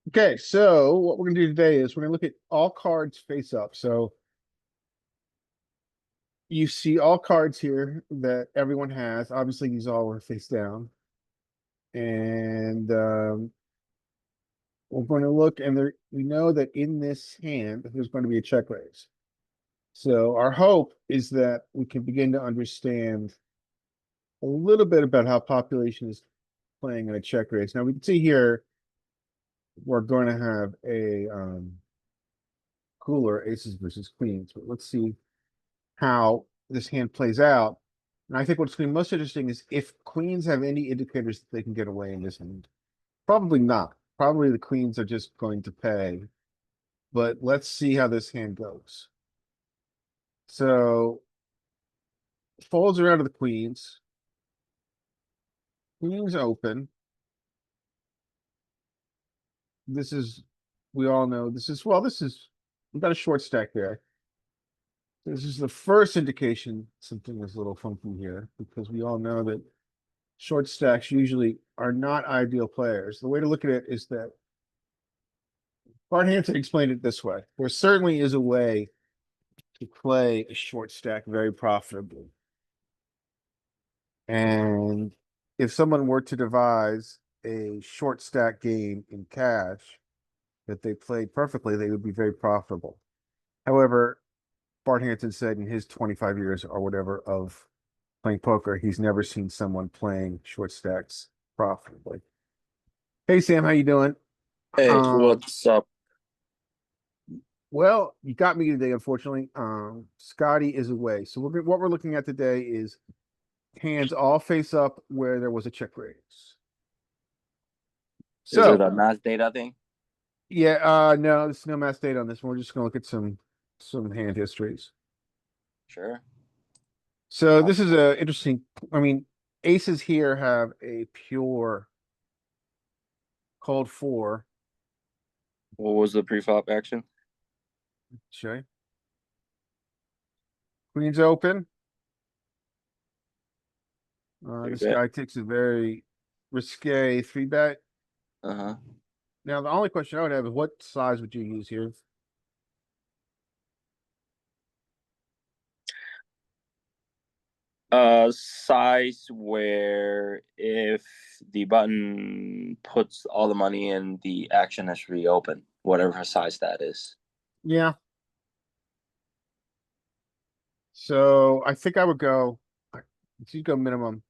Okay, so what we're gonna do today is we're gonna look at all cards face up. So you see all cards here that everyone has. Obviously, these all were face down, and we're going to look, and we know that in this hand there's going to be a check raise. So our hope is that we can begin to understand a little bit about how population is playing in a check raise. Now we can see here we're going to have a cooler aces versus queens, but let's see how this hand plays out. And I think what's going to be most interesting is if queens have any indicators that they can get away in this hand. Probably not. Probably the queens are just going to pay. But let's see how this hand goes. So folds around to the queens. Queens open. This is, we all know, we've got a short stack there. This is the first indication something is a little funky here because we all know that short stacks usually are not ideal players. The way to look at it is that Bart Hampton explained it this way. There certainly is a way to play a short stack very profitably. And if someone were to devise a short stack game in cash that they played perfectly, they would be very profitable. However, Bart Hampton said in his 25 years or whatever of playing poker, he's never seen someone playing short stacks profitably. Hey Sam, how you doing? Hey, Um, what's up? well, you got me today, unfortunately. Scotty is away. So what we're looking at today is hands all face up where there was a check raise. Is it So a mass data thing? yeah, no, there's no mass data on this one. We're just gonna look at some hand histories. Sure. So Uh, this is a interesting, I mean, aces here have a pure cold four. what was the preflop action? Okay. Queens open. Three This bet. guy takes a very risque three bet. Uh-huh. Now, the only question I would have is what size would you use here? Size where if the button puts all the money in, the action is reopened, whatever size that is. Yeah. So I think I would go, if you go minimum,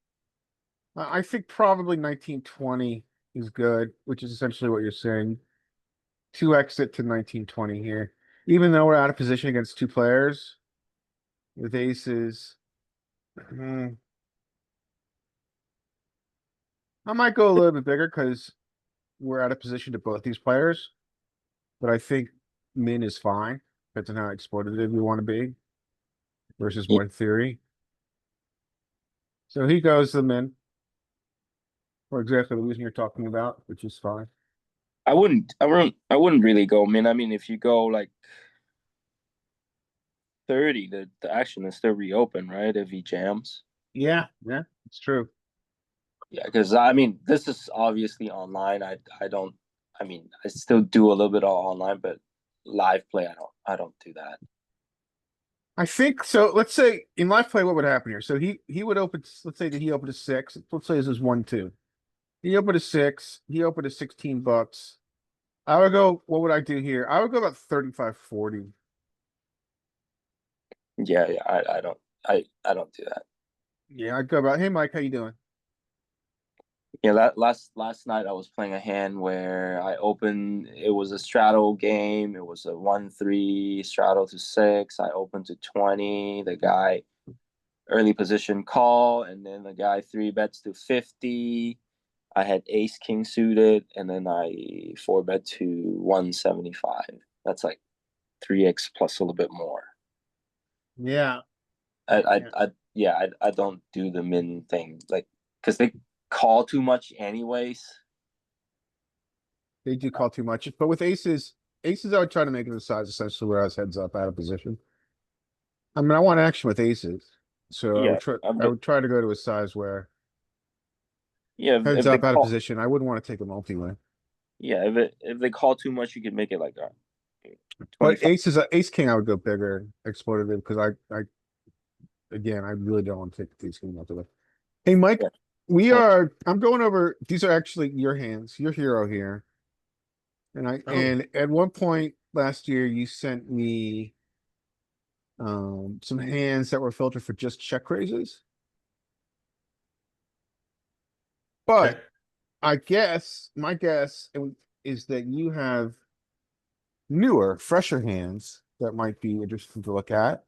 I think probably 1920 is good, which is essentially what you're saying. Two exit to 1920 here. Even though we're out of position against two players with aces, hmm, I might go a little bit bigger because we're out of position to both these players. But I think min is fine. Depends on how exploitative you want to be versus Yeah, more theory. So he goes the min for exactly the reason you're talking about, which is fine. I wouldn't really go min. I mean, if you go like 30, the action is still reopened, right? If he jams. Yeah, yeah, it's true. Yeah, because I mean, this is obviously online. I don't. I mean, I still do a little bit of online, but live play, I don't do that. I think so. Let's say in live play, what would happen here? So he would open. Let's say that he opened a six. Let's say this is 1-2. He opened a six. He opened a 16 bucks. I would go. What would I do here? I would go about 35-40. Yeah, yeah. I don't do that. Yeah, I'd go about. Hey, Mike, how you doing? Yeah, last night I was playing a hand where I opened. It was a straddle game. It was a 1-3 straddle to six. I opened to 20. The guy early position call, and then the guy three bets to 50. I had ace king suited, and then I four bet to 175. That's like 3x plus a little bit more. Yeah, yeah. I don't do the min thing, like, because they call too much anyways. They do call too much, but with aces, I would try to make it a size essentially where I was heads up out of position. I mean, I want action with aces, so Yeah, I but would try to go to a size where yeah, heads if they up out of call, position. I wouldn't want to take a multi-way. Yeah, if they call too much, you can make it like a But 25. ace king, I would go bigger exploitative because I again, I really don't want to take the ace king out of it. Hey, Mike, Yeah. we 20. are. I'm going over. These are actually your hands, your hero here, Oh, and at one point last year, you sent me some hands that were filtered for just check raises. But okay. I guess my guess is that you have newer, fresher hands that might be interesting to look at.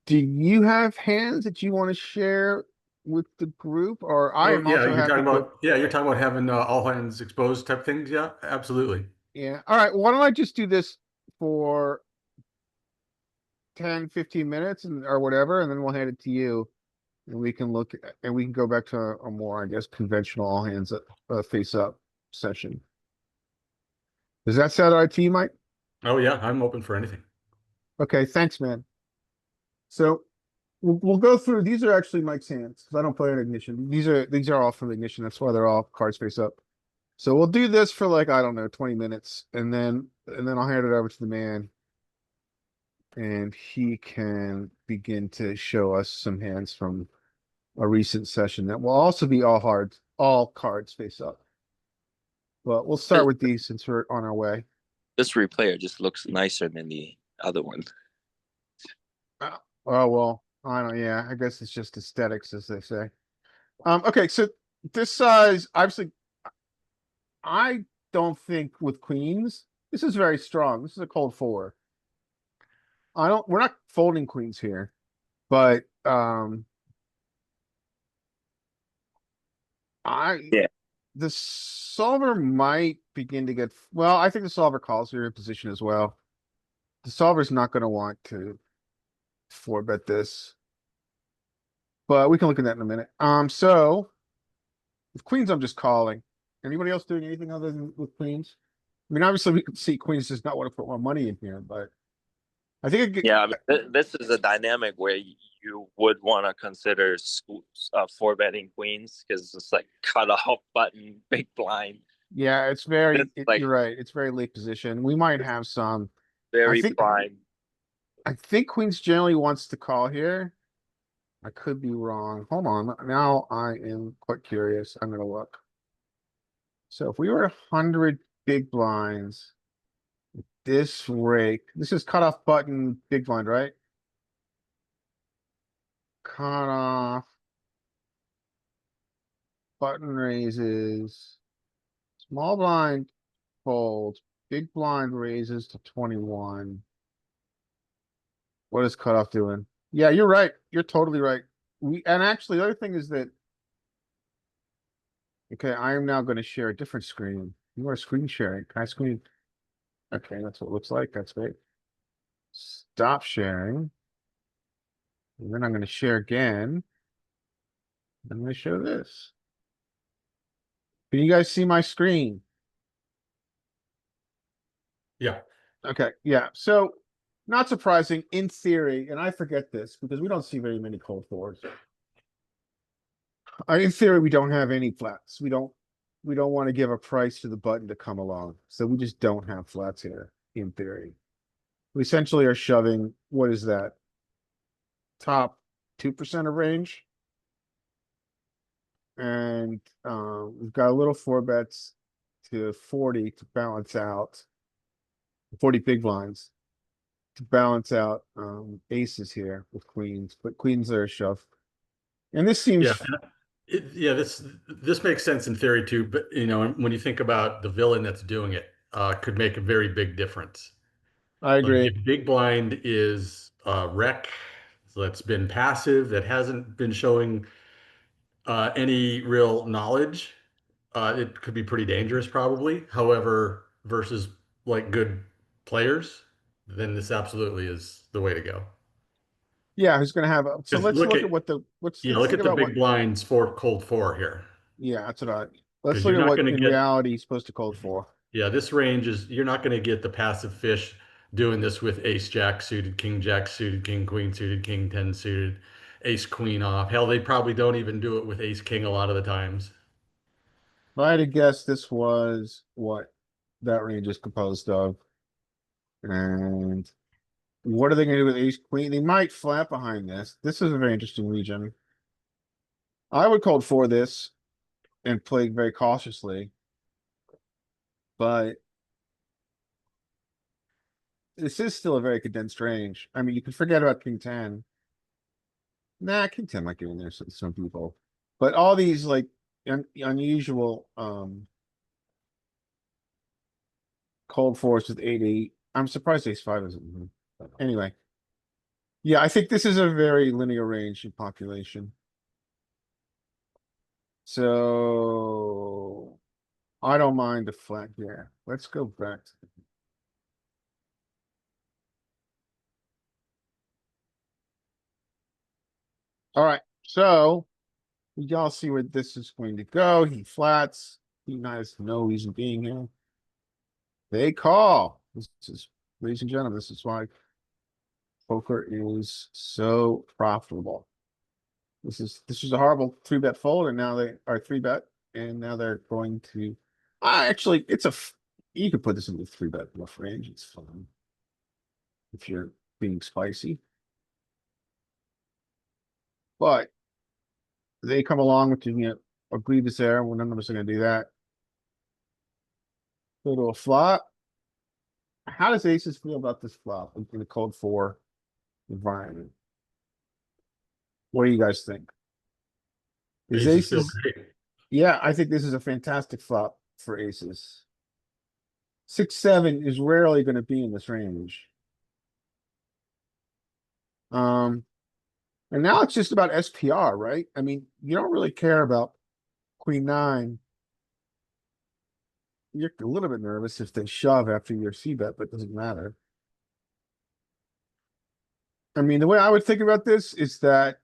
Do you have hands that you want to share with the group? Or I Oh, am yeah, also happy to. you're talking about having all hands exposed type things. Yeah, absolutely. Yeah. All right. Why don't I just do this for 10, 15 minutes and or whatever, and then we'll hand it to you and we can look and we can go back to a more, I guess, conventional all hands face up session. Does that sound all right to you, Mike? Oh, yeah, I'm open for anything. Okay, thanks, man. So we'll go through. These are actually Mike's hands because I don't play in Ignition. These are all from Ignition. That's why they're all cards face up. So we'll do this for like I don't know 20 minutes, and then I'll hand it over to the man, and he can begin to show us some hands from a recent session that will also be all cards face up. But we'll start This, with these since we're on our way. this replayer just looks nicer than the other one. Oh well, I don't. Yeah, I guess it's just aesthetics, as they say. Okay, so this size, obviously, I don't think with queens, this is very strong. This is a cold four. I don't. We're not folding queens here, but I Yeah. the solver might begin to get. Well, I think the solver calls here in position as well. The solver's not going to want to four bet this, but we can look at that in a minute. So with queens, I'm just calling. Anybody else doing anything other than with queens? I mean, obviously, we can see queens does not want to put more money in here, but I think it, Yeah, I mean, this is a dynamic where you would want to consider four betting queens because it's like cut off button, big blind. yeah, It's like you're right. It's very late position. We might have some. I very think, prime. I think Queens generally wants to call here. I could be wrong. Hold on. Now I am quite curious. I'm gonna look. So if we were 100 big blinds, this rake, this is cutoff button big blind, right? Cut off button raises, small blind folds, big blind raises to 21. What is cutoff doing? Yeah, you're right. You're totally right. And actually the other thing is that okay, I am now going to share a different screen. You are screen sharing. Can I screen? Okay, that's what it looks like. That's great. Stop sharing. And then I'm going to share again. I'm going to show this. Can you guys see my screen? Yeah. Okay, yeah. So not surprising in theory, and I forget this because we don't see very many cold fours. In theory, we don't have any flats. We don't want to give a price to the button to come along. So we just don't have flats here in theory. We essentially are shoving, what is that? Top 2% of range. And we've got a little four bets to 40 to balance out 40 big blinds to balance out aces here with queens, but queens are a shove. And this Yeah. seems Yeah, this makes sense in theory too, but when you think about the villain that's doing it, could make a very big difference. I Like agree. if big blind is a wreck that's been passive, that hasn't been showing any real knowledge, it could be pretty dangerous probably. However, versus like good players, then this absolutely is the way to go. Yeah, who's gonna have so Because let's look at what the let's look think at the about what big blinds for cold four here. yeah, that's what I let's Because look you're at not what going to in get, reality he's supposed to code for. yeah, this range is, you're not going to get the passive fish doing this with ace jack suited, king jack suited, king queen suited, king 10 suited, ace queen off. Hell, they probably don't even do it with ace king a lot of the times. If I had to guess, this was what that range is composed of. And what are they gonna do with ace queen? They might flat behind this. This is a very interesting region. I would call for this and play very cautiously. But this is still a very condensed range. I mean, you can forget about king ten. Nah, king ten might get in there some people. But all these like unusual cold fours with 8-8. I'm surprised ace five isn't in here. But anyway. Yeah, I think this is a very linear range in population. So I don't mind the flat here. Let's go back. All right, so we all see where this is going to go. He flats. He has no reason being here. They call. This is, ladies and gentlemen, this is why poker is so profitable. This is a horrible 3-bet fold, and now they are 3-bet, and now they're going to. Actually, you could put this in the 3-bet bluff range. It's fun if you're being spicy, but they come along with a grievous error. Well, none of us are going to do that. Go to a flop. How does aces feel about this flop in a cold four environment? What do you guys think? Is Aces feel aces? great. Yeah, I think this is a fantastic flop for aces. 6-7 is rarely going to be in this range. And now it's just about SPR, right? I mean, you don't really care about queen nine. You're a little bit nervous if they shove after your c-bet, but it doesn't matter. I mean, the way I would think about this is that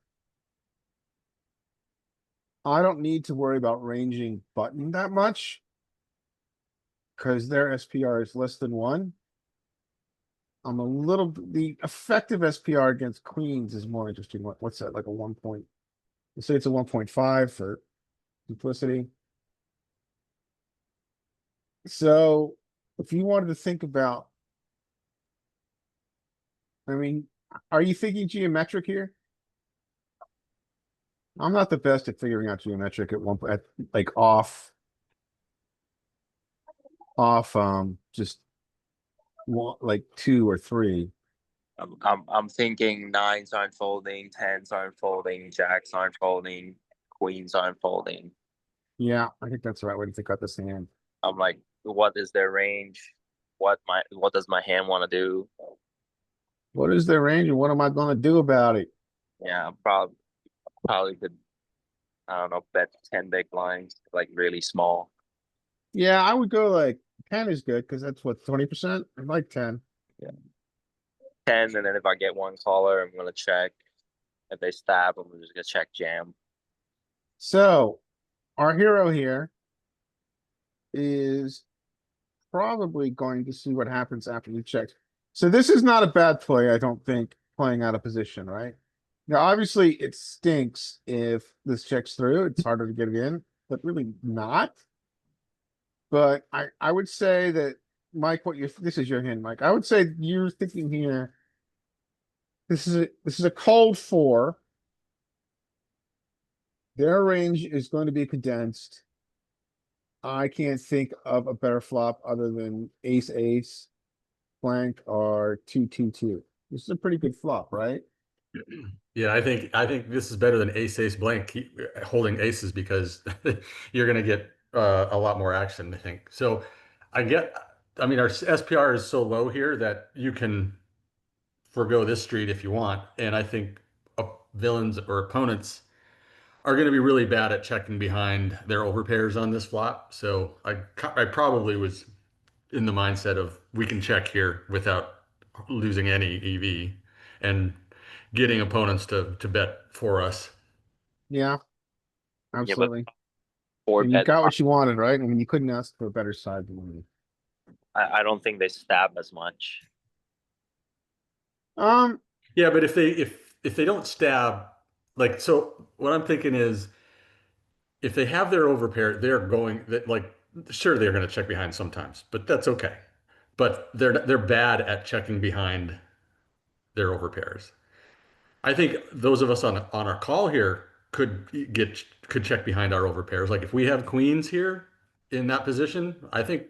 I don't need to worry about ranging button that much because their SPR is less than 1. I'm a little, the effective SPR against queens is more interesting. What's that, like a 1 point? Let's say it's a 1.5 for simplicity. So if you wanted to think about, I mean, are you thinking geometric here? I'm not the best at figuring out geometric at like just one, like 2 or 3. I'm thinking nines aren't folding, tens aren't folding, jacks aren't folding, queens aren't folding. Yeah, I think that's the right way to think about this hand. I'm like, what is their range? What does my hand want to do? What is their range and what am I gonna do about it? Yeah, probably could, I don't know, bet 10 big blinds, like really small. Yeah, I would go like 10 is good because that's what, 20%? I like 10. Yeah. 10, and then if I get one caller, I'm gonna check. If they stab, I'm just gonna check jam. So our hero here is probably going to see what happens after he checks. So this is not a bad play, I don't think, playing out of position, right? Now, obviously, it stinks if this checks through. It's harder to get it in, but really not. But I would say that, Mike, this is your hand, Mike. I would say you're thinking here. This is a cold 4. Their range is going to be condensed. I can't think of a better flop other than ace ace, blank, or 2-2-2. This is a pretty good flop, right? Yeah, I think this is better than ace ace blank holding aces because you're gonna get a lot more action, I think. So I mean our SPR is so low here that you can forego this street if you want, and I think villains or opponents are going to be really bad at checking behind their overpairs on this flop. So I probably was in the mindset of we can check here without losing any EV and getting opponents to bet for us. Yeah, Yeah, but absolutely. four And you bet, got what you wanted, right? I mean, you couldn't ask for a better side than me. I don't think they stab as much. Um, Yeah, but if they don't stab, like so what I'm thinking is if they have their overpair, they're going that like sure they're going to check behind sometimes, but that's okay. But they're bad at checking behind their overpairs. I think those of us on our call here could check behind our overpairs. Like if we have queens here in that position, I think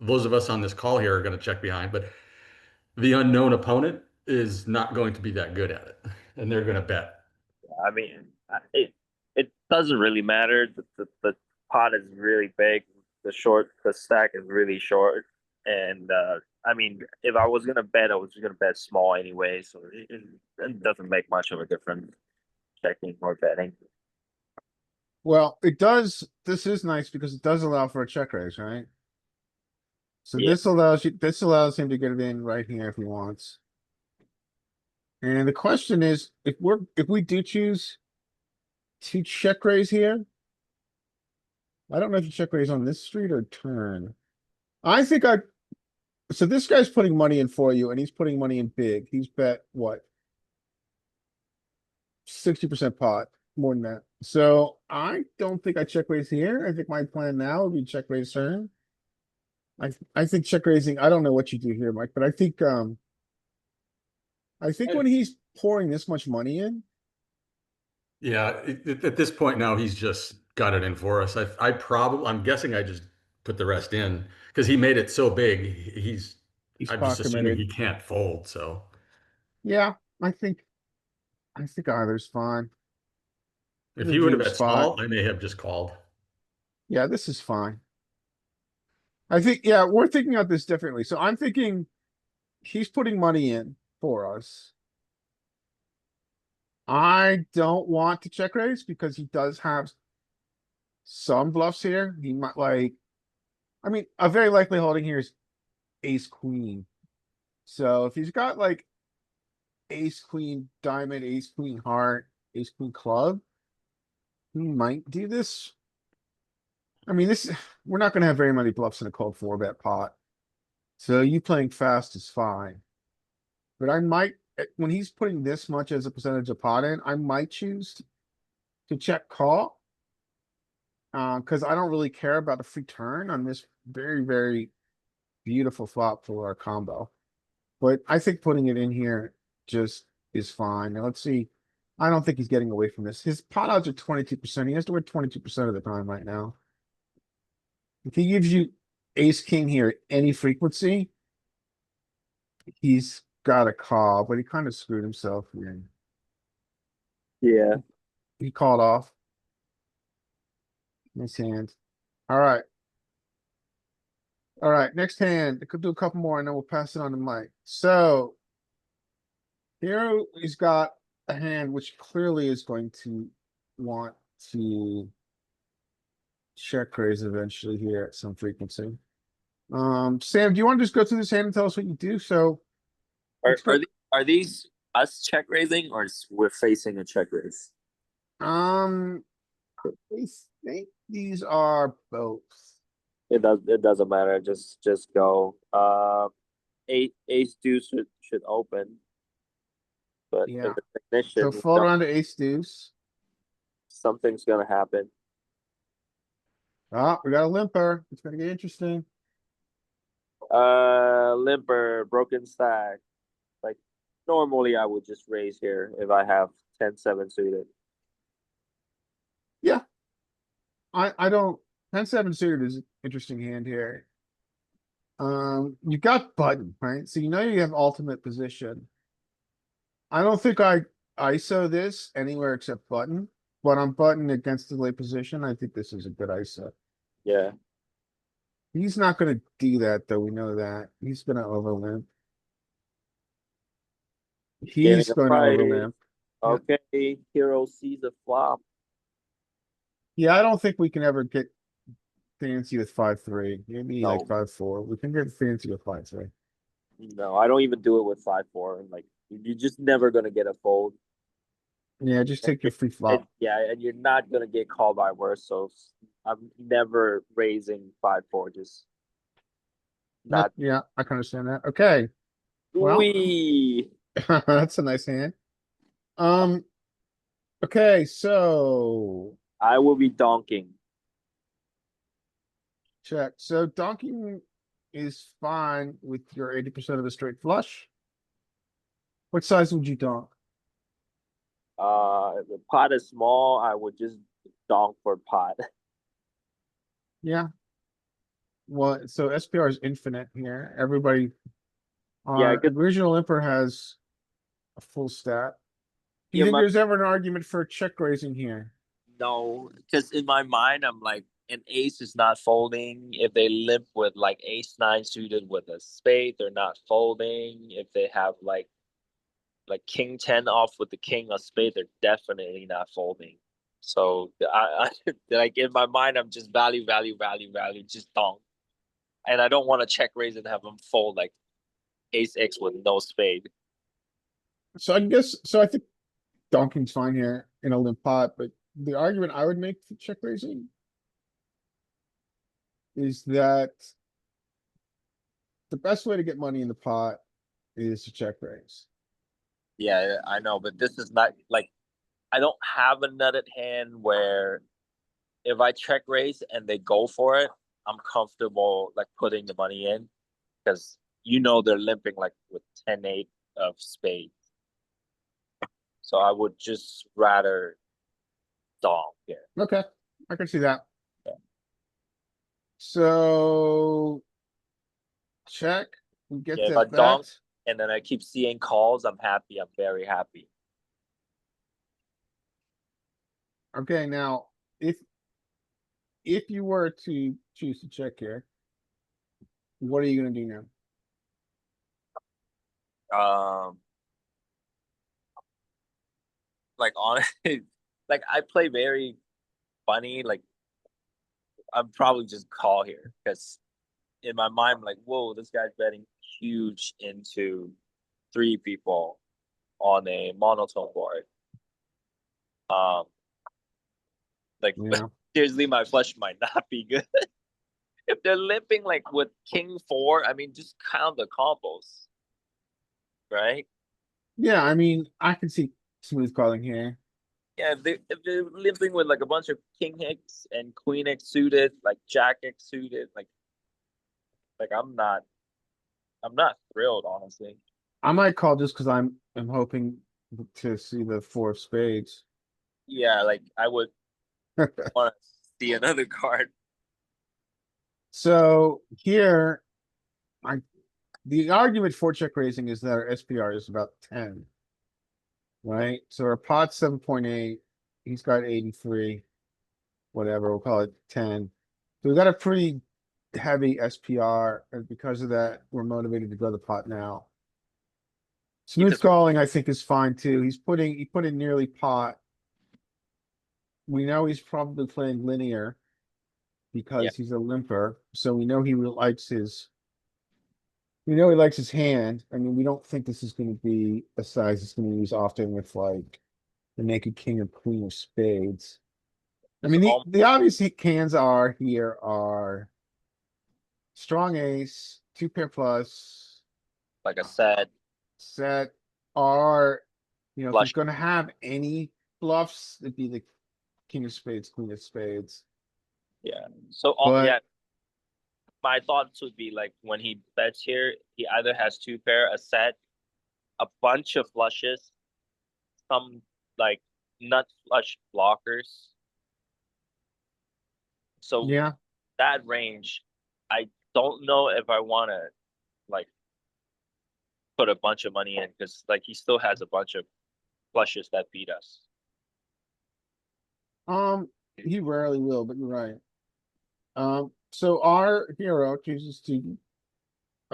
those of us on this call here are going to check behind, but the unknown opponent is not going to be that good at it, and they're going to bet. I mean, it doesn't really matter. The pot is really big. The stack is really short, and I mean, if I was gonna bet, I was gonna bet small anyway, so it doesn't make much of a difference checking or betting. Well, it does, this is nice because it does allow for a check raise, right? So Yeah. this allows him to get it in right here if he wants. And the question is, if we do choose to check raise here. I don't know if you check raise on this street or turn. I think so this guy's putting money in for you and he's putting money in big. He's bet what? 60% pot, more than that. So I don't think I check raise here. I think my plan now would be check raise turn. I think check raising, I don't know what you do here, Mike, but I think when he's pouring this much money in, Yeah, at this point now, he's just got it in for us. I'm guessing I just put the rest in because he made it so big. he's I'm just pot assuming committed. he can't fold. So Yeah, I think, I think either's fine. I if he think would have Jim's bet spot. small, I may have just called. Yeah, this is fine. I think, yeah, we're thinking of this differently. So I'm thinking he's putting money in for us. I don't want to check raise because he does have some bluffs here. He might like, I mean, a very likely holding here is ace queen. So if he's got like ace queen diamond, ace queen heart, ace queen club, he might do this. I mean, we're not gonna have very many bluffs in a cold four bet pot. So you playing fast is fine. But I might, when he's putting this much as a percentage of pot in, I might choose to check call. Cause I don't really care about a free turn on this very, very beautiful flop for our combo. But I think putting it in here just is fine. Now let's see. I don't think he's getting away from this. His pot odds are 22%. He has to win 22% of the time right now. If he gives you ace king here at any frequency, he's got a call, but he kind of screwed himself here. Yeah. He called off. Nice hand. All right. All right, next hand. I could do a couple more and then we'll pass it on to Mike. So here he's got a hand which clearly is going to want to check raise eventually here at some frequency. Sam, do you want to just go through this hand and tell us what you do? So Are let's go. are these us check raising or we're facing a check raise? I think these are both. It doesn't matter. Just go. Ace deuce should open, but Yeah. if it's ignition, So fold around to ace deuce. something's gonna happen. Ah, we got a limper. It's gonna get interesting. Limper, broken stack. Like normally I would just raise here if I have 10-7 suited. Yeah. I don't 10-7 suited is an interesting hand here. You got button, right? So you know you have ultimate position. I don't think I ISO this anywhere except button, but on button against the late position, I think this is a good ISO. Yeah. He's not gonna do that, though. We know that. He's gonna overlimp. Getting He's a going to price. overlimp. Yeah. Okay, hero sees a flop. Yeah, I don't think we can ever get fancy with 5-3. Maybe like No. 5-4. We can get fancy with 5-3. No, I don't even do it with 5-4. Like you're just never gonna get a fold. Yeah, just take your free And, flop. yeah, and you're not gonna get called by worse. So I'm never raising 5-4. Just not. Yeah, I can understand that. Okay. Well, We. that's a nice hand. Um, okay, so I will be donking. Check. So donking is fine with your 80% of the straight flush. What size would you donk? The pot is small. I would just donk for pot. Yeah. Well, so SPR is infinite here. Everybody, Yeah, our original limper has a full stat. Do you Yeah, think there's ever an argument for check raising here? no, because in my mind, I'm like, an ace is not folding. If they limp with like ace nine suited with a spade, they're not folding. If they have like king 10 off with the king of spade, they're definitely not folding. So like in my mind, I'm just value, value, value, value, just donk. And I don't want to check raise and have them fold like ace X with no spade. So I guess, so I think donking's fine here in a limp pot, but the argument I would make for check raising is that the best way to get money in the pot is to check raise. Yeah, I know, but this is not like I don't have a nutted hand where if I check raise and they go for it, I'm comfortable like putting the money in because they're limping like with 10-8 of spades. So I would just rather donk here. Okay, I can see that. Yeah. So check, we get Yeah, if the I donk bet. and then I keep seeing calls, I'm happy. I'm very happy. Okay, now if you were to choose to check here, what are you gonna do now? Um, like honestly, like I play very funny. Like I'm probably just call here because in my mind, I'm like, whoa, this guy's betting huge into three people on a monotone board. Um, like Yeah. seriously, my flush might not be good. If they're limping like with king four, I mean, just count the combos, right? Yeah, I mean, I can see smooth calling here. Yeah, if they're limping with like a bunch of king X and queen X suited, like jack X suited, like I'm not thrilled, honestly. I might call just because I'm hoping to see the four of spades. Yeah, like I would want to see another card. So here, I the argument for check raising is that our SPR is about 10, right? So our pot's 7.8, he's got 83, whatever, we'll call it 10. So we got a pretty heavy SPR, and because of that, we're motivated to grow the pot now. Smooth calling, I think, is fine too. He put in nearly pot. We know he's probably playing linear because he's a limper, so we know he likes his. We know he likes his hand. I mean, we don't think this is going to be a size he's going to use often with like the naked king or queen of spades. I mean, the obvious cans are here are strong ace, two pair plus, like I said, set are, if flush. he's going to have any bluffs, it'd be the king of spades, queen of spades. Yeah. So But yeah, my thoughts would be like when he bets here, he either has two pair, a set, a bunch of flushes, some like nut flush blockers. So yeah, that range, I don't know if I want to like put a bunch of money in because like he still has a bunch of flushes that beat us. he rarely will, but you're right. So our hero chooses to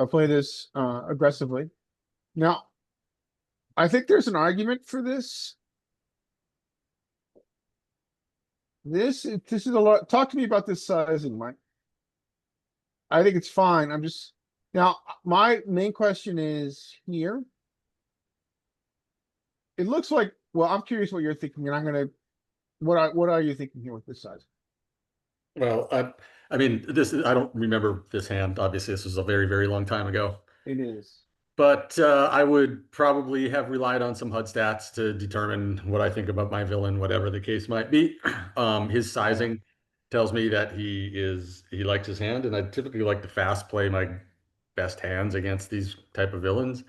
play this aggressively. Now, I think there's an argument for this. This is a lot. Talk to me about this sizing, Mike. I think it's fine. I'm just now my main question is here. It looks like, well, I'm curious what you're thinking, and I'm gonna what are you thinking here with this size? Well, I mean, I don't remember this hand. Obviously, this was a very, very long time ago. It is. But I would probably have relied on some HUD stats to determine what I think about my villain, whatever the case might be. His Yeah. sizing tells me that he likes his hand, and I typically like to fast play my best hands against these type of villains.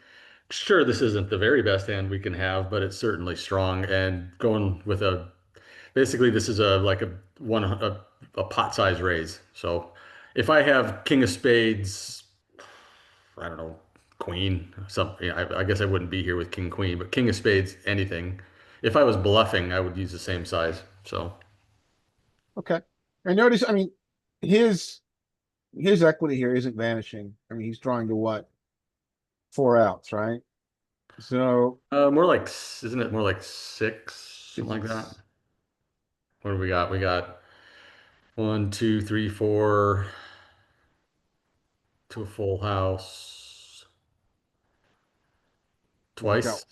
Sure, this isn't the very best hand we can have, but it's certainly strong. And going with a basically this is a like a one a pot size raise. So if I have King of Spades, I don't know, Queen, something. I guess I wouldn't be here with King Queen, but King of Spades, anything. If I was bluffing, I would use the same size. So Okay. I notice, I mean, his his equity here isn't vanishing. I mean, he's drawing to what? 4 outs, right? So more like, isn't it more like six, something like that? it's What do we got? We got one, two, three, four to a full house he's got, twice.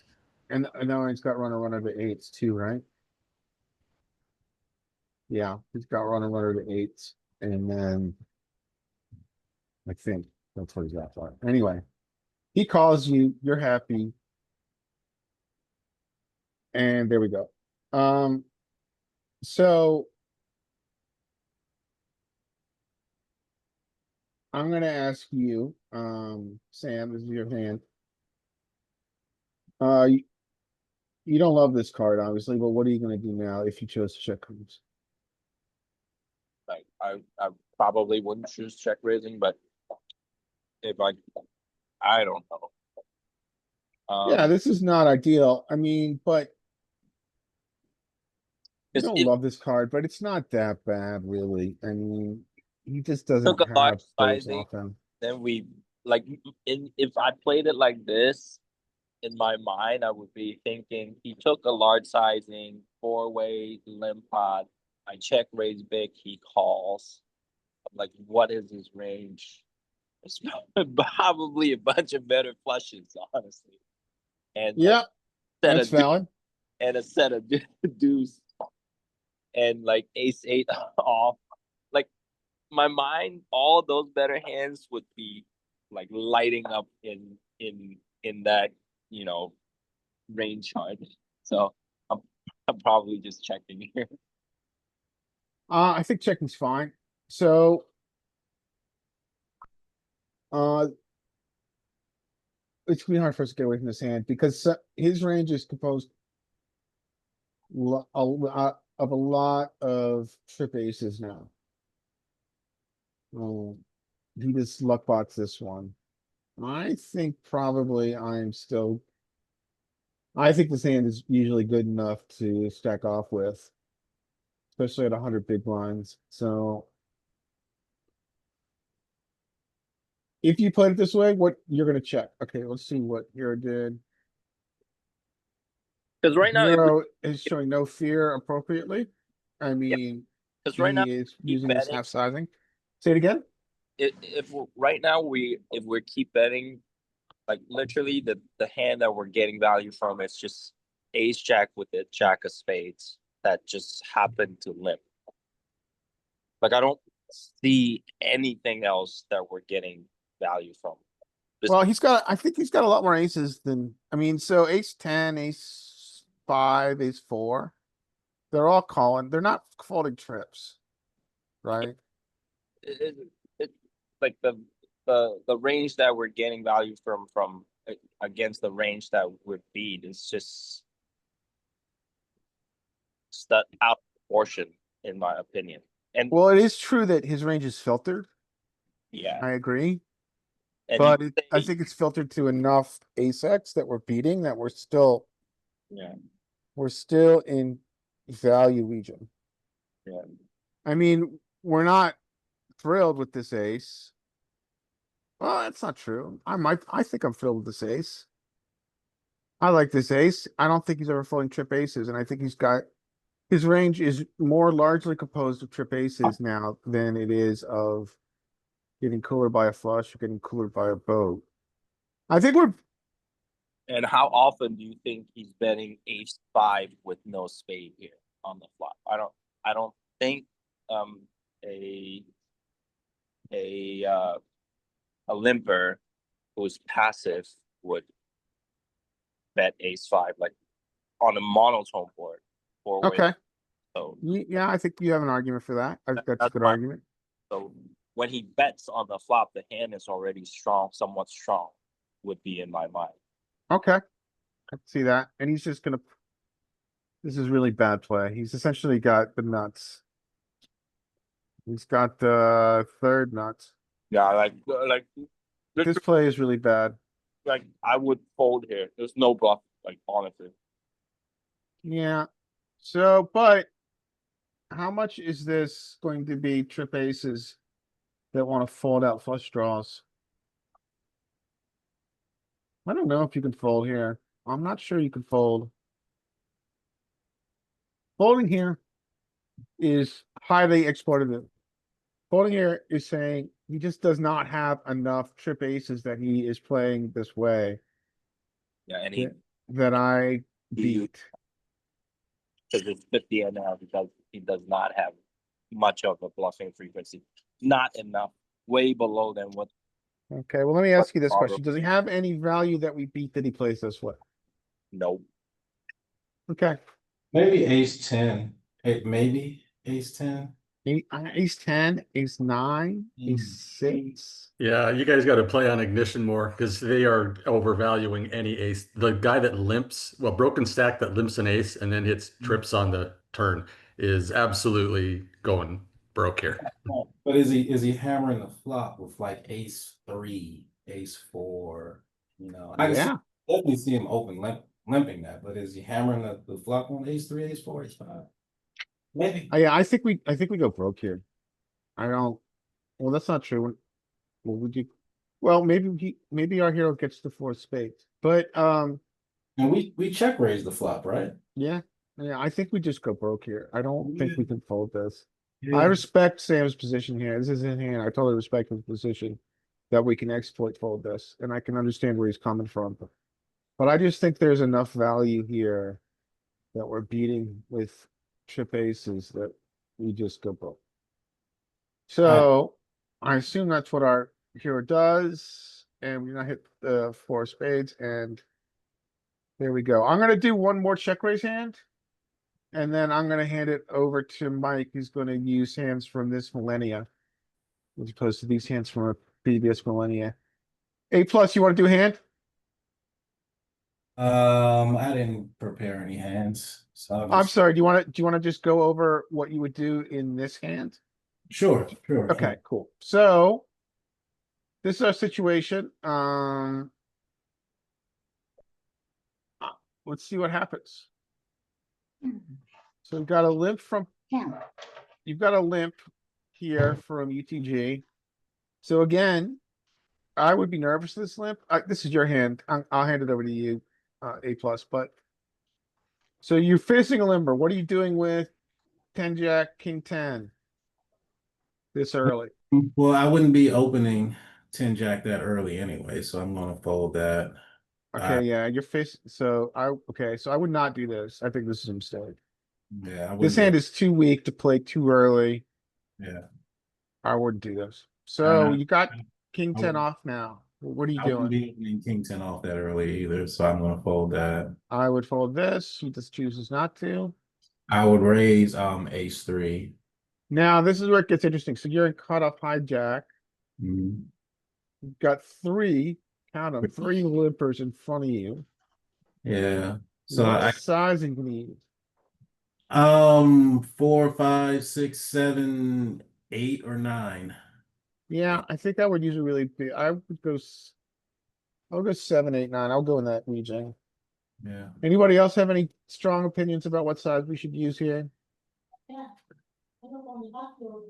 and now he's got runner to eights too, right? Yeah, he's got runner to eights, and then I think that's what he's got for. Anyway, he calls you, you're happy, and there we go. So I'm gonna ask you, Sam, this is your hand. You, you don't love this card, obviously, but what are you gonna do now if you chose to check raise? Like I probably wouldn't choose check raising, but if I don't know. Yeah, this is not ideal. I mean, but you Because don't it love this card, but it's not that bad, really. I mean, he just took doesn't a large have those sizing, often. then we like if I played it like this in my mind, I would be thinking he took a large sizing, four-way limp pot. I check raise big, he calls. I'm like, what is his range? It's probably a bunch of better flushes, honestly, and a Yeah, set that's of valid. and a set of deuce and like ace eight off. Like my mind, all those better hands would be like lighting up in that you know range chart. So I'm I'm probably just checking here. I think checking's fine. So, uh, it's gonna be hard for us to get away from this hand because his range is composed of a lot of trip aces now. He just luck box this one. I think probably I think this hand is usually good enough to stack off with, especially at 100 big blinds. So if you played it this way, what you're gonna check? Okay, let's see what Hero did. Because right now, Hero is showing no fear appropriately. I yeah, mean, because right now he is keep using his betting. half sizing. Say it again. Right now if we keep betting, like literally the hand that we're getting value from is just ace jack with the jack of spades that just happened to limp. Like I don't see anything else that we're getting value from. This Well, I think he's got a lot more aces than, I mean, so ace 10, ace 5, ace 4. They're all calling. They're not folding trips, right? it, it, like the range that we're getting value from against the range that we're beat is just out of proportion in my opinion. And Well, it is true that his range is filtered. yeah, I agree. and you But I say think it's filtered to enough ace X that we're beating that yeah, we're still in value region. yeah. I mean, we're not thrilled with this ace. Well, that's not true. I think I'm thrilled with this ace. I like this ace. I don't think he's ever folding trip aces, and I think his range is more largely composed of trip aces now than it is of getting cooler by a flush or getting cooler by a boat. I think we're And how often do you think he's betting ace five with no spade here on the flop? I don't think um a a uh a limper who's passive would bet ace five, like on a monotone board. Four-way. Okay. So Yeah, I think you have an argument for that. I think that's a that's good my- argument. So when he bets on the flop, the hand is already strong, somewhat strong, would be in my mind. Okay. I can see that. And he's just gonna. This is really bad play. He's essentially got the nuts. He's got the third nuts. Yeah, like This play is really bad. like I would fold here. There's no bluff, like honestly. Yeah. So, but how much is this going to be trip aces that want to fold out flush draws? I don't know if you can fold here. I'm not sure you can fold. Folding here is highly exploitative. Folding here is saying he just does not have enough trip aces that he is playing this way Yeah, and he that I beat. because it's 50 and now because he does not have much of a bluffing frequency. Not enough, way below than what. Okay, well, let me ask you this Barbara. question. Does he have any value that we beat that he plays this way? No. Okay. Maybe ace 10. Maybe ace 10. Ace 10, ace 9, ace 6. Yeah, you guys got to play on ignition more because they are overvaluing any ace. The guy that limps, well, broken stack that limps an ace and then hits trips on the turn is absolutely going broke here. But is he hammering the flop with like ace 3, ace 4? You know, I can Yeah. definitely see him limping that, but is he hammering the flop on ace 3, ace 4, ace 5? Maybe. Yeah, I think we go broke here. I don't. Well, that's not true. What would you? Well, maybe our hero gets the 4 spades, but And we check raise the flop, right? yeah, I think we just go broke here. I don't think we can fold this. I Yeah. respect Sam's position here. This is in hand. I totally respect his position that we can exploit fold this, and I can understand where he's coming from. But I just think there's enough value here that we're beating with trip aces that we just go broke. So I assume that's what our hero does, and we're gonna hit the 4 spades, and there we go. I'm gonna do one more check raise hand. And then I'm gonna hand it over to Mike, who's gonna use hands from this millennia. As opposed to these hands from a previous millennia. A plus, you wanna do a hand? I didn't prepare any hands, so I'll I'm just- sorry, do you wanna just go over what you would do in this hand? Sure. Okay, cool. So. This is our situation. Let's see what happens. So we've got a limp from. You've got a limp here from UTG. So again, I would be nervous of this limp. This is your hand. I'll hand it over to you, A plus, but. So you're facing a limber. What are you doing with 10 jack, king 10? This early. Well, I wouldn't be opening 10 jack that early anyway, so I'm gonna fold that. Okay, yeah, you're facing, so I would not do this. I think this is a mistake. Yeah, I This wouldn't hand be- is too weak to play too early. Yeah. I wouldn't do this. So you got king I 10 wouldn't- off now. What are you I wouldn't doing? be opening king 10 off that early either, so I'm gonna fold that. I would fold this. He just chooses not to. I would raise ace 3. Now, this is where it gets interesting. So you're in cutoff hijack. Mhm. You've got 3, count them, 3 limpers in front of you. Yeah. So What I sizing can you use? 4, 5, 6, 7, 8, or 9. Yeah, I think I would usually really be, I would go, I'll go 7, 8, 9. I'll go in that region. Yeah. Anybody else have any strong opinions about what size we should use here?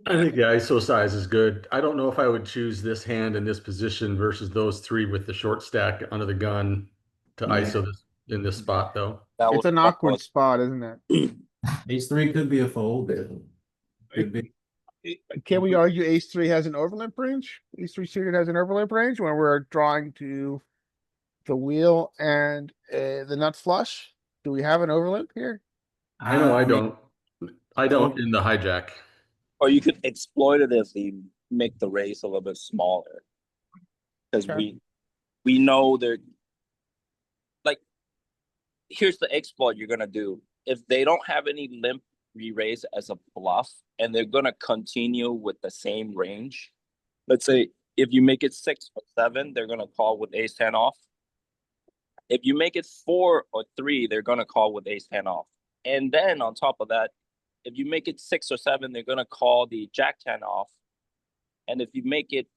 I think the ISO size is good. I don't know if I would choose this hand in this position versus those 3 with the short stack under the gun to Yeah. ISO this in this spot though. That It's was an awkward spot, isn't it? Ace 3 could be a fold. Could be. Can we argue ace 3 has an overlimp range? Ace 3 suited has an overlimp range when we're drawing to the wheel and the nut flush? Do we have an overlimp here? I know I mean, don't. I don't in the hijack. Or you could exploitatively make the race a little bit smaller. Because Okay. we know here's the exploit you're gonna do. If they don't have any limp re-raise as a bluff, and they're gonna continue with the same range. Let's say if you make it 6 or 7, they're gonna call with ace 10 off. If you make it 4 or 3, they're gonna call with ace 10 off. And then on top of that, if you make it 6 or 7, they're gonna call the jack 10 off. And if you make it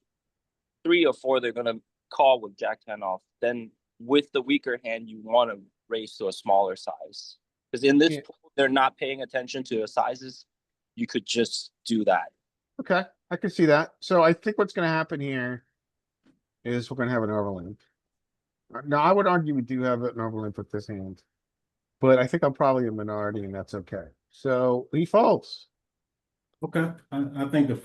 3 or 4, they're gonna call with jack 10 off. Then with the weaker hand, you want to raise to a smaller size. Because in this pool, they're not paying attention to the sizes. You could just do that. Okay, I can see that. So I think what's gonna happen here is we're gonna have an overlimp. Now, I would argue we do have an overlimp with this hand. But I think I'm probably a minority and that's okay. So he folds. Okay, I think the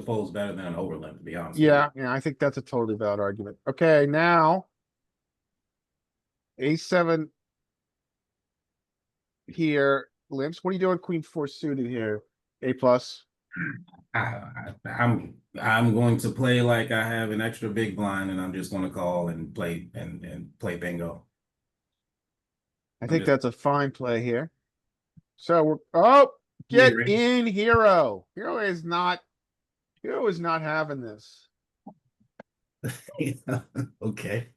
fold's better than an overlimp, to be honest. Yeah, I think that's a totally valid argument. Okay, now. A7. Here, limps. What are you doing? Queen 4 suited here. A plus. I'm going to play like I have an extra big blind, and I'm just going to call and play and play bingo. I think that's a fine play here. So get in, Hero. Hero is not having this. Okay.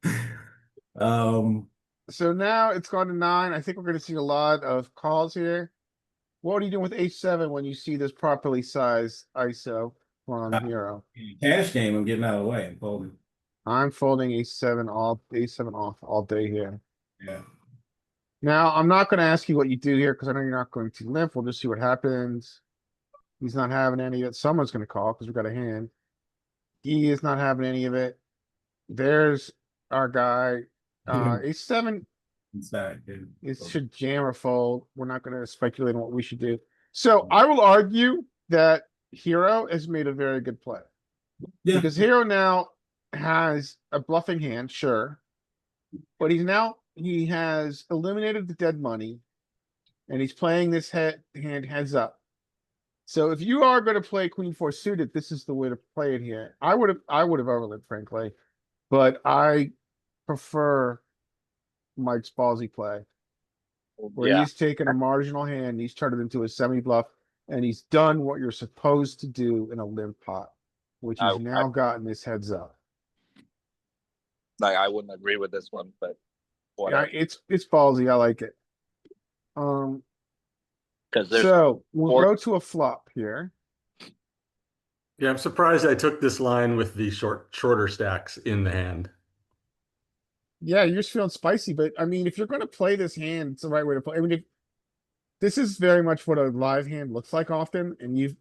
So now it's gone to 9. I think we're gonna see a lot of calls here. What are you doing with H7 when you see this properly sized ISO on Hero? Cash game, I'm getting out of the way and folding. I'm folding A7 off all day here. Yeah. Now, I'm not gonna ask you what you do here because I know you're not going to limp. We'll just see what happens. He's not having any of it. Someone's gonna call because we've got a hand. He is not having any of it. There's our guy. A7 it should jam or fold. We're not gonna speculate on what we should do. So I will argue that Hero has made a very good play. Yeah. Because Hero now has a bluffing hand, sure. But he has eliminated the dead money. And he's playing this hand heads up. So if you are gonna play Queen 4 suited, this is the way to play it here. I would have overlimp, frankly. But I prefer Mike's ballsy play. Where he's taken a marginal hand, he's turned it into a semi bluff, and he's done what you're supposed to do in a limp pot, which he's now gotten his heads up. Like, I wouldn't agree with this one, but whatever. Yeah, it's ballsy. I like it. Because there's So we'll go to a flop here. Yeah, I'm surprised I took this line with the shorter stacks in the hand. Yeah, you're just feeling spicy, but I mean, if you're going to play this hand, it's the right way to play. I mean, this is very much what a live hand looks like often, and if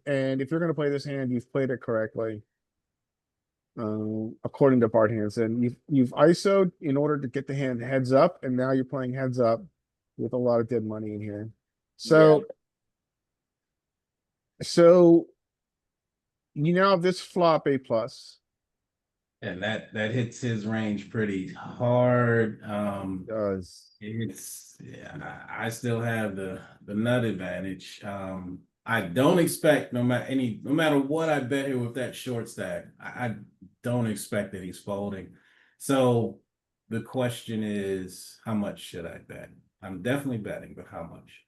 you're going to play this hand, you've played it correctly. According to Bart Hansen, you've ISO'd in order to get the hand heads up, and now you're playing heads up with a lot of dead money in here. So you now have this flop A plus. And that hits his range pretty hard. Does. I still have the nut advantage. I don't expect no matter what I bet here with that short stack, I don't expect that he's folding. So the question is, how much should I bet? I'm definitely betting, but how much?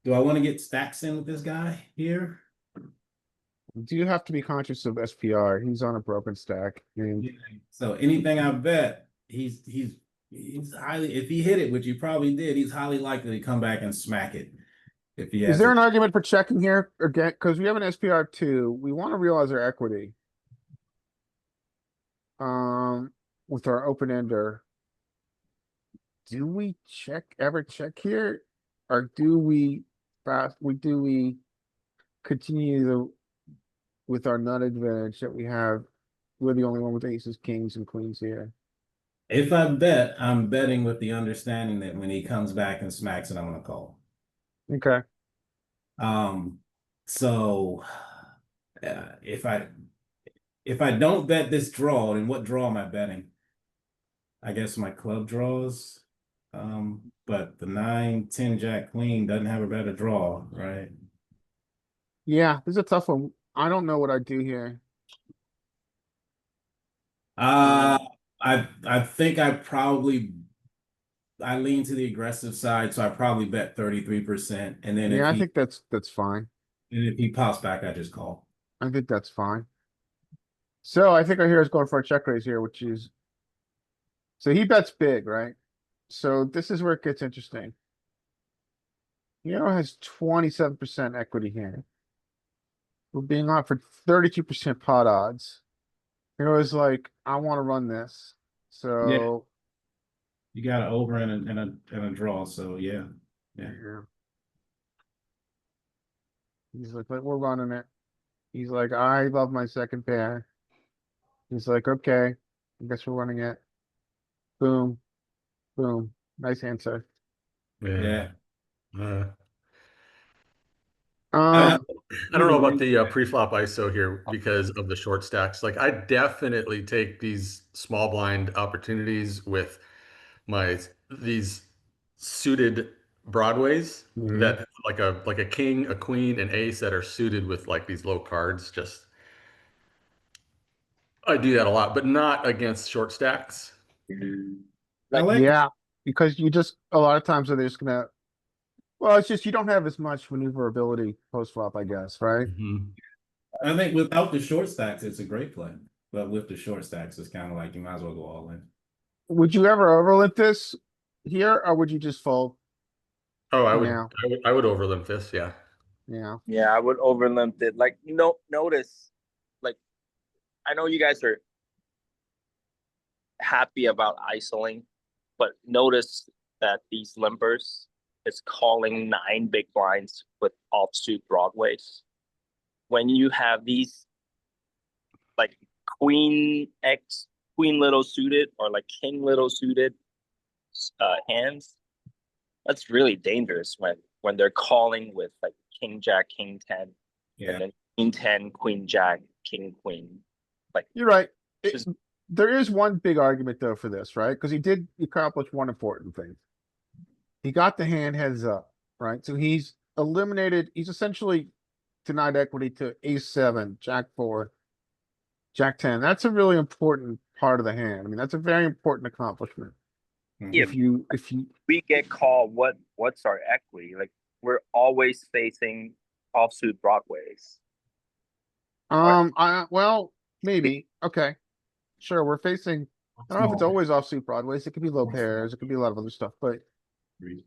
Do I want to get stacks in with this guy here? Do you have to be conscious of SPR? He's on a broken stack. And so anything I bet, he's highly, if he hit it, which he probably did, he's highly likely to come back and smack it. If he has is there an argument for checking here again? Because we have an SPR too. We want to realize our equity. With our open ender. Do we ever check here? Or do we continue with our nut advantage that we have? We're the only one with aces, kings, and queens here. If I bet, I'm betting with the understanding that when he comes back and smacks it, I'm gonna call. Okay. So if I don't bet this draw, then what draw am I betting? I guess my club draws. But the 9, 10, jack, queen doesn't have a better draw, right? Yeah, this is a tough one. I don't know what I'd do here. I think I probably I lean to the aggressive side, so I probably bet 33%. And then Yeah, I think that's fine. if he pops back, I just call. I think that's fine. So I think our hero's going for a check raise here, which is, so he bets big, right? So this is where it gets interesting. Hero has 27% equity here. We're being offered 32% pot odds. Hero is like, I want to run this. So You got an over and a draw, so yeah. Yeah. yeah. He's like, we're running it. He's like, I love my second pair. He's like, okay, I guess we're running it. Boom, boom. Nice answer. Yeah. Uh, I, Um, I don't know about the pre-flop ISO here because of the short stacks. Like I definitely take these small blind opportunities with these suited broadways mhm. that like a king, a queen, an ace that are suited with like these low cards. Just I do that a lot, but not against short stacks. I like Yeah, because you just a lot of times they're just gonna. Well, it's just you don't have as much maneuverability post flop, I guess, right? Mhm. I think without the short stacks, it's a great play. But with the short stacks, it's kind of like you might as well go all in. Would you ever overlit this here, or would you just fold? Oh, Yeah, I would overlimp this. Yeah. yeah. Yeah, I would overlimp it. Like, notice, like, I know you guys are happy about isoling, but notice that these limpers is calling 9 big blinds with offsuit broadways. When you have these like queen X, queen little suited, or like king little suited hands, that's really dangerous when they're calling with like king jack, king 10, Yeah. and then queen 10, queen jack, king queen. Like, You're right. just There is one big argument though for this, right? Because he did accomplish one important thing. He got the hand heads up, right? So he's eliminated. He's essentially denied equity to ace seven, jack four, jack 10. That's a really important part of the hand. I mean, that's a very important accomplishment. yeah, If you we get called, what's our equity? Like, we're always facing offsuit broadways. well, maybe. Okay. Sure, we're facing, I don't know if it's always offsuit broadways. It could be low pairs, it could be a lot of other stuff, but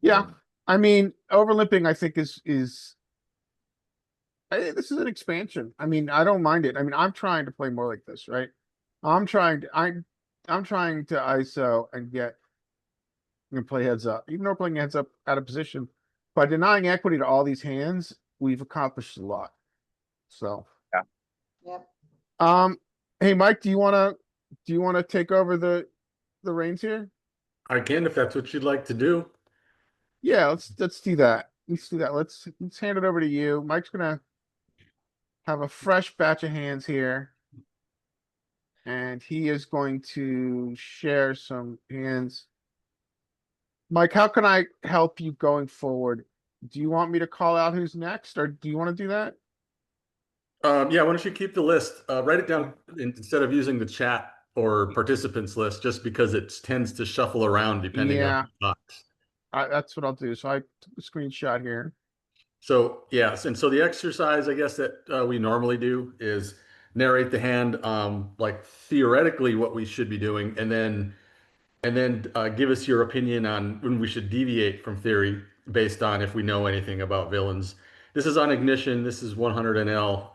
yeah. I mean, overlimping, I think I think this is an expansion. I mean, I don't mind it. I mean, I'm trying to play more like this, right? I'm trying to ISO and get and play heads up. Even though we're playing heads up out of position, by denying equity to all these hands, we've accomplished a lot. So, Yeah. Yep. hey, Mike, do you wanna take over the reins here? I can if that's what you'd like to do. Yeah, let's do that. Let's do that. Let's hand it over to you. Mike's gonna have a fresh batch of hands here. And he is going to share some hands. Mike, how can I help you going forward? Do you want me to call out who's next, or do you want to do that? Yeah, why don't you keep the list? Write it down instead of using the chat or participants list, just because it tends to shuffle around depending on Yeah, the box. that's what I'll do. So I took a screenshot here. So yes, and so the exercise I guess that we normally do is narrate the hand, like theoretically what we should be doing, and then give us your opinion on when we should deviate from theory based on if we know anything about villains. This is on Ignition. This is 100 NL.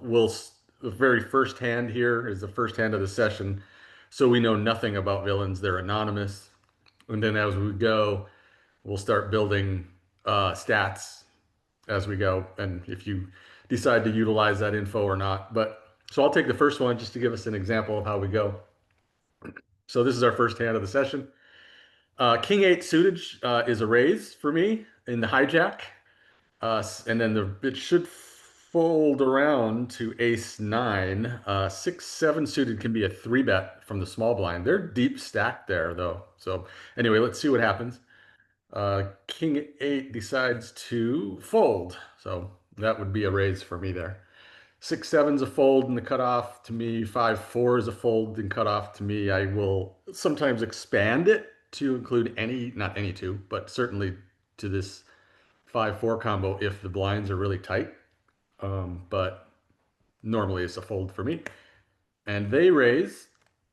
The very first hand here is the first hand of the session. So we know nothing about villains. They're anonymous. And then as we go, we'll start building stats as we go. And if you decide to utilize that info or not. But so I'll take the first one just to give us an example of how we go. So this is our first hand of the session. King 8 suited is a raise for me in the hijack. And then it should fold around to ace 9. 6, 7 suited can be a 3-bet from the small blind. They're deep stacked there, though. So anyway, let's see what happens. King 8 decides to fold. So that would be a raise for me there. 6, 7's a fold in the cutoff to me. 5, 4 is a fold and cutoff to me. I will sometimes expand it to include not any two, but certainly to this 5-4 combo if the blinds are really tight. But normally it's a fold for me. And they raise,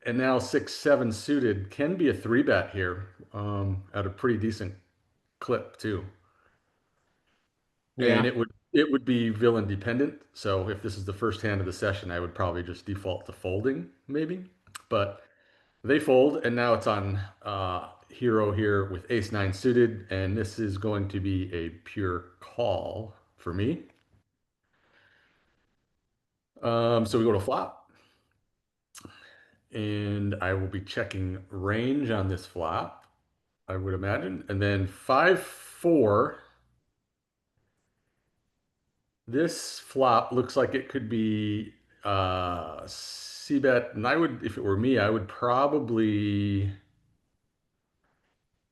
and now 6-7 suited can be a 3-bet here at a pretty decent clip too. Yeah. And it would be villain dependent. So if this is the first hand of the session, I would probably just default to folding, maybe. But they fold, and now it's on hero here with ace-9 suited, and this is going to be a pure call for me. So we go to flop, and I will be checking range on this flop, I would imagine, and then 5-4. This flop looks like it could be c-bet, and I would, if it were me, I would probably,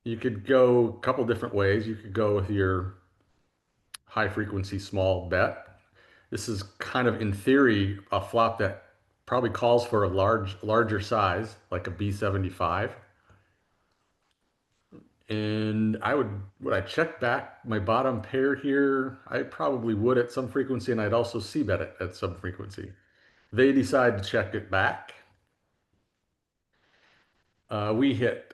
you could go a couple different ways. You could go with your high frequency small bet. This is kind of, in theory, a flop that probably calls for a larger size, like a B75. And would I check back my bottom pair here? I probably would at some frequency, and I'd also c-bet it at some frequency. They decide to check it back. We hit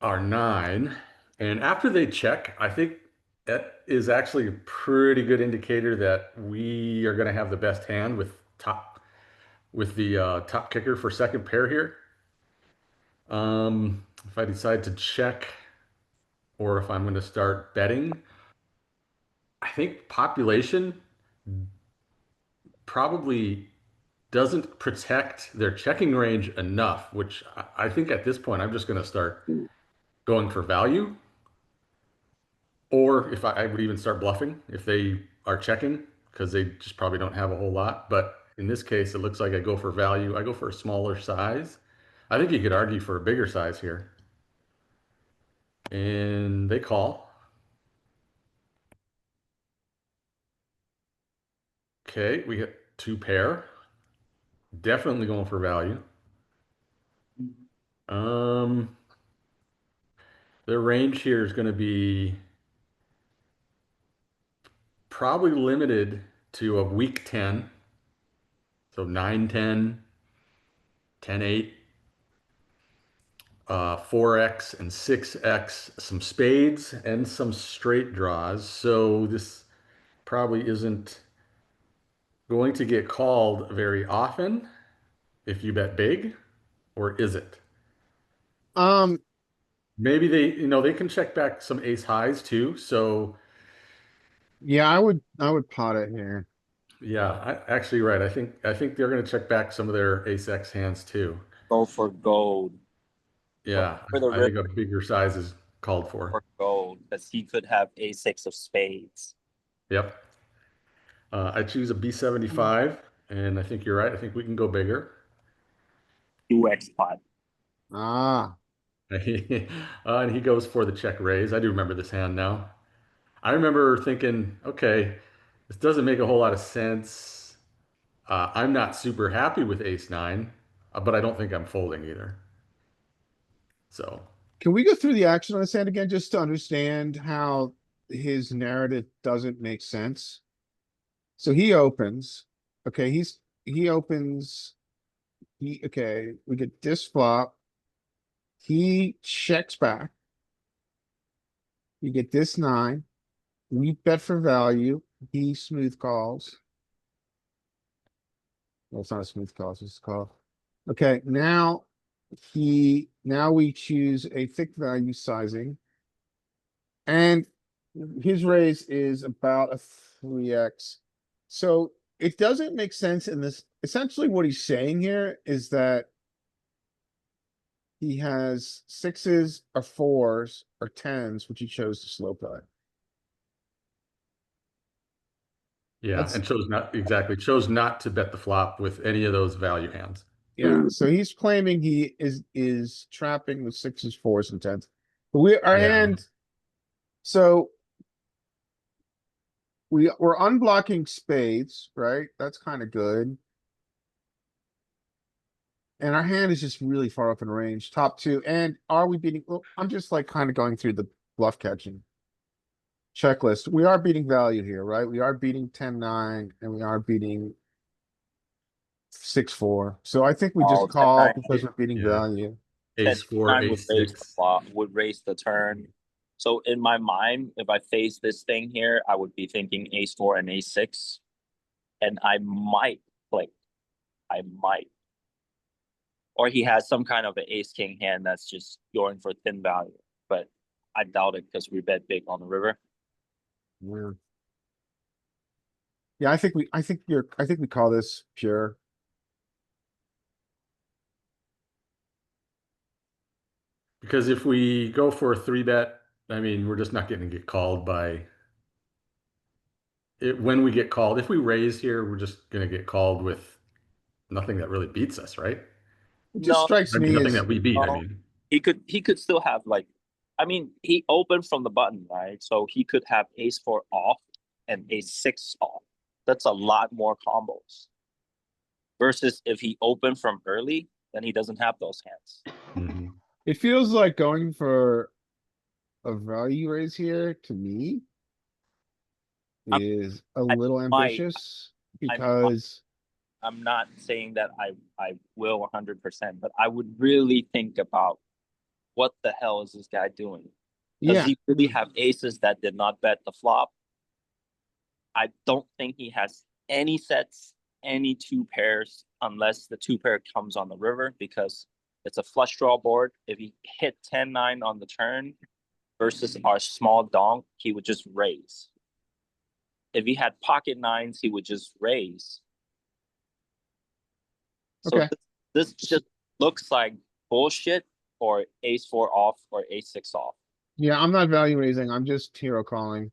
our 9, and after they check, I think that is actually a pretty good indicator that we are going to have the best hand with the top kicker for second pair here. If I decide to check, or if I'm going to start betting, I think population probably doesn't protect their checking range enough, which I think at this point I'm just going to start going for value. Or if I would even start bluffing if they are checking, because they just probably don't have a whole lot. But in this case, it looks like I go for value. I go for a smaller size. I think you could argue for a bigger size here. And they call. Okay, we hit 2 pair. Definitely going for value. Their range here is going to be probably limited to a weak 10. So 9-10, 10-8, 4x and 6x, some spades and some straight draws. So this probably isn't going to get called very often if you bet big, or is it? Um, Maybe they can check back some ace highs too. So yeah, I would pot it here. yeah, actually right. I think they're going to check back some of their ace X hands too. Go for gold. Yeah, For the I think a river bigger size is called for. for gold, because he could have a6 of spades. Yep. I choose a B75, and I think you're right. I think we can go bigger. 2x pot. Ah, And he goes for the check raise. I do remember this hand now. I remember thinking, okay, this doesn't make a whole lot of sense. I'm not super happy with ace-9, but I don't think I'm folding either. So, can we go through the action on this hand again, just to understand how his narrative doesn't make sense? So he opens, okay, he opens, okay, we get this flop. He checks back. You get this 9. We bet for value. He smooth calls. Well, it's not a smooth call, it's just a call. Okay, now we choose a thick value sizing. And his raise is about a 3x. So it doesn't make sense in this. Essentially, what he's saying here is that he has 6s or 4s or 10s, which he chose to slow play. yeah, and chose not to bet the flop with any of those value hands. Yeah, so he's claiming he is trapping with 6s, 4s, and 10s. But our Yeah. hand, so we're unblocking spades, right? That's kind of good. And our hand is just really far up in range, top two. And are we beating? Well, I'm just like kind of going through the bluff catching checklist. We are beating value here, right? We are beating 10-9 and we are beating 6-4. So I think we Oh, just call 10-9. because we're beating Yeah. value. Ace four, 10-9 would ace raise the six. flop, would raise the turn. So in my mind, if I face this thing here, I would be thinking ace four and ace six. And I might click. I might. Or he has some kind of an ace king hand that's just going for thin value. But I doubt it because we bet big on the river. Weird. Yeah, I think we call this pure. Because if we go for a 3-bet, I mean, we're just not going to get called by it when we get called. If we raise here, we're just going to get called with nothing that really beats us, right? It just No, strikes I mean, me nothing as, that we beat. I no. mean, He could still have like, I mean, he opened from the button, right? So he could have ace four off and ace six off. That's a lot more combos. Versus if he opened from early, then he doesn't have those hands. mhm. it feels like going for a value raise here to me I'm- is a I little might- ambitious I might- because I'm not saying that I will 100%, but I would really think about what the hell is this guy doing? Does yeah, he really have aces that did not bet the flop? I don't think he has any sets, any two pairs, unless the two pair comes on the river because it's a flush draw board. If he hit 10-9 on the turn versus our small donk, he would just raise. If he had pocket nines, he would just raise. So okay. this just looks like bullshit or ace four off or ace six off. Yeah, I'm not value raising. I'm just hero calling.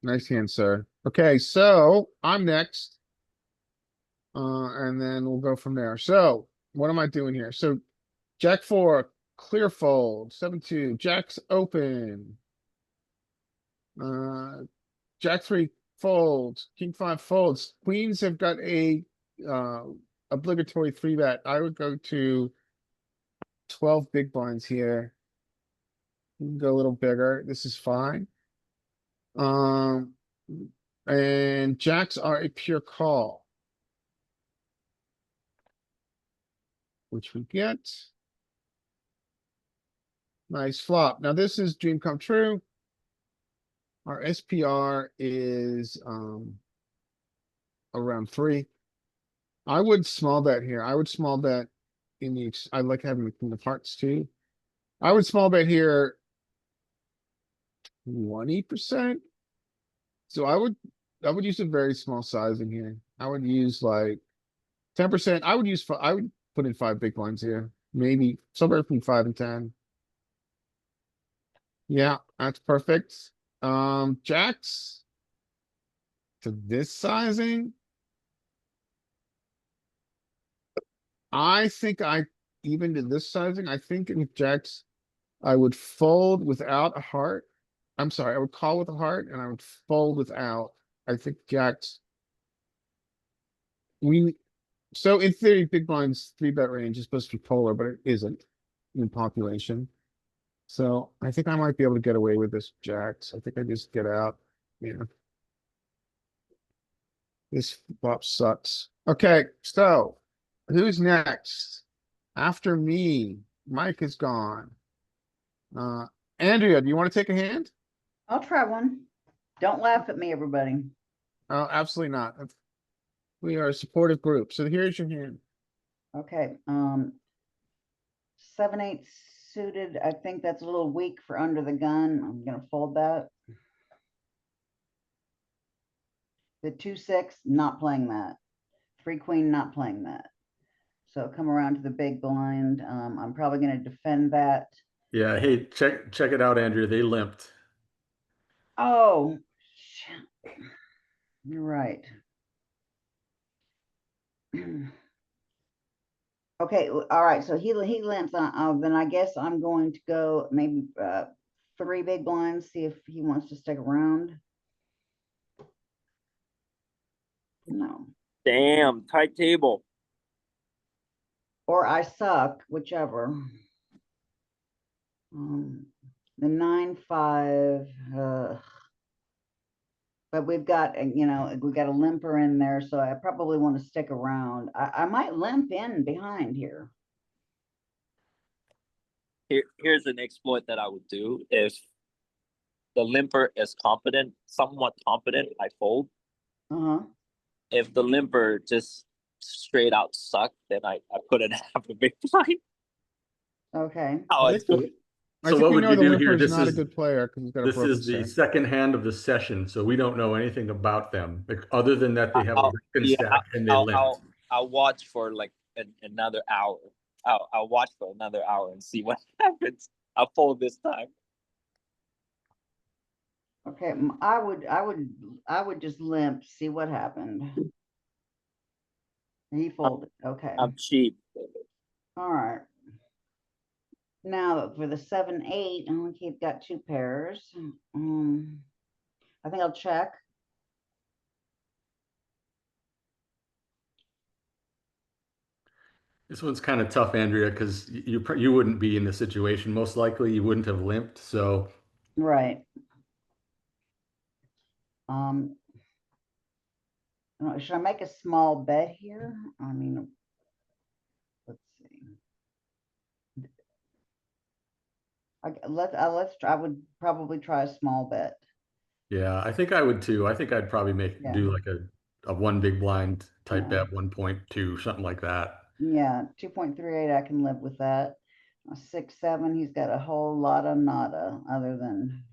Nice hand, sir. Okay, so I'm next. And then we'll go from there. So what am I doing here? So Jack 4, clear fold, 7-2, Jack's open. Jack 3 folds, King 5 folds. Queens have got a obligatory 3-bet. I would go to 12 big blinds here. You can go a little bigger. This is fine. And jacks are a pure call. Which we get. Nice flop. Now this is dream come true. Our SPR is around 3. I would small bet here. I would small bet in the I like having the queen of hearts too. I would small bet here 20%. So I would use a very small size in here. I would use like 10%. I would put in 5 big blinds here. Maybe somewhere between 5 and 10. Yeah, that's perfect. Jacks to this sizing. I think even to this sizing, I think in jacks, I would fold without a heart. I'm sorry, I would call with a heart and I would fold without. I think jacks. So in theory, big blind's 3-bet range is supposed to be polar, but it isn't in population. So I think I might be able to get away with this jacks. I think I just get out, yeah. This flop sucks. Okay, so who's next? After me, Mike is gone. Andrea, do you want to take a hand? I'll try one. Don't laugh at me, everybody. Oh, absolutely not. We are a supportive group. So here's your hand. Okay, 7-8 suited. I think that's a little weak for under the gun. I'm gonna fold that. The 2-6, not playing that. 3 queen, not playing that. So come around to the big blind. I'm probably gonna defend that. Yeah. Hey, check it out, Andrew. They limped. Oh, shit. You're right. Okay, all right, so he limps on, then I guess I'm going to go maybe 3 big blinds, see if he wants to stick around. No. Damn, tight table. Or I suck, whichever. The 9-5, but we've got, we got a limper in there, so I probably want to stick around. I might limp in behind here. Here's an exploit that I would do if the limper is competent, somewhat competent. I fold. Uh-huh. If the limper just straight out suck, then I put in half a big blind. Okay. How I I think do we, it. I So think what we would know you the do limper here? is This not a is good player because he's got a this broken is the stack. second hand of the session, so we don't know anything about them, like, other than that they have a I'll, broken yeah, stack and they limp. I'll watch for like another hour. I'll watch for another hour and see what happens. I'll fold this time. Okay, I would just limp, see what happened. He folded, okay, I'm cheap. all right. Now for the 7-8, and we keep got 2 pairs. I think I'll check. This one's kind of tough, Andrea, because you wouldn't be in this situation. Most likely you wouldn't have limped. So Right. Should I make a small bet here? I mean, let's see. I would probably try a small bet. yeah, I think I would too. I think I'd probably Yeah. do like a one big blind type Yeah. bet, 1.2, something like that. Yeah, 2.38, I can live with that. 6-7, he's got a whole lot of nada other than,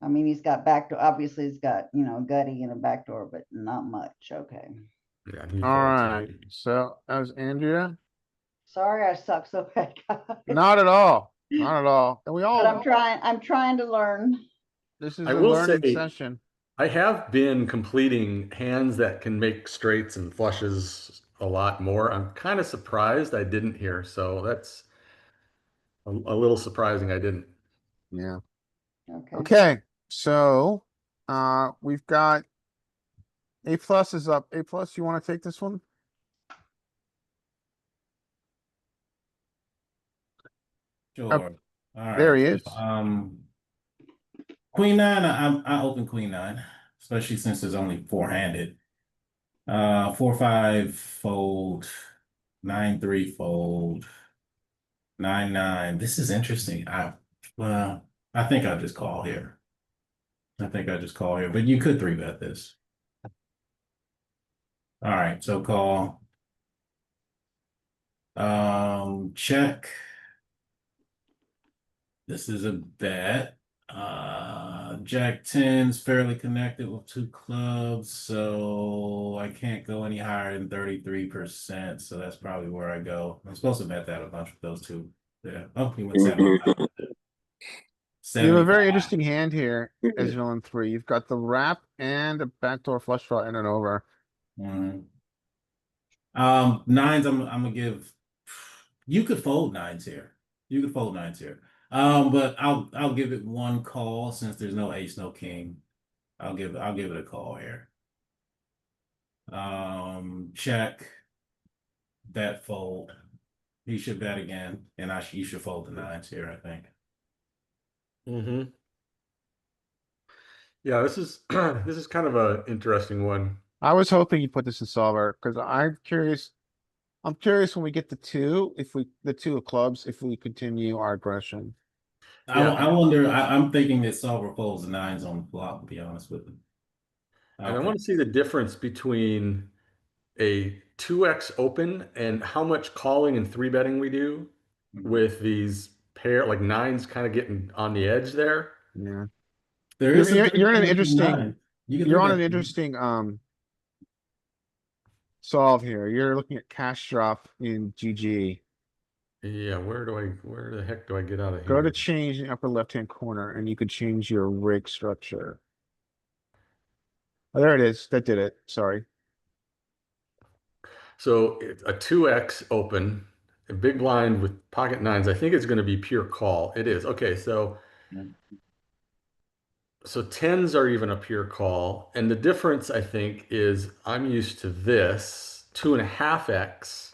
I mean, he's got backdoor, obviously he's got, gutty and a backdoor, but not much. Okay. Yeah, he All folds. right. So that was Andrea. Sorry, I suck so bad, guys. Not at all. Not at all. And we But all, I'm trying to learn. this is I a will learning say, session. I have been completing hands that can make straights and flushes a lot more. I'm kind of surprised I didn't here. So that's a little surprising I didn't. Yeah. Okay. Okay. So, we've got A plus is up. A plus, you want to take this one? Sure. All right. There he is. Queen nine. I open queen nine, especially since it's only four-handed. 4-5 fold, 9-3 fold, 9-9. This is interesting. I think I'll just call here. I think I just call here, but you could three bet this. All right, so call. Check. This is a bet. Jack 10's fairly connected with 2 clubs, so I can't go any higher than 33%. So that's probably where I go. I'm supposed to bet that a bunch with those two. Yeah. Oh, he went 75. You have a very 75. interesting hand here as villain 3. You've got the wrap and a backdoor flush draw in and over. Mhm. Nines, I'm gonna give. You could fold nines here. You could fold nines here. But I'll give it one call since there's no ace, no king. I'll give it a call here. Check. Bet fold. He should bet again, and you should fold the nines here, I think. Mm-hmm. Yeah, this is this is kind of an interesting one. I was hoping you put this in solver because I'm curious. I'm curious when we get the 2 of clubs, if we continue our aggression. Yeah. I wonder. I'm thinking that solver folds the nines on the flop. To be honest with you. And I want to see the difference between a 2x open and how much calling and 3-betting we do with these pair, like nines kind of getting on the edge there. Yeah. There is You're in an interesting, you're on an 3-bet. interesting, solve here. You're looking at cash drop in GG. Yeah, where the heck do I get out of Go here? to change in the upper left-hand corner and you could change your rig structure. Oh, there it is. That did it. Sorry. So it's a 2x open, a big blind with pocket nines. I think it's going to be pure call. It is. Okay, so So tens are even a pure call. And the difference, I think, is I'm used to this 2.5x.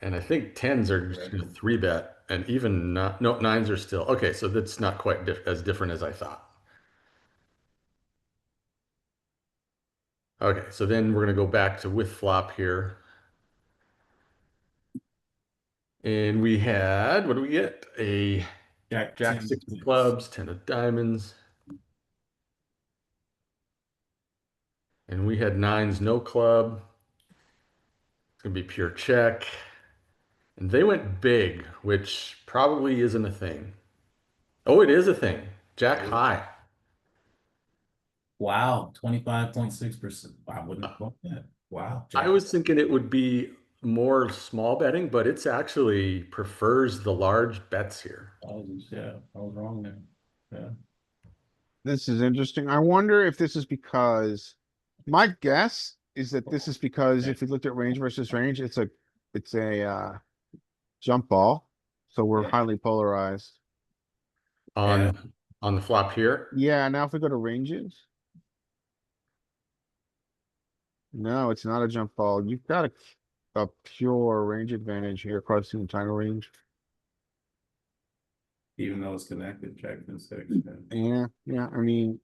And I think tens are just gonna three bet and even not, no, nines are still, okay, so that's not quite as different as I thought. Okay, so then we're gonna go back to with flop here. And we had, what do we get? A Jack Jack 10 six of six. clubs, 10 of diamonds. And we had nines, no club. It's gonna be pure check. And they went big, which probably isn't a thing. Oh, it is a thing. Jack high. Wow, 25.6%. I wouldn't have thought that. Wow, I Jack. was thinking it would be more small betting, but it's actually prefers the large bets here. Yeah, I was wrong there. Yeah. This is interesting. I wonder if this is because, my guess is that this is because if we looked at range versus range, it's a, jump ball. So we're Yeah. highly polarized. On on the flop here. Yeah, now if we go to ranges. No, it's not a jump ball. You've got a pure range advantage here across the entire range. Even though it's connected, Jack 10 6. Yeah, I mean,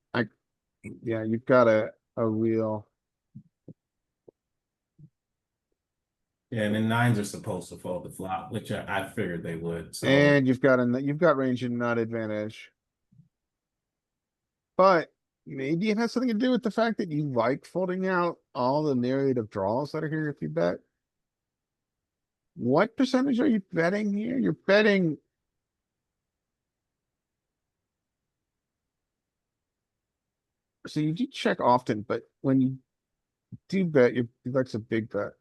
yeah, you've got a real, Yeah, and then nines are supposed to fold the flop, which I figured they would. So and you've got range and nut advantage. But maybe it has something to do with the fact that you like folding out all the myriad of draws that are here if you bet. What percentage are you betting here? You're betting. So you do check often, but when you do bet, that's a big bet.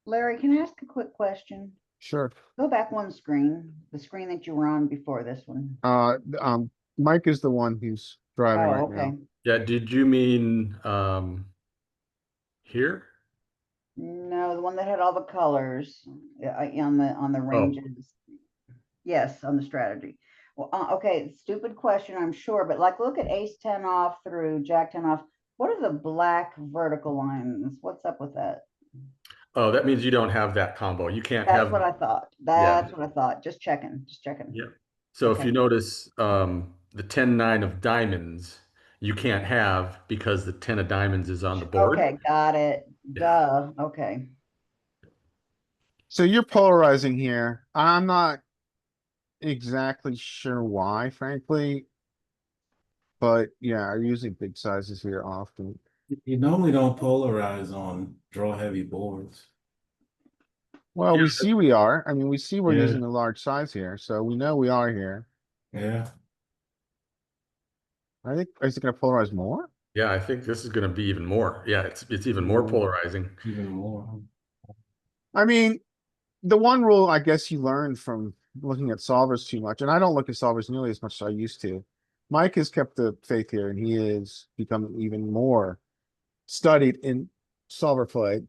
Larry, can I ask a quick question? Sure. Go back one screen, the screen that you were on before this one. Mike is the one who's driving Oh, right okay. now. Yeah, did you mean here? No, the one that had all the colors on the Oh. ranges. Yes, on the strategy. Well, okay, stupid question, I'm sure, but like, look at ace 10 off through jack 10 off. What are the black vertical lines? What's up with that? Oh, that means you don't have that combo. You can't That's have, what I thought. yeah. That's what I thought. Just checking, just checking. Yeah. So if Okay. you notice the 10-9 of diamonds, you can't have because the 10 of diamonds is on the board. Okay, got it. Yeah. Duh, okay. So you're polarizing here. I'm not exactly sure why, frankly. But yeah, I'm using big sizes here often. you normally don't polarize on draw heavy boards. Well, we see we are. I mean, we see we're Yeah. using a large size here, so we know we are here. Yeah. I think, is it gonna polarize more? Yeah, I think this is going to be even more. Yeah, it's even more polarizing. Even more. I mean, the one rule I guess you learned from looking at solvers too much, and I don't look at solvers nearly as much as I used to. Mike has kept the faith here and he has become even more studied in solver play.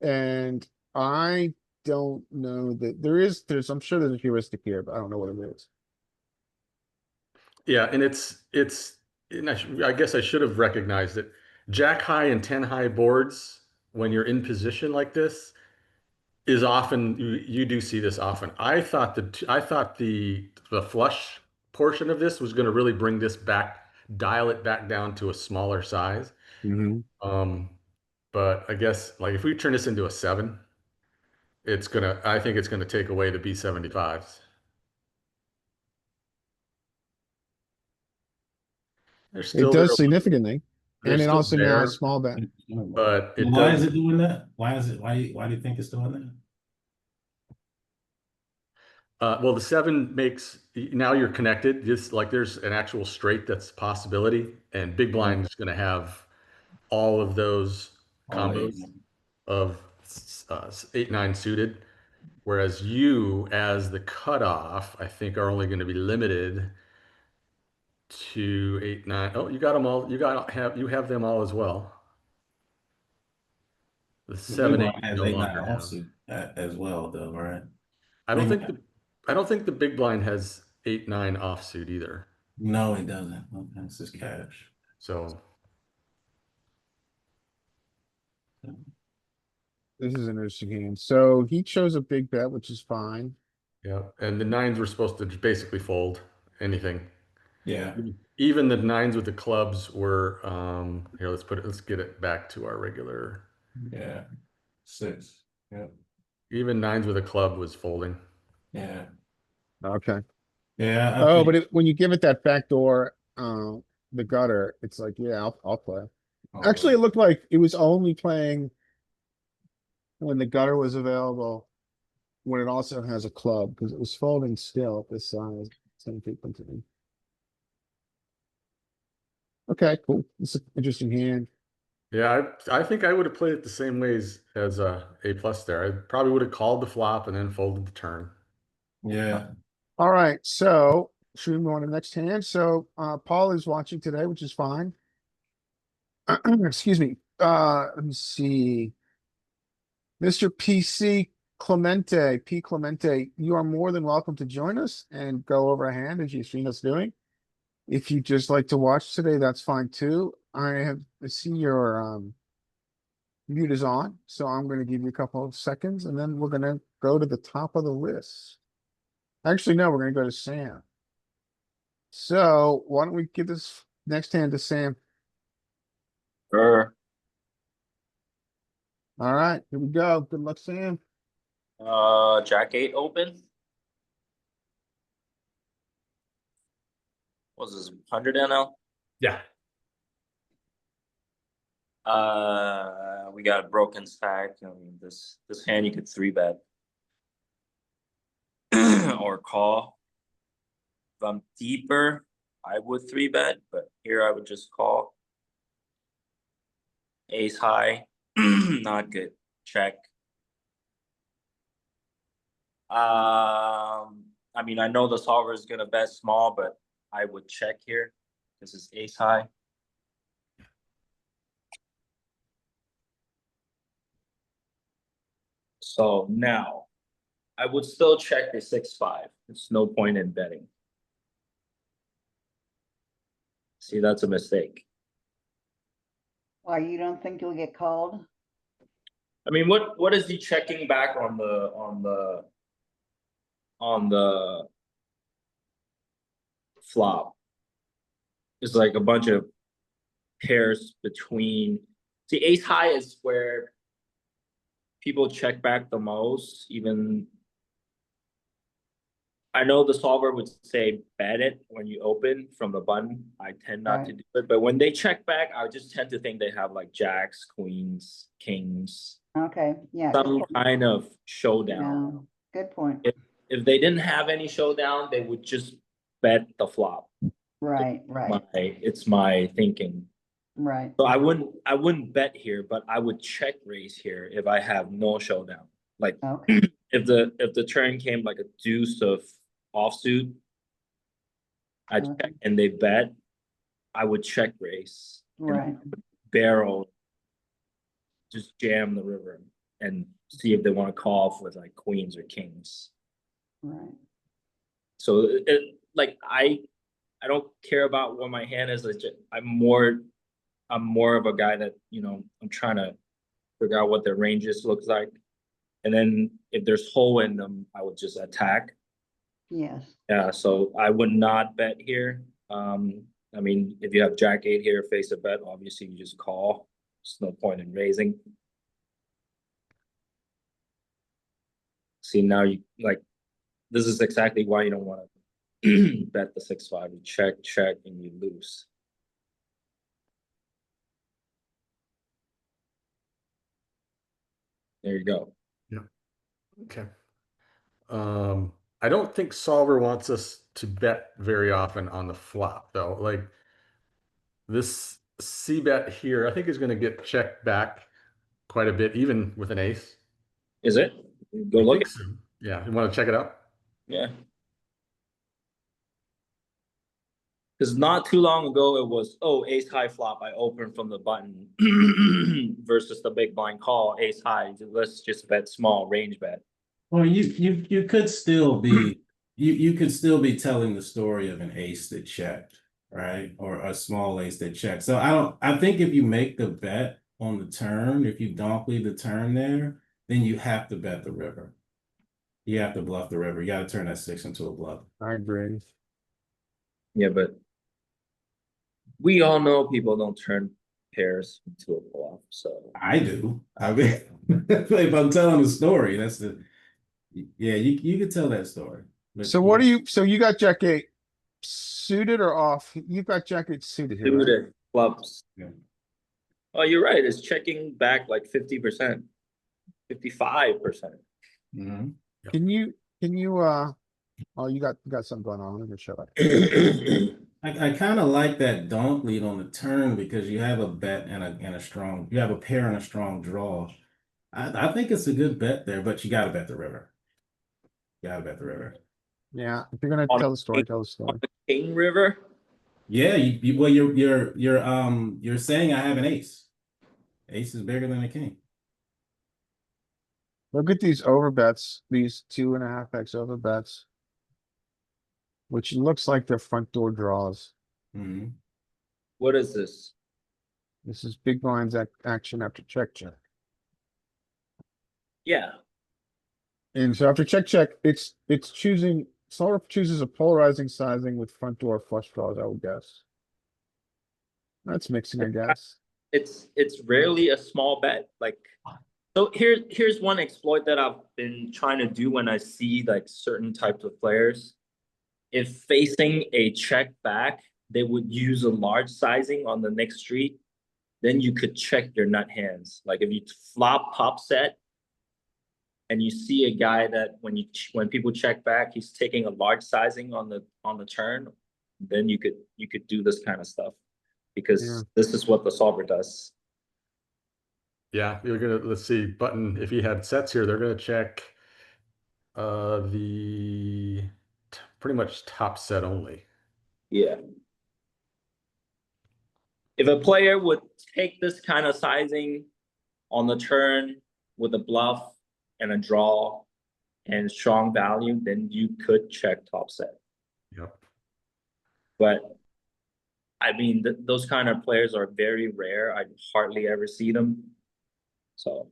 And I don't know that I'm sure there's a heuristic here, but I don't know what it is. Yeah, and and I guess I should have recognized it. Jack high and 10 high boards, when you're in position like this, is often you do see this often. I thought the flush portion of this was going to really bring this back, dial it back down to a smaller size. Um, but I guess like if we turn this into a 7, I think it's gonna take away the B75s. They're It still does there. significantly. They're And it still also now has there, small bet. but it Why does. is it doing that? Why is it? Why do you think it's doing that? Well, the 7 makes now you're connected. Just like there's an actual straight that's a possibility, and big blind is going to have all of those All eight. combos of 8-9 suited, whereas you, as the cutoff, I think are only going to be limited to 8-9. Oh, you got them all. You have them all as well. The The 7 big 8 one has no 8-9 longer have. offsuit as well, though, right? I don't think the big blind has 8-9 offsuit either. No, it doesn't. Okay, this is cash. So This is an interesting hand. So he chose a big bet, which is fine. yeah, and the nines were supposed to basically fold anything. Yeah, Even the nines with the clubs were here, let's get it back to our regular. yeah. 6. Yeah, Even nines with a club was folding. yeah, Okay. yeah. I Oh, think. but when you give it that back door, the gutter, it's like, yeah, I'll play. Actually, it looked like it was only playing when the gutter was available, when it also has a club, because it was folding still at this size, 10 feet into me. Okay, cool. It's an interesting hand. Yeah, I think I would have played it the same ways as A plus there. I probably would have called the flop and then folded the turn. Yeah. All right, so should we move on to the next hand? So Paul is watching today, which is fine. Excuse me. Let me see. Mr. PC Clemente, P. Clemente, you are more than welcome to join us and go over a hand as you've seen us doing. If you just like to watch today, that's fine too. I see your mute is on, so I'm going to give you a couple of seconds and then we're going to go to the top of the list. Actually, no, we're going to go to Sam. So why don't we give this next hand to Sam? Sure. All right, here we go. Good luck, Sam. Jack 8 open. What's this, 100 NL? Yeah. We got a broken stack. I mean, this hand you could 3-bet or call. If I'm deeper, I would 3-bet, but here I would just call. Ace high, not good. Check. I mean, I know the solver is gonna bet small, but I would check here. This is ace high. So now, I would still check the 6-5. There's no point in betting. See, that's a mistake. Why, you don't think you'll get called? I mean, what is he checking back on the flop? It's like a bunch of pairs between. See, ace high is where people check back the most. Even I know the solver would say bet it when you open from the button. I tend not to Right. do it, but when they check back, I just tend to think they have like jacks, queens, kings, Okay, yeah. good some point. kind of showdown. No, good point. If they didn't have any showdown, they would just bet the flop. Right, right, It's my thinking. right. So I wouldn't bet here, but I would check raise here if I have no showdown. Like Okay, if the turn came like a deuce of offsuit, I Okay. check and they bet, I would check raise and right. barrel, just jam the river and see if they want to call off with like queens or kings. Right. So like I don't care about what my hand is. I'm more of a guy that, I'm trying to figure out what their ranges looks like. And then if there's hole in them, I would just attack. Yes, Yeah, so I would not bet here. I mean, if you have Jack 8 here, face a bet, obviously you just call. There's no point in raising. See, now you like this is exactly why you don't want to bet the 6-5. You check, and you lose. There you go. Okay. I don't think solver wants us to bet very often on the flop though. Like this C bet here, I think is going to get checked back quite a bit, even with an ace. Is it? Go I look think at so. Yeah, you want to check it out? Yeah. Because not too long ago it was, ace high flop. I opened from the button versus the big blind call, ace high. Let's just bet small range bet. Well, you could still be you could still be telling the story of an ace that checked, right? Or a small ace that checked. So I think if you make the bet on the turn, if you donk lead the turn there, then you have to bet the river. You have to bluff the river. You got to turn that 6 into a bluff. I agree. Yeah, but we all know people don't turn pairs into a bluff. So I do. I mean, if I'm telling a story, that's the yeah. You could tell that story. But So what do you, so you got jack eight suited or off? You've got jack eight suited here, right? suited clubs. Yeah. Oh, you're right. It's checking back like 50%, 55%. Mhm. Can you, oh, you got something going on. Let me show it. I kind of like that donk lead on the turn because you have a bet and a strong, you have a pair and a strong draw. I think it's a good bet there, but you got to bet the river. You got to bet the river. Yeah, if you're gonna On tell a the story, king- tell the story. King River. Yeah, well, you're saying I have an ace. Ace is bigger than a king. Look at these over bets, these 2.5x over bets. Which looks like they're front door draws. Mhm. What is this? This is big blinds action after check. Yeah. And so after check, it's choosing, sort of chooses a polarizing sizing with front door flush draws, I would guess. That's mixing, I guess. It's rarely a small bet. Like, so here's one exploit that I've been trying to do when I see like certain types of players. If facing a check back, they would use a large sizing on the next street. Then you could check your nut hands. Like if you flop top set and you see a guy that when people check back, he's taking a large sizing on the turn, then you could do this kind of stuff because Yeah. this is what the solver does. Yeah, you're gonna, let's see, button, if he had sets here, they're gonna check pretty much top set only. Yeah. If a player would take this kind of sizing on the turn with a bluff and a draw and strong value, then you could check top set. Yep. But I mean, those kind of players are very rare. I hardly ever see them. So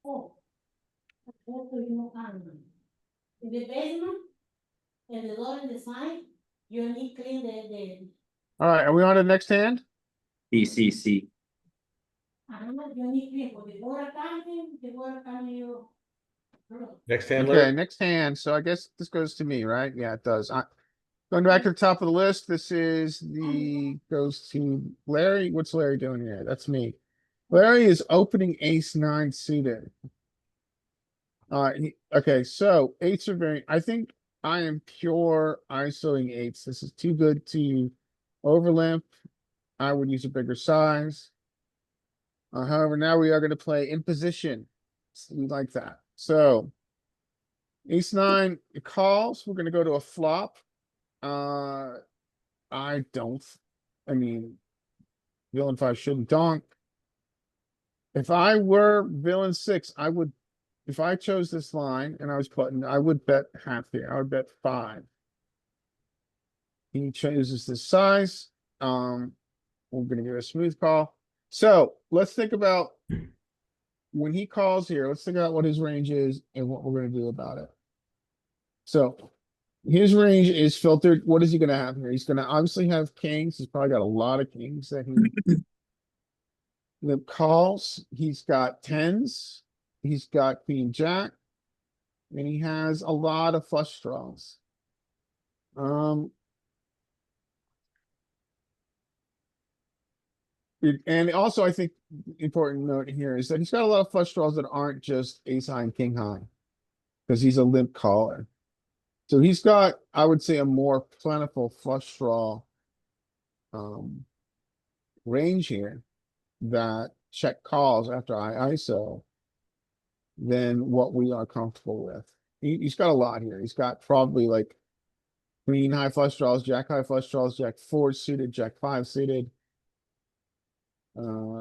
Oh, in the basement, and the door in the side, you need clean the, Alright, are we on to the next hand? BCC. you need clean for the water coming, you. Next hand, Okay, Larry? next hand. So I guess this goes to me, right? Yeah, it does. Going back to the top of the list, this is goes to Larry. What's Larry doing here? That's me. Larry is opening ace nine suited. Okay, so eights are very, I think I am pure ISOing eights. This is too good to overlimp. I would use a bigger size. However, now we are gonna play in position. So we like that. So ace nine it calls. We're gonna go to a flop. I don't. I mean, villain five shouldn't donk. If I were villain six, I would. If I chose this line and I was putting, I would bet half here. I would bet 5. He chooses this size. We're gonna give a smooth call. So let's think about when he calls here. Let's think about what his range is and what we're gonna do about it. So his range is filtered. What is he gonna have here? He's gonna obviously have kings. He's probably got a lot of kings that he limp calls. He's got tens. He's got queen jack. And he has a lot of flush draws. And also I think important note here is that he's got a lot of flush draws that aren't just ace high and king high. Because he's a limp caller. So he's got, I would say, a more plentiful flush draw range here that check calls after I ISO than what we are comfortable with. He's got a lot here. He's got probably like queen high flush draws, jack high flush draws, jack 4 suited, jack 5 suited.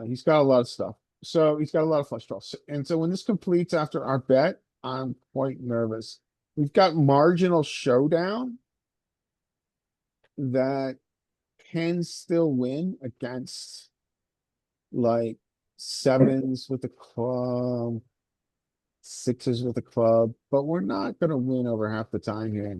He's got a lot of stuff. So he's got a lot of flush draws. And so when this completes after our bet, I'm quite nervous. We've got marginal showdown that can still win against like sevens with the club, sixes with the club, but we're not gonna win over half the time here.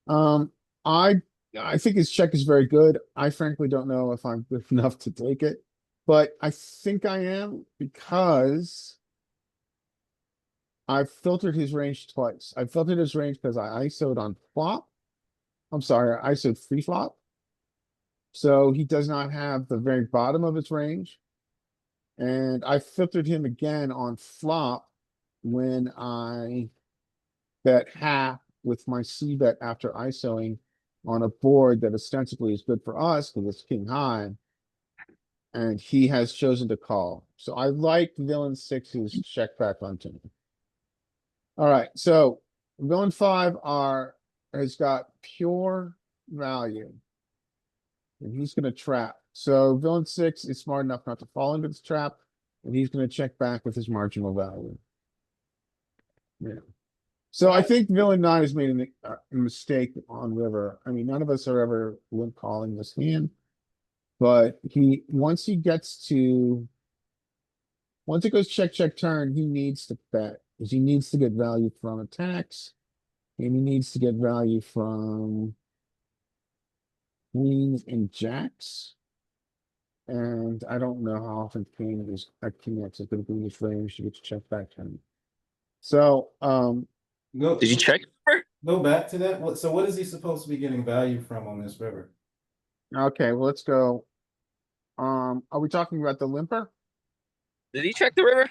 Um, I I think his check is very good. I frankly don't know if I'm good enough to take it, but I think I am because I've filtered his range twice. I filtered his range because I ISO'd on flop. I'm sorry, I ISO'd free flop. So he does not have the very bottom of his range. And I filtered him again on flop when I bet half with my C bet after ISOing on a board that ostensibly is good for us because it's king high. And he has chosen to call. So I like villain six's check back on turn. All right, so villain five has got pure value. And he's gonna trap. So villain six is smart enough not to fall into this trap, and he's gonna check back with his marginal value. Yeah. So I think villain nine has made a mistake on river. I mean, none of us are ever limp calling this hand. But once it goes check, check, turn, he needs to bet. Because he needs to get value from attacks. And he needs to get value from queens and jacks. And I don't know how often king X is gonna be in this range to get to check back turn. So, Did you check? Go back to that. So what is he supposed to be getting value from on this river? okay, well, let's go. Are we talking about the limper? Did he check the river?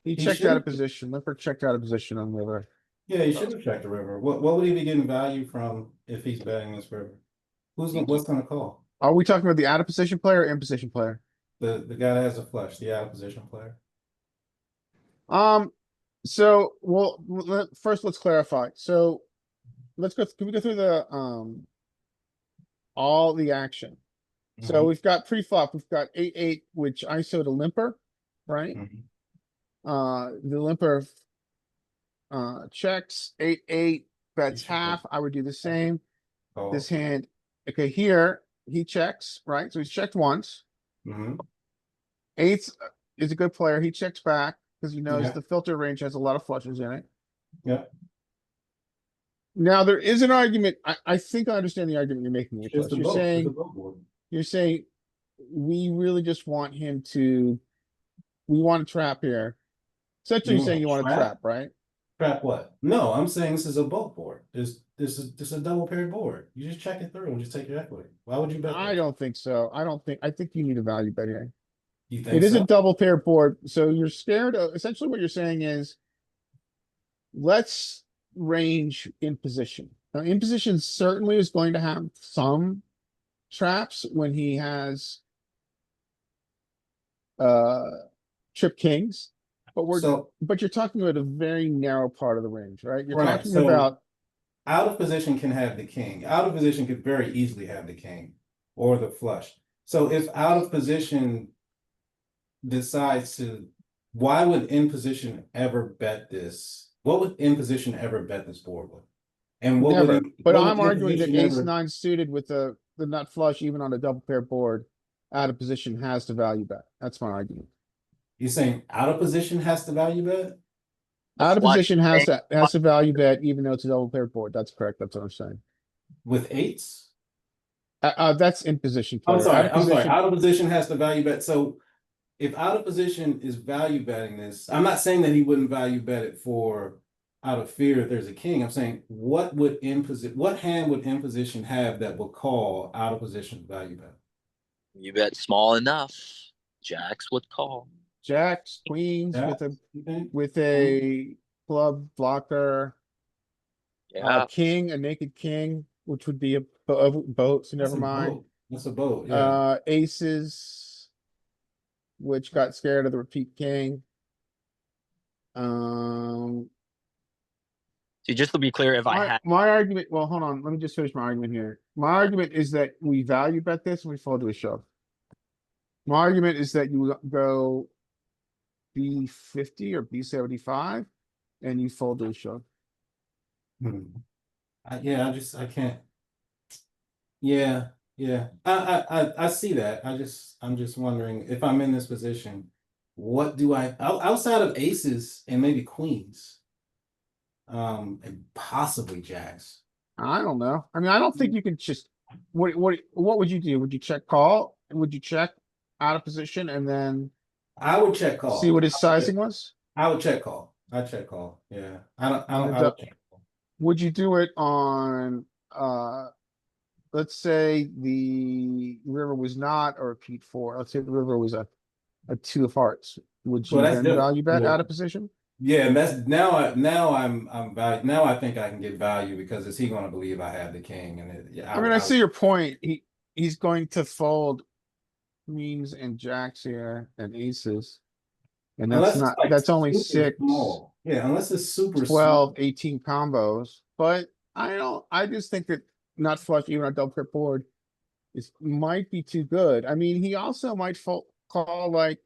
He He checked out of should've- position. Limper checked out of position on river. Yeah, he should have checked the river. What would he be getting value from if he's betting this river? What's gonna call? Are we talking about the out of position player or in position player? The guy that has a flush, the out of position player. So, well, first let's clarify. So can we go through all the action? So Mhm. we've got pre-flop, we've got 8-8, which ISO to limper, right? Mhm. The limper checks 8-8, bets should half. I would do the same. Call. This hand, okay, here he checks, right? So he's checked once. Mhm. Eights is a good player. He checks back because he knows Yeah. the filter range has a lot of flushes in it. Yeah. Now, there is an argument. I think I understand the argument you're making. It's Nicholas. the You're boat. It's the saying, boat board. we really just want him to, we want to trap here. Essentially, You you're saying want you want to trap? trap, right? Trap what? No, I'm saying this is a boat board. This is a double paired board. You just check it through and just take your equity. Why would you bet? I this? don't think so. I think you need a value bet here. You think It is a so? double pair board, so you're scared of, essentially what you're saying is, let's range in position. Now, in position certainly is going to have some traps when he has trip kings, but you're talking about a very narrow part of the range, right? You're Right, talking so- about, Out of position can have the king. Out of position could very easily have the king or the flush. So if out of position decides to, why would in position ever bet this? What would in position ever bet this board with? And what never, would but what would I'm in arguing that position ace ever- nine suited with the nut flush, even on a double pair board, out of position has to value bet. That's my argument. You're saying out of position has to value bet? Out of flush position has to value bet, even though it's a double pair board. That's correct. That's what I'm saying. With eights? That's in position I'm player. sorry, Out of I'm sorry. position, Out of position has to value bet. So if out of position is value betting this, I'm not saying that he wouldn't value bet it for out of fear if there's a king. I'm saying what hand would in position have that would call out of position value bet? You bet small enough. Jacks would call. jacks, queens Yeah. with a You think? club blocker, Yeah. king, a naked king, which would be a boat, so That's never a mind. boat. That's a boat, yeah. Aces, which got scared of the repeat king. See, just to be clear, if I had My argument, well, hold on, let me just finish my argument here. My argument is that we value bet this and we fall to a shove. My argument is that you go B50 or B75, and you fold to a shove. Hmm. Yeah, I can't. Yeah, yeah. I see that. I'm just wondering if I'm in this position, what do outside of aces and maybe queens, and possibly jacks. I don't know. I mean, I don't think you can just, what would you do? Would you check call? Would you check out of position and then I would check see call. what his sizing was? I would check call. I check call. Yeah. And I would check call. would you do it on, let's say the river was not or a Pete four, let's say the river was a two of hearts. Would Well, you that's then different. value bet Yeah. out of position? Yeah, and that's now I'm value now I think I can get value because is he going to believe I have the king and yeah I mean, I see your point. He's going to fold queens and jacks here and aces. And unless it's like that's only super 6, small. Yeah, unless it's super 12, small. 18 combos, but I just think that not flush even on a double pair board is might be too good. I mean, he also might call like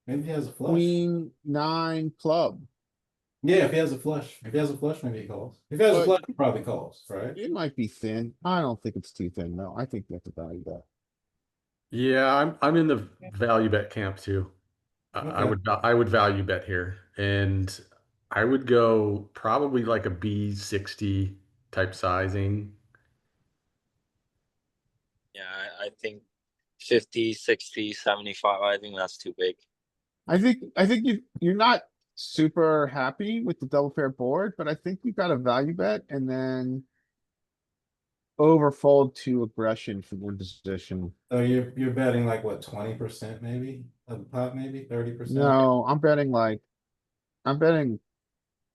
Maybe he has a flush. queen 9 club. Yeah, if he has a flush. If he has a flush, maybe he calls. If he has a But- flush, he probably calls, right? It might be thin. I don't think it's too thin. No, I think you have to value that. Yeah, I'm in the value bet camp too. Okay. I would value bet here, and I would go probably like a B60 type sizing. Yeah, I think 50, 60, 75. I think that's too big. I think you're not super happy with the double pair board, but I think you got a value bet and then overfold to aggression from one position. So you're betting like what, 20% maybe of the pot, maybe 30%, No, I'm betting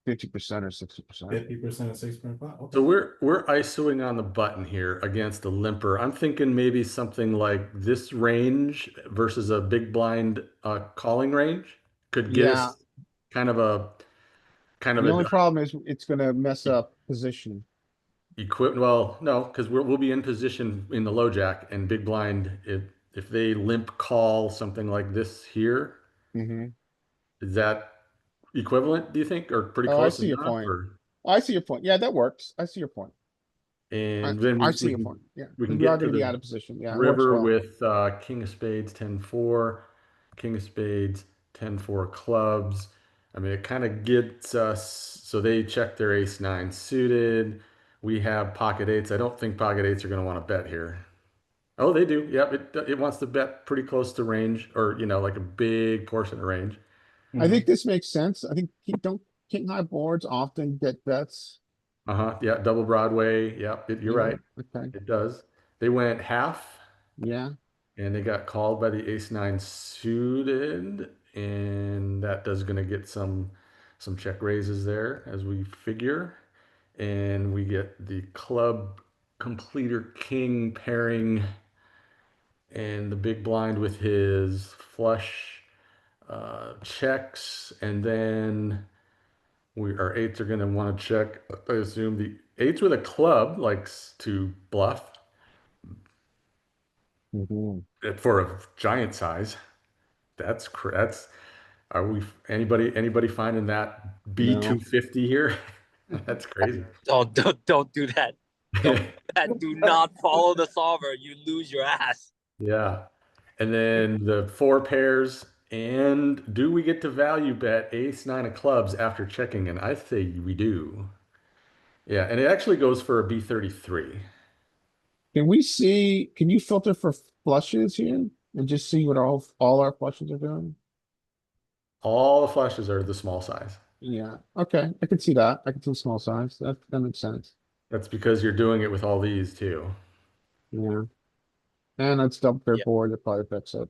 50% or 60%. 50% of 6.5. So Okay. we're ISOing on the button here against a limper. I'm thinking maybe something like this range versus a big blind calling range could get Yeah, us kind of a the only problem is it's gonna mess up position. well, no, because we'll be in position in the low jack and big blind. If they limp call something like this here, Mm-hmm. is that equivalent, do you think, or pretty Oh, I close see your enough? point. Or I see your point. Yeah, that works. I see your point. and then I see your point. Yeah, we can we are get to gonna be the out of position. Yeah, it works river well. with king of spades 10-4, king of spades 10-4 clubs. I mean, it kind of gets us, so they check their ace 9 suited. We have pocket eights. I don't think pocket eights are going to want to bet here. Oh, they do. Yep, it wants to bet pretty close to range, or like a big portion of range. I think this makes sense. I think king high boards often get bets. Yeah, double Broadway. Yep, you're Yeah, right. okay, It does. They went half. yeah. And they got called by the ace 9 suited, and that does going to get some check raises there as we figure. And we get the club completer king pairing and the big blind with his flush checks, and then our eights are going to want to check. I assume the eights with a club likes to bluff Mhm. for a giant size. That's are we anybody finding that No. B250 here? That's crazy. Don't do that. Don't do that. Do not follow the solver. You lose your ass. Yeah. And then the 4 pairs. And do we get to value bet ace 9 of clubs after checking? And I say we do. Yeah, and it actually goes for a B33. Can you filter for flushes here and just see what all our flushes are doing? All the flushes are the small size. Yeah, okay, I can see that. I can see small size. That makes sense. That's because you're doing it with all these too. Yeah. And it's double pair Yeah. board, that probably affects it.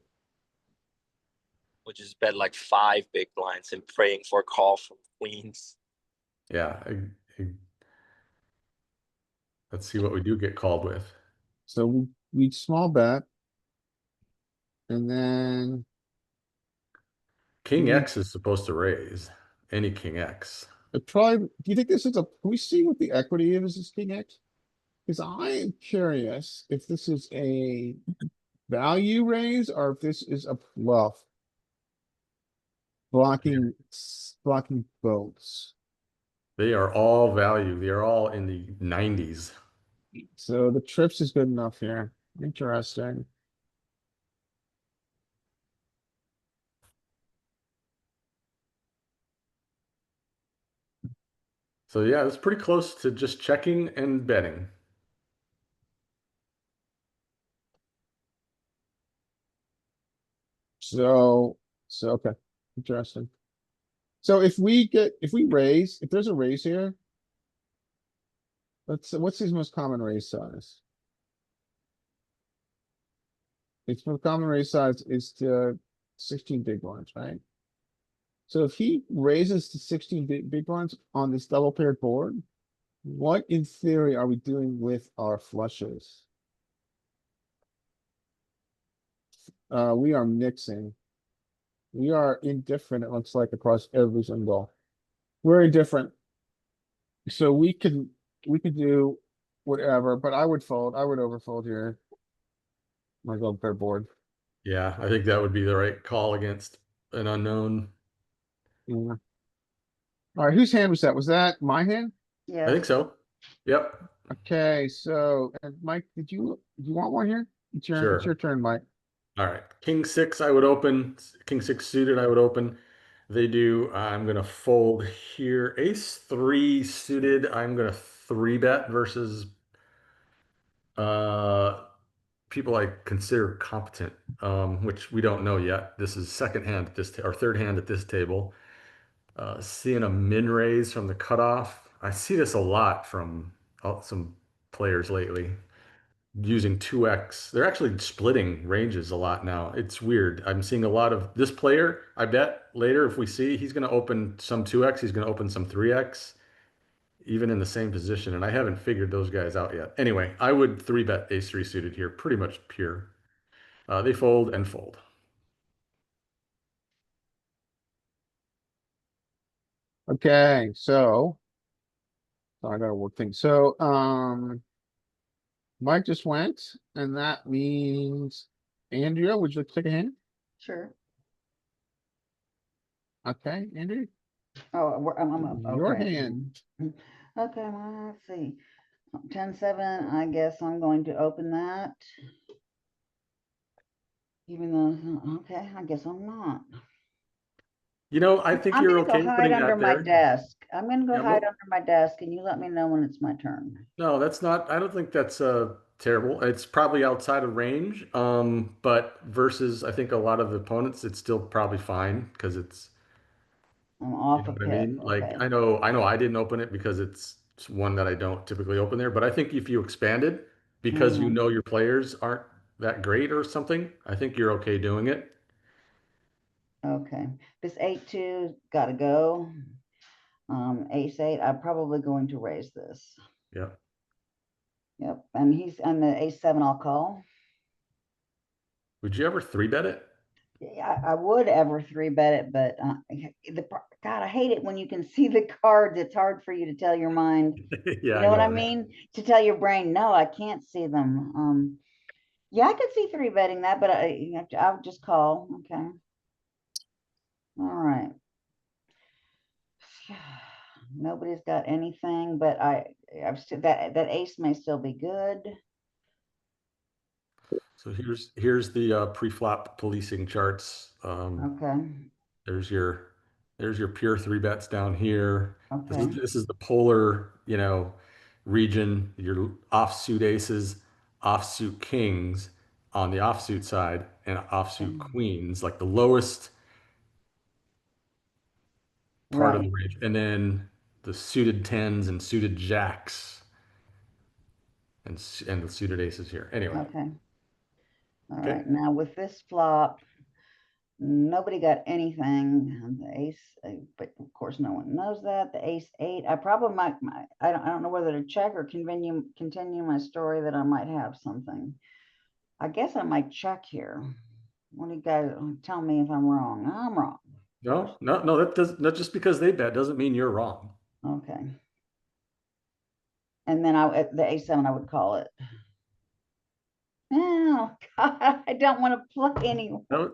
Which is bet like 5 big blinds and praying for a call from queens. Yeah. Let's see what we do get called with. So we small bet. And then King Mhm. X is supposed to raise any King X. it probably, do you think this is can we see what the equity is, this king X? Cause I am curious if this is a value raise or if this is a bluff. blocking boats. They are all value. They are all in the 90s. So the trips is good enough here. Interesting. So yeah, it's pretty close to just checking and betting. So okay, interesting. So if we raise, if there's a raise here. What's his most common raise size? Its most common raise size is to 16 big blinds, right? So if he raises to 16 big blinds on this double paired board, what in theory are we doing with our flushes? We are mixing. We are indifferent, it looks like, across every single. We're indifferent. So we could do whatever, but I would fold. I would overfold here. My double paired board. Yeah, I think that would be the right call against an unknown. Yeah. All right, whose hand was that? Was that my hand? I think Yes, so. Yep, Okay, so, and Mike, do you want one here? It's your sure. turn, Mike. All right. King six, I would open. King six suited, I would open. They do. I'm gonna fold here. Ace three suited. I'm gonna three bet versus uh people I consider competent, which we don't know yet. This is second hand at this or third hand at this table. Seeing a min raise from the cutoff. I see this a lot from some players lately using 2x. They're actually splitting ranges a lot now. It's weird. I'm seeing a lot of this player. I bet later if we see he's going to open some 2x, he's going to open some 3x, even in the same position. And I haven't figured those guys out yet. Anyway, I would three bet ace three suited here, pretty much pure. They fold and fold. Okay, so I gotta work things. So, Mike just went, and that means Andrea, would you like to take a hand? sure. Okay, Andrea, I'm up, your okay. hand. Okay, well, let's see. 10-7, I guess I'm going to open that. Even though, okay, I guess I'm not. You know, I think I'm you're gonna go okay hide putting under that my there. desk. I'm gonna go Yeah, hide well, under my desk and you let me know when it's my turn. no, that's not, I don't think that's terrible. It's probably outside of range. But versus I think a lot of the opponents, it's still probably fine because it's, I'm you off know a what I pip, mean? Like okay. I know I didn't open it because it's one that I don't typically open there, but I think if you expanded because you Mhm. know your players aren't that great or something, I think you're okay doing it. Okay, this 8-2 gotta go. Ace 8, I'm probably going to raise this. Yeah. Yep, and the Ace 7 I'll call. Would you ever three bet it? Yeah, I would ever three bet it, but God, I hate it when you can see the cards. It's hard for you to tell your mind. Yeah, You I know what I know. mean? To tell your brain, no, I can't see them. Yeah, I could see three betting that, but I would just call. Okay. All right. Nobody's got anything, but I've still that ace may still be good. So here's the pre-flop policing charts. Okay. There's your pure three bets down here. Okay. This is the polar, region, your offsuit aces, offsuit kings on the offsuit side, and offsuit Okay. queens, like the lowest part of Right. the range. And then the suited tens and suited jacks and the suited aces here. Anyway, Okay. All okay. right. Now with this flop, nobody got anything on the ace, but of course no one knows that. The ace 8, I probably might, I don't know whether to check or continue my story that I might have something. I guess I might check here. What do you guys tell me if I'm wrong? I'm wrong. No, that does not just because they bet doesn't mean you're wrong. Okay. And then the A7, I would call it. Yeah, Oh, God, I don't want to play anymore. No,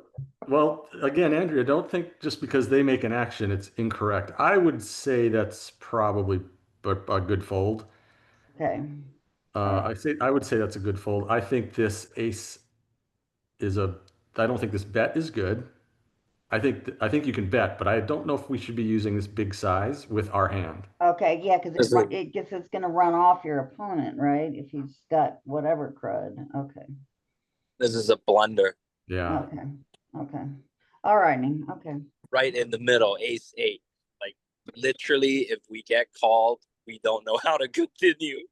well, again, Andrea, don't think just because they make an action, it's incorrect. I would say that's probably a good fold. Okay. Alright. I would say that's a good fold. I think this ace is I don't think this bet is good. I think you can bet, but I don't know if we should be using this big size with our hand. Okay, yeah, because Is it- it's gonna run off your opponent, right? If he's got whatever crud. Okay, This is a blunder Yeah. okay, okay. All righty, okay. right in the middle, ace eight. Like literally, if we get called, we don't know how to continue.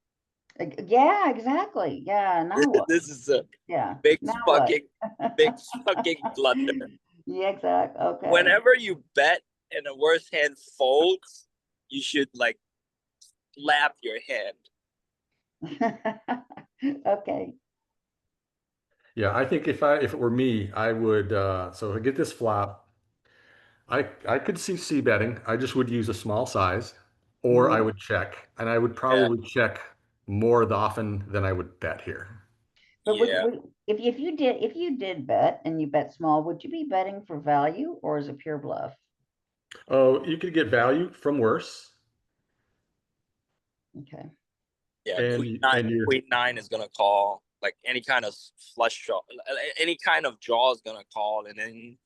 Yeah, exactly. Yeah, now what? This is a Yeah. big Now what? big fucking blunder. Yeah, exactly. Okay. Whenever you bet and the worst hand folds, you should like slap your hand. Okay. Yeah, I think if it were me, I would so I get this flop. I could see c betting. I just would use a small size, or I Mhm. would check, and I would probably check more often than I would bet here. But Yeah. if you did bet and you bet small, would you be betting for value or is it pure bluff? Oh, you could get value from worse, Okay. Yeah, and you're queen nine is gonna call. Like any kind of flush draw, any kind of draw is gonna call, and then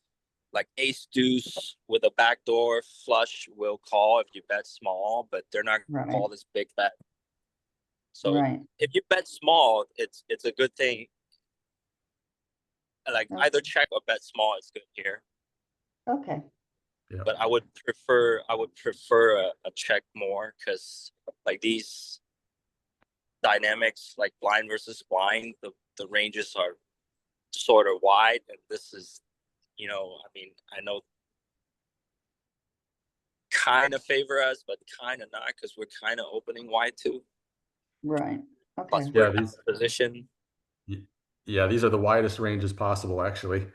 like ace deuce with a backdoor flush will call if you bet small, but they're not gonna Right. call this big bet. So Right. if you bet small, it's a good thing. Like Okay. either check or bet small is good here. Okay. yeah. But I would prefer a check more because like these dynamics, like blind versus blind, the ranges are sort of wide, and this is, I mean, I know kind of favor us, but kind of not because we're kind of opening wide too. Right. Plus, Okay. we're Yeah, out of position. Yeah, these are the widest ranges possible, actually.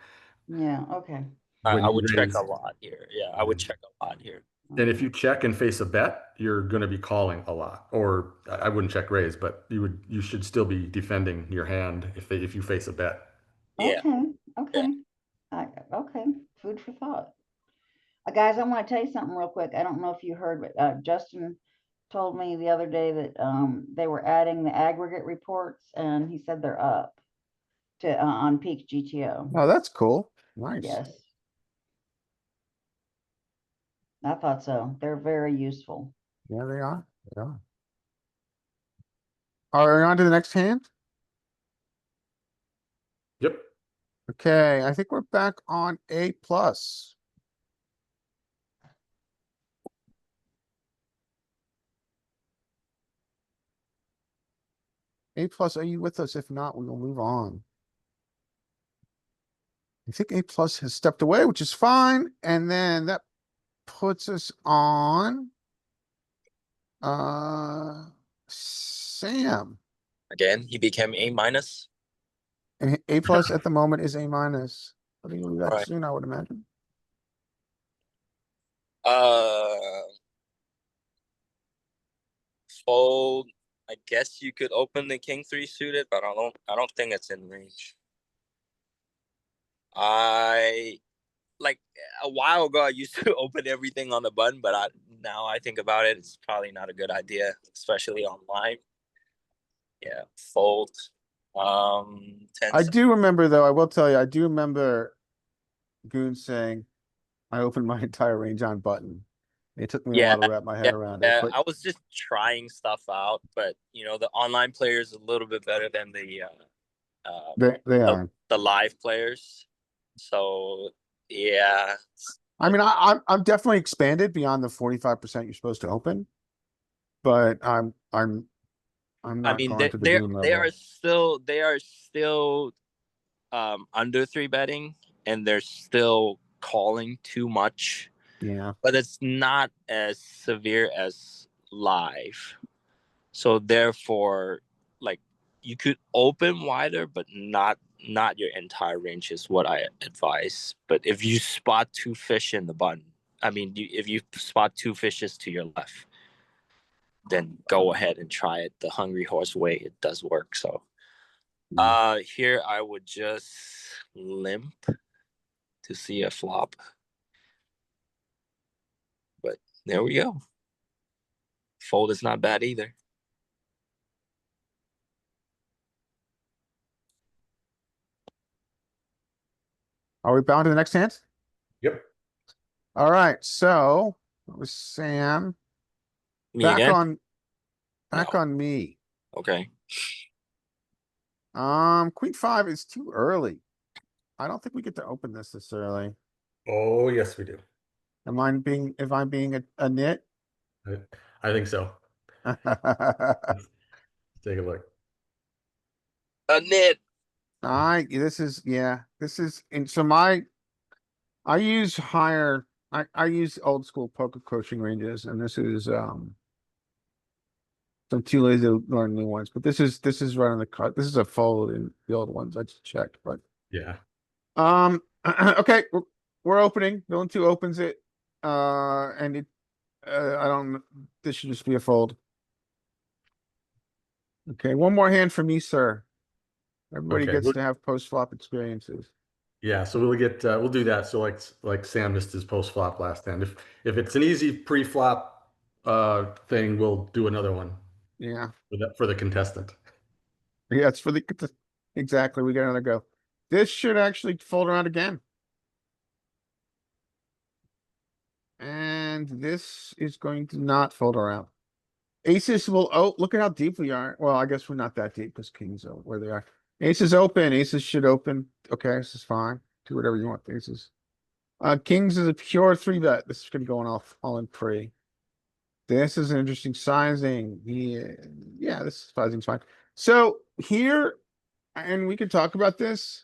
Yeah. Okay. When I you would check raise, a lot here. Yeah, I would check a lot here. and if you check and face a bet, you're going to be calling a lot. Or I wouldn't check raise, but you should still be defending your hand if you face a bet. Yeah. Okay. Okay. Okay. Food for thought. Guys, I want to tell you something real quick. I don't know if you heard, but Justin told me the other day that they were adding the aggregate reports, and he said they're up to on Peak GTO. Oh, that's cool. Nice. Yes, I thought so. They're very useful. Yeah, they are. They are. All right, on to the next hand. Yep. Okay, I think we're back on A plus. A plus, are you with us? If not, we will move on. I think A plus has stepped away, which is fine. And then that puts us on Sam. Again, he became A minus. And A plus at the moment is A minus. I think it'll be that Right. soon, I would imagine. Fold. I guess you could open the king three suited, but I don't think it's in range. I like a while ago I used to open everything on the button, but now I think about it, it's probably not a good idea, especially online. Yeah, fold. 10 I do remember though, I will tell you, I do remember Goon saying, I opened my entire range on button. It took me a while to wrap my head around it, but I was just trying stuff out, but the online player is a little bit better than the they are. the live players. So yeah. I mean, I'm definitely expanded beyond the 45% you're supposed to open. But I'm not going to the Goon they level. are still under three betting, and they're still calling too much. Yeah. But it's not as severe as live. So therefore, like you could open wider, but not your entire range is what I advise. But if you spot two fish in the button, if you spot two fishes to your left, then go ahead and try it the hungry horse way. It does work. So Here I would just limp to see a flop. But there we go. Fold is not bad either. Are we bound to the next hand? Yep. All right, so it was Sam. Me Back again? on back No. on me. Okay. Queen 5 is too early. I don't think we get to open this early. Oh, yes, we do. If I'm being a nit? I think so. Let's take a look. A nit. And so I use I use old school poker coaching ranges, and this is I'm too lazy to learn new ones, but this is right on the cut. This is a fold in the old ones. I just checked, but Yeah. okay, we're opening. Villain 2 opens it. And it I don't this should just be a fold. Okay, one more hand for me, sir. Everybody Okay. gets to have post flop experiences. Yeah, so we'll do that. So like Sam missed his post flop last time. If it's an easy pre flop thing, we'll do another one Yeah. for the contestant. Yeah, it's for the exactly. We got another go. This should actually fold around again. And this is going to not fold around. Aces will, oh, look at how deep we are. Well, I guess we're not that deep because kings are where they are. Aces open, aces should open. Okay, this is fine. Do whatever you want, with aces. Kings is a pure 3-bet. This is gonna go on all in pre. This is an interesting sizing. Yeah, this sizing's fine. So here, and we can talk about this.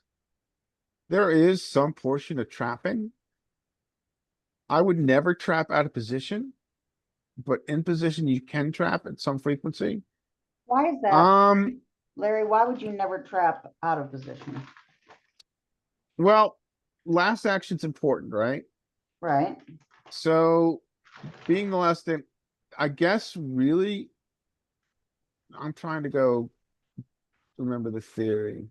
There is some portion of trapping. I would never trap out of position, but in position you can trap at some frequency. Why is that? Larry, why would you never trap out of position? Well, last action's important, right? Right? So being the last thing, I guess really, I'm trying to go remember the theory.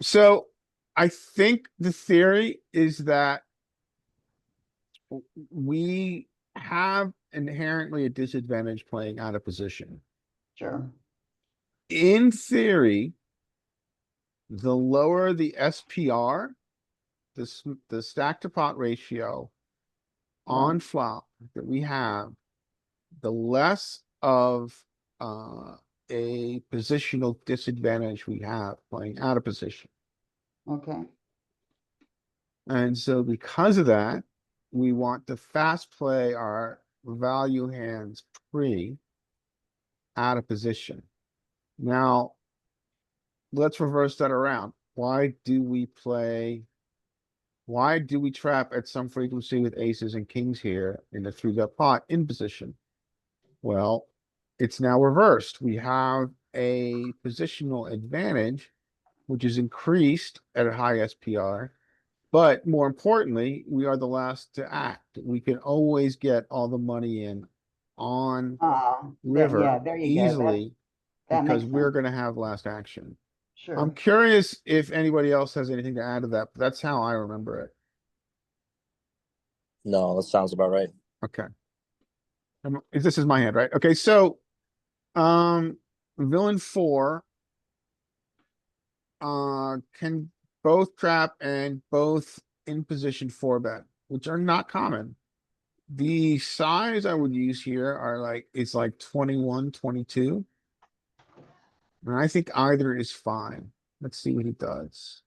So I think the theory is that we have inherently a disadvantage playing out of position. Sure. In theory, the lower the SPR, the stack to pot ratio on flop that we have, the less of a positional disadvantage we have playing out of position. Okay. And so because of that, we want to fast play our value hands pre out of position. Now, let's reverse that around. Why do we trap at some frequency with aces and kings here in the 3-bet pot in position? Well, it's now reversed. We have a positional advantage, which is increased at a high SPR. But more importantly, we are the last to act. We can always get all the money in on river Yeah, there you go. easily That because makes we're sense. going to have last action. I'm Sure. curious if anybody else has anything to add to that, but that's how I remember it. No, that sounds about right. Okay. This is my hand, right? Okay, so villain 4 can both trap and both in position 4-bet, which are not common. The size I would use here it's like 21, 22. And I think either is fine. Let's see what he does.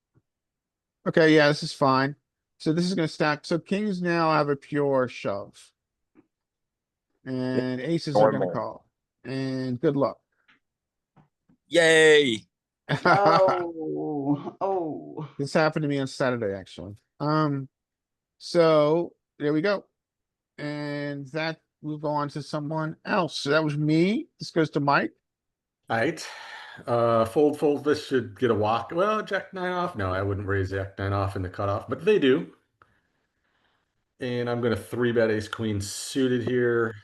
Okay, yeah, this is fine. So this is gonna stack. So kings now have a pure shove. And aces are gonna Normal. call. And good luck. Yay! Oh. This happened to me on Saturday, actually. So there we go. And that will go on to someone else. So that was me. This goes to Mike. All right. Fold. This should get a walk. Well, Jack 9 off. No, I wouldn't raise Jack 9 off in the cutoff, but they do. And I'm going to 3-bet ace queen suited here.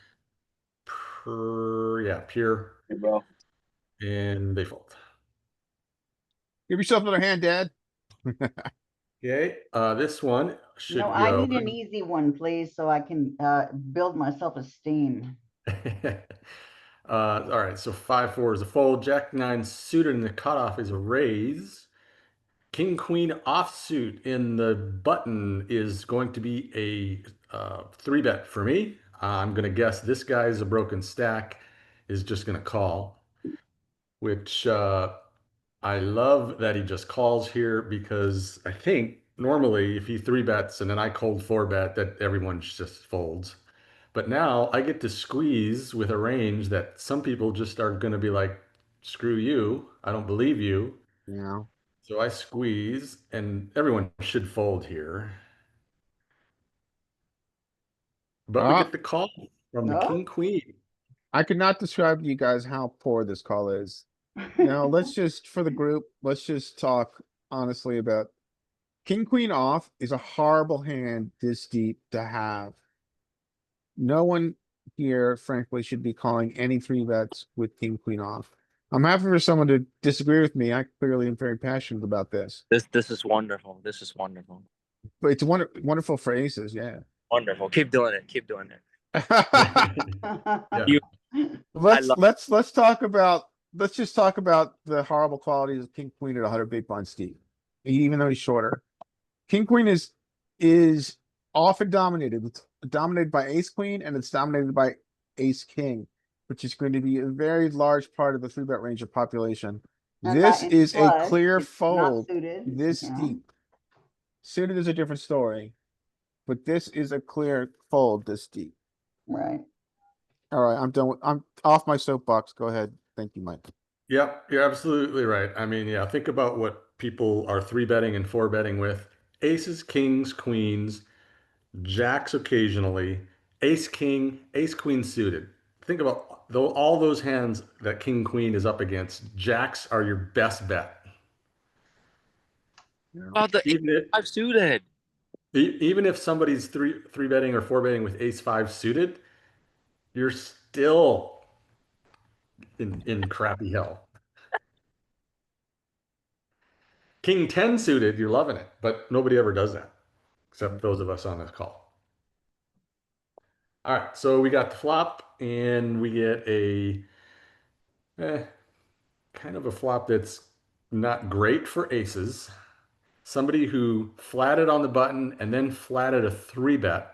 Pure. Hey, bro. And they fold. Give yourself another hand, Dad. Okay, this one should No, I go. need an easy one, please, so I can build my self-esteem. All right, so 5-4 is a fold. Jack 9 suited in the cutoff is a raise. King Queen offsuit in the button is going to be a 3-bet for me. I'm going to guess this guy's a broken stack is just going to call, which I love that he just calls here because I think normally if he 3-bets and then I cold 4-bet that everyone just folds. But now I get to squeeze with a range that some people just are going to be like, screw you, I don't believe you. Yeah. So I squeeze, and everyone should fold here. But we Ah, get the call from the Oh. king queen. I could not describe to you guys how poor this call is. Now, let's just, for the group, let's just talk honestly about king, queen off is a horrible hand this deep to have. No one here, frankly, should be calling any 3-bets with king, queen off. I'm happy for someone to disagree with me. I clearly am very passionate about this, This is wonderful. This is wonderful. but it's wonderful for aces, yeah. Wonderful. Keep doing it. Keep doing it. Yeah. You- Let's love- let's just talk about the horrible qualities of king queen at 100 big blind steep, even though he's shorter. King queen is often dominated. It's dominated by ace queen and it's dominated by ace king, which is going to be a very large part of the 3-bet range of population. And This that is a flush, clear it's not fold suited, this you know. deep. Suited is a different story, but this is a clear fold this deep. Right. All right, I'm off my soapbox. Go ahead. Thank you, Mike. Yep, you're absolutely right. I mean, yeah, think about what people are 3-betting and 4-betting with. Aces, kings, queens, jacks occasionally, ace, king, ace, queen suited. Think about all those hands that king, queen is up against. Jacks are your best bet. About the Even if, 5 suited. even if somebody's three betting or 4-betting with ace 5 suited, you're still in crappy hell. King 10 suited, you're loving it, but nobody ever does that except those of us on this call. All right, so we got the flop and we get a kind of a flop that's not great for aces. Somebody who flatted on the button and then flatted a 3-bet.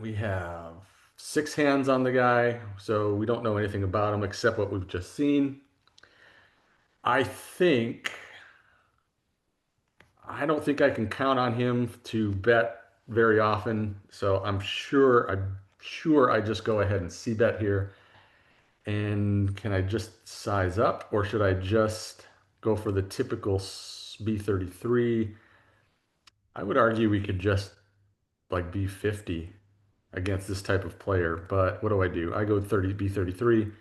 We have 6 hands on the guy, so we don't know anything about him except what we've just seen. I don't think I can count on him to bet very often, so I'm sure I just go ahead and c bet here. And can I just size up, or should I just go for the typical B33? I would argue we could just like B50 against this type of player, but what do? I go 30 B33.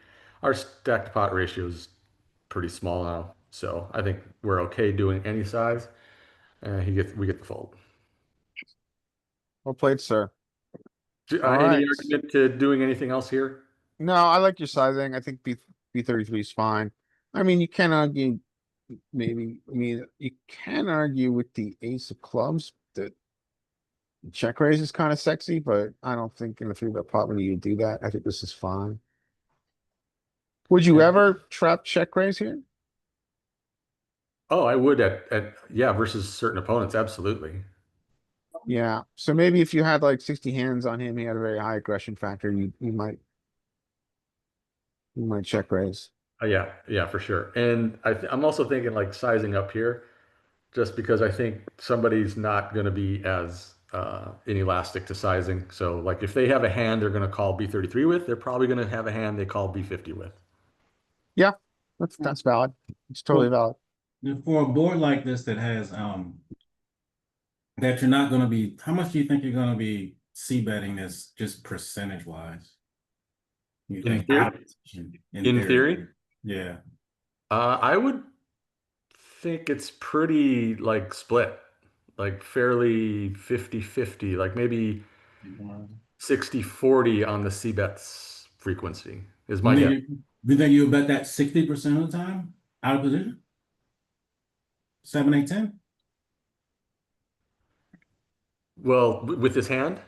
Our stacked pot ratio is pretty small now, so I think we're okay doing any size. We get the fold. Well played, sir. All Any right. argument to doing anything else here? No, I like your sizing. I think B33 is fine. I mean, you can argue maybe. I mean, you can argue with the ace of clubs that check raise is kind of sexy, but I don't think in a 3-bet pot when you do that. I think this is fine. Would you Yeah. ever trap check raise here? Oh, I would yeah, versus certain opponents, absolutely. Yeah. So maybe if you had like 60 hands on him, he had a very high aggression factor. You might check raise. Yeah, for sure. And I'm also thinking like sizing up here, just because I think somebody's not going to be as inelastic to sizing. So like if they have a hand they're going to call B33 with, they're probably going to have a hand they call B50 with. Yeah, that's valid. It's totally valid. For a board like this that has that you're not going to be, how much do you think you're going to be c-betting this just percentage wise? You In think theory? In theory? Yeah. I would think it's pretty like split, like fairly 50-50, like maybe 60-40 on the C-bets frequency is my guess. Do you think you'll bet that 60% of the time out of position? 7, 8, 10? Well, with this hand?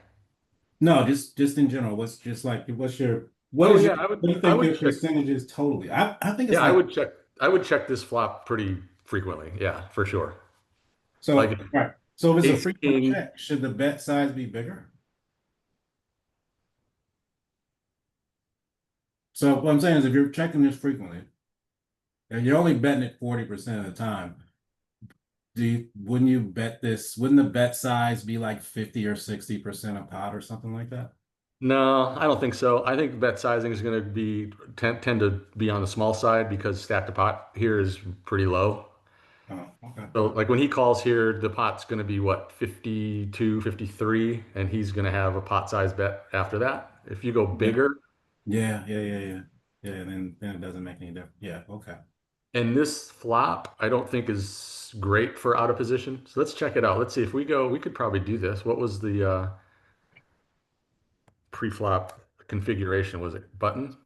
No, just in general. What's just like what's your what Oh is yeah, your what do you I think would your check. percentage is totally? I think it's Yeah, like I would check this flop pretty frequently. Yeah, for sure. so Like right. So if it's a ace frequent king. check, should the bet size be bigger? So what I'm saying is if you're checking this frequently and you're only betting it 40% of the time, wouldn't you bet this? Wouldn't the bet size be like 50 or 60% a pot or something like that? No, I don't think so. I think bet sizing is going to be tend to be on the small side because stack to pot here is pretty low. Oh, okay. So like when he calls here, the pot's going to be what, 52, 53, and he's going to have a pot size bet after that. If you go bigger, Yeah. Yeah, then it doesn't make any difference. Yeah, okay. and this flop, I don't think is great for out of position. So let's check it out. Let's see if we go, we could probably do this. What was the pre-flop configuration? Was it button?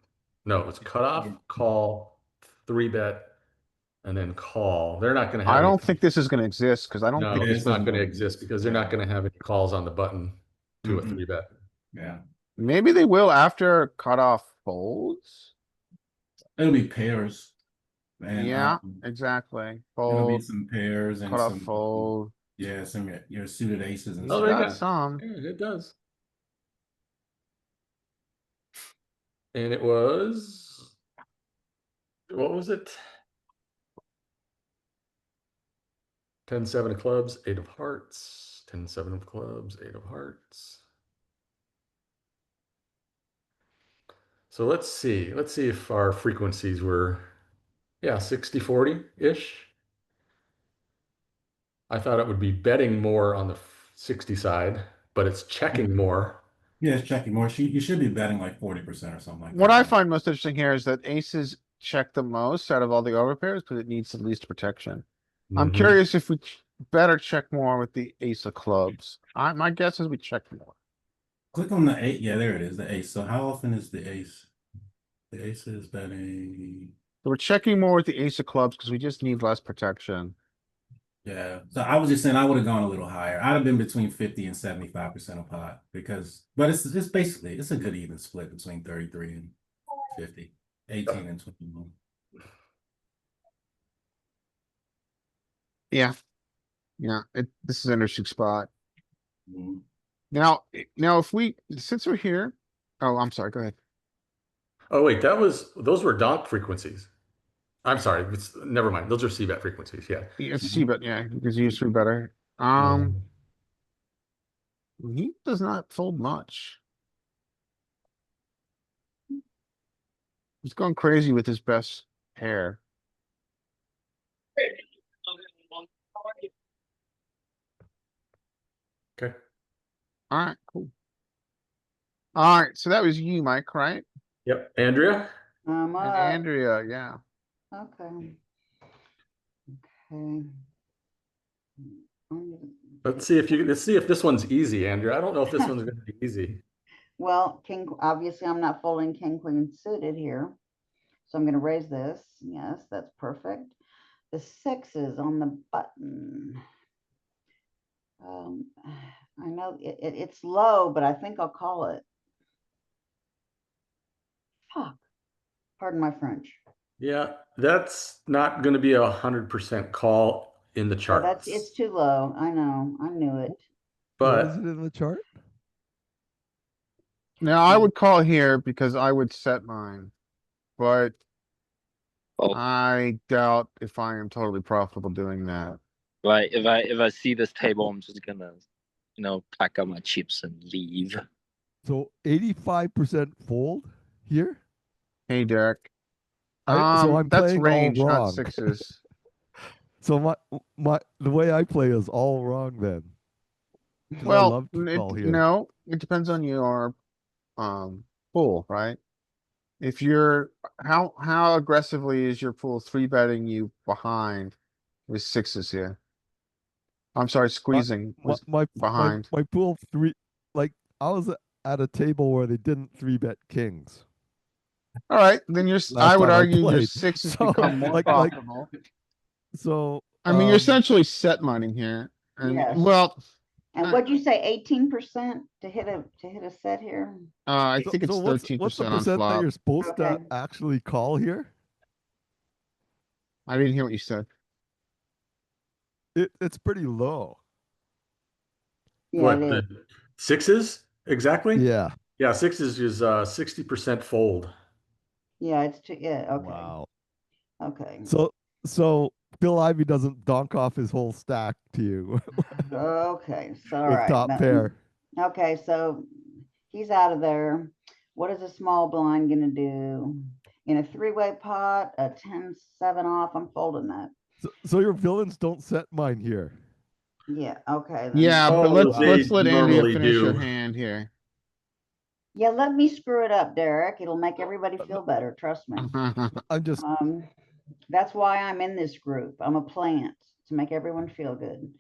No, it was cutoff, call, three bet, and then call. They're not going to have I any. don't think this is gonna exist, because I don't No, think Yeah, this it's not doesn't. going to exist because they're not going to have any calls on the button to a Mhm. three bet. Yeah. Maybe they will after cutoff folds. It'll be pairs. And Yeah, exactly. it'll be Fold, some pairs and cutoff some fold. yeah, some your suited aces and Oh, It's they stuff. got got, some. yeah, it does. And it was, what was it? 10, 7 of clubs, 8 of hearts, 10, 7 of clubs, 8 of hearts. So let's see. Let's see if our frequencies were, yeah, 60, 40-ish. I thought it would be betting more on the 60 side, but it's checking more. Yeah, it's checking more. You should be betting like 40% or something like What that. I find most interesting here is that aces check the most out of all the overpairs because it needs the least protection. I'm Mhm. curious if we better check more with the ace of clubs. My guess is we check more. Click on the 8. Yeah, there it is, the ace. So how often is the ace? The ace is betting. So we're checking more with the ace of clubs because we just need less protection. Yeah. So I was just saying I would have gone a little higher. I'd have been between 50 and 75% of pot because but it's basically it's a good even split between 33 and 50, 18 and 21. Yeah. Yeah, this is an interesting spot. Mhm. Now if we, since we're here, oh, I'm sorry, go ahead. Oh, wait, those were donk frequencies. I'm sorry, never mind. Those are C-bet frequencies. Yeah. Yeah, see, but yeah, because you used to be better. He does not fold much. He's going crazy with his best pair. Okay. Alright, cool. Alright, so that was you, Mike, right? Yep. Andrea? I'm And up. Andrea, yeah. Okay. Okay. Let's see if this one's easy, Andrea. I don't know if this one's going to be easy. Well, king, obviously I'm not folding king, queen suited here. So I'm gonna raise this. Yes, that's perfect. The 6 is on the button. I know it's low, but I think I'll call it. Fuck. Pardon my French. Yeah, that's not going to be 100% call in the Yeah, charts. it's too low. I know. I knew it. What is But it in the chart? Now I would call here because I would set mine, but Oh, I doubt if I am totally profitable doing that. right. If I see this table, I'm just gonna, pack up my chips and leave. So 85% fold here. Hey, Derek. So I'm That's playing all range, not wrong. sixes. So the way I play is all wrong then. 'Cause I Well, love to call here. no, it depends on your pool, right? If you're how aggressively is your pool three betting you behind with sixes here? I'm sorry, squeezing My was my behind. my pool like I was at a table where they didn't 3-bet kings. All right, then last I would time argue your played. sixes So, become more like, profitable. so, I mean, you're essentially set mining here. And Yes. well, And I- what'd you say, 18% to hit a set here? I so, think it's so what's the 13% on percent that flop. you're supposed to Okay. actually call here? I didn't hear what you said. It's pretty low. Yeah, What, it is. the sixes exactly? Yeah. Yeah, sixes is 60% fold. Yeah, it's too, yeah, okay, Wow. okay. So Phil Ivey doesn't donk off his whole stack to you Okay, so all with right. top pair. Okay, so he's out of there. What is a small blind gonna do? In a three-way pot, a 10-7 off, I'm folding that. So your villains don't set mine here. Yeah, okay. then. Yeah, but Oh, let's they let Andrea normally finish her do. hand here. Yeah, let me screw it up, Derek. It'll make everybody feel better, trust me. I'm just That's why I'm in this group. I'm a plant to make everyone feel good.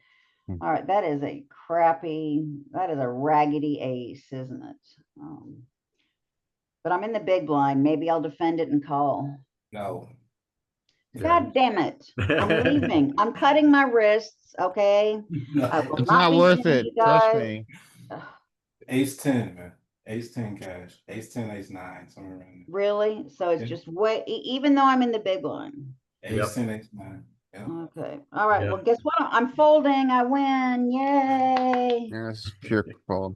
Hmm. All right, that is a raggedy ace, isn't it? But I'm in the big blind. Maybe I'll defend it and call. No. God damn it. I'm leaving. I'm cutting my wrists, okay? I will It's not be worth seeing it, you trust guys. me. Ugh, Ace 10, man. Ace 10 cash. Ace 10, ace 9, somewhere around Really? So it's Yeah. just even though I'm in the big one. there. Yep. Ace 10, ace 9. Yeah. Okay. All right. Yeah. Well, guess what? I'm folding. I win. Yay. Yeah, it's pure fold.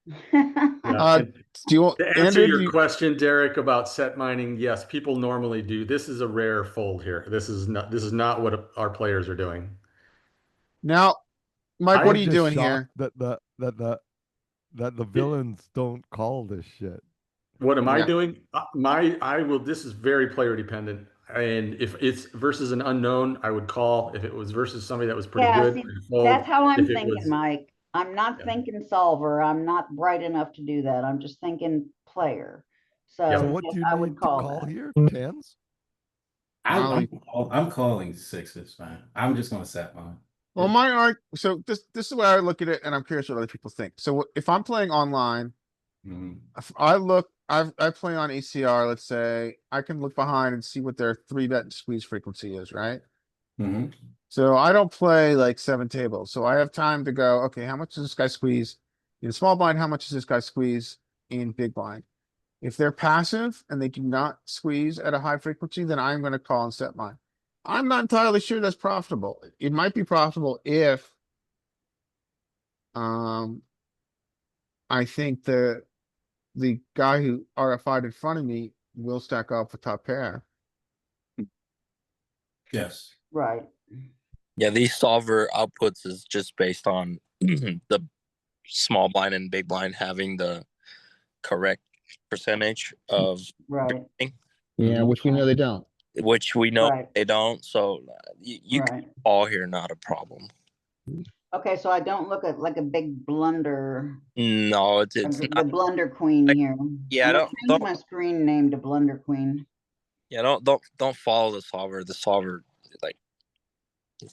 Yeah. And Do you want, to answer Andrew, do your you, question, Derek, about set mining, yes, people normally do. This is a rare fold here. This is not what our players are doing. now, Mike, what I'm are you just doing shocked here? that the villains don't call this shit. What am I Yeah. doing? This is very player dependent. And if it's versus an unknown, I would call. If it was versus somebody that was pretty Yeah, good, see, I'd fold. that's how I'm If it thinking, was, Mike. I'm not Yeah. thinking solver. I'm not bright enough to do that. I'm just thinking player. Yep. So So what yes, do you I would need to call call that. here? Tens? I'm calling sixes, man. I'm just gonna set mine. Well, so this is the way I look at it, and I'm curious what other people think. So if I'm playing online, Mhm. if I play on ACR, let's say, I can look behind and see what their 3-bet squeeze frequency is, right? Mhm. So I don't play like 7 tables, so I have time to go, okay, how much does this guy squeeze in small blind? How much does this guy squeeze in big blind? If they're passive and they do not squeeze at a high frequency, then I'm gonna call and set mine. I'm not entirely sure that's profitable. It might be profitable if I think the guy who RFI'd in front of me will stack up for top pair. Yes. Right. Yeah, these solver outputs is just based on the small blind and big blind having the correct percentage of Right. Yeah, which we know they don't. which we know Right. they don't. So you Right. can call here, not a problem. Okay, so I don't look at like a big blunder, No, it's the not. blunder queen like- here. yeah, I'm gonna don't- change my screen name to blunder queen. Yeah, don't follow the solver. The solver, like,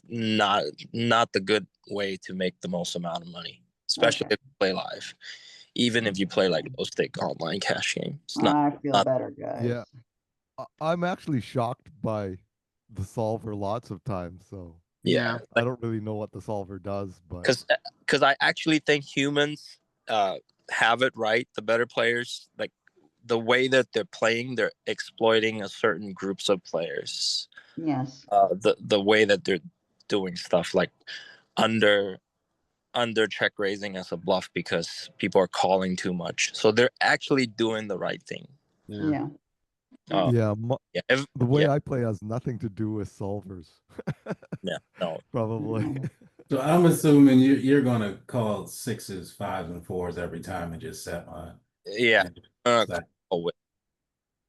not the good way to make the most amount of money, especially Okay. if you play live. Even if you play like low stake online cash game, it's not. I feel not- better, guys. Yeah. I'm actually shocked by the solver lots of times, so Yeah, I don't really know what the solver does, but because I actually think humans have it right. The better players, like the way that they're playing, they're exploiting a certain groups of players. Yes. The way that they're doing stuff like under check raising as a bluff because people are calling too much. So they're actually doing the right thing. Yeah. yeah, Yeah, the way yeah. I play has nothing to do with solvers. Yeah, no. Probably. No. So I'm assuming you're gonna call sixes, fives, and fours every time and just set mine. Yeah. Set.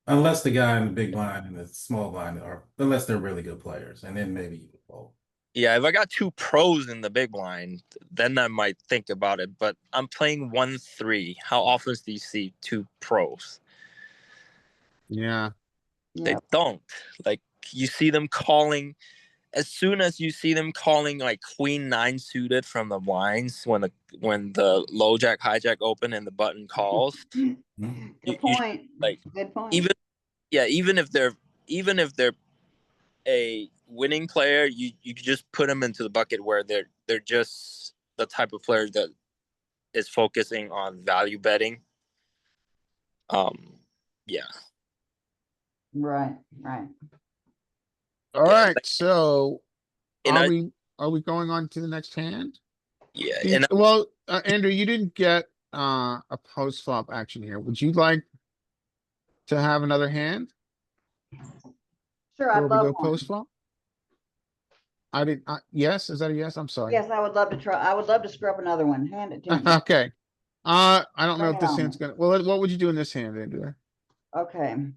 Unless the guy in the big blind and the small blind are, unless they're really good players, and then maybe you can fold. Yeah, if I got 2 pros in the big blind, then I might think about it. But I'm playing 1-3. How often do you see 2 pros? Yeah. They Yeah. don't. Like you see them calling as soon as you see them calling like queen 9 suited from the blinds when the low jack hijack open and the button calls. Good you point. like Good point. even yeah, even if they're a winning player, you could just put them into the bucket where they're just the type of player that is focusing on value betting. Yeah. Right, right. All Yeah, right, so and are we going on to the next hand? yeah, Well, Andrew, you didn't get a post flop action here. Would you like to have another hand Sure, before I'd we love go one. post flop? Yes, is that a yes? I'm sorry. Yes, I would love to try. I would love to scrub another one. Hand it to me. Okay. I don't know Bring if it this on. hand's gonna, well, what would you do in this hand, Andrew? Okay. I'm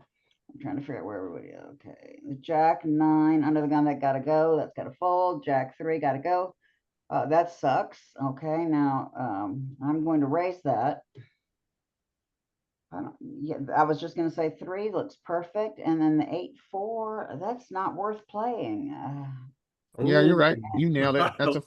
trying to figure out where everybody is. Okay. The Jack 9 under the gun, that gotta go. That's gotta fold. Jack 3 gotta go. That sucks. Okay, now I'm going to raise that. Yeah, I was just gonna say 3 looks perfect, and then the 8-4, that's not worth playing. Yeah, you're Ooh. right. You nailed it. That's a.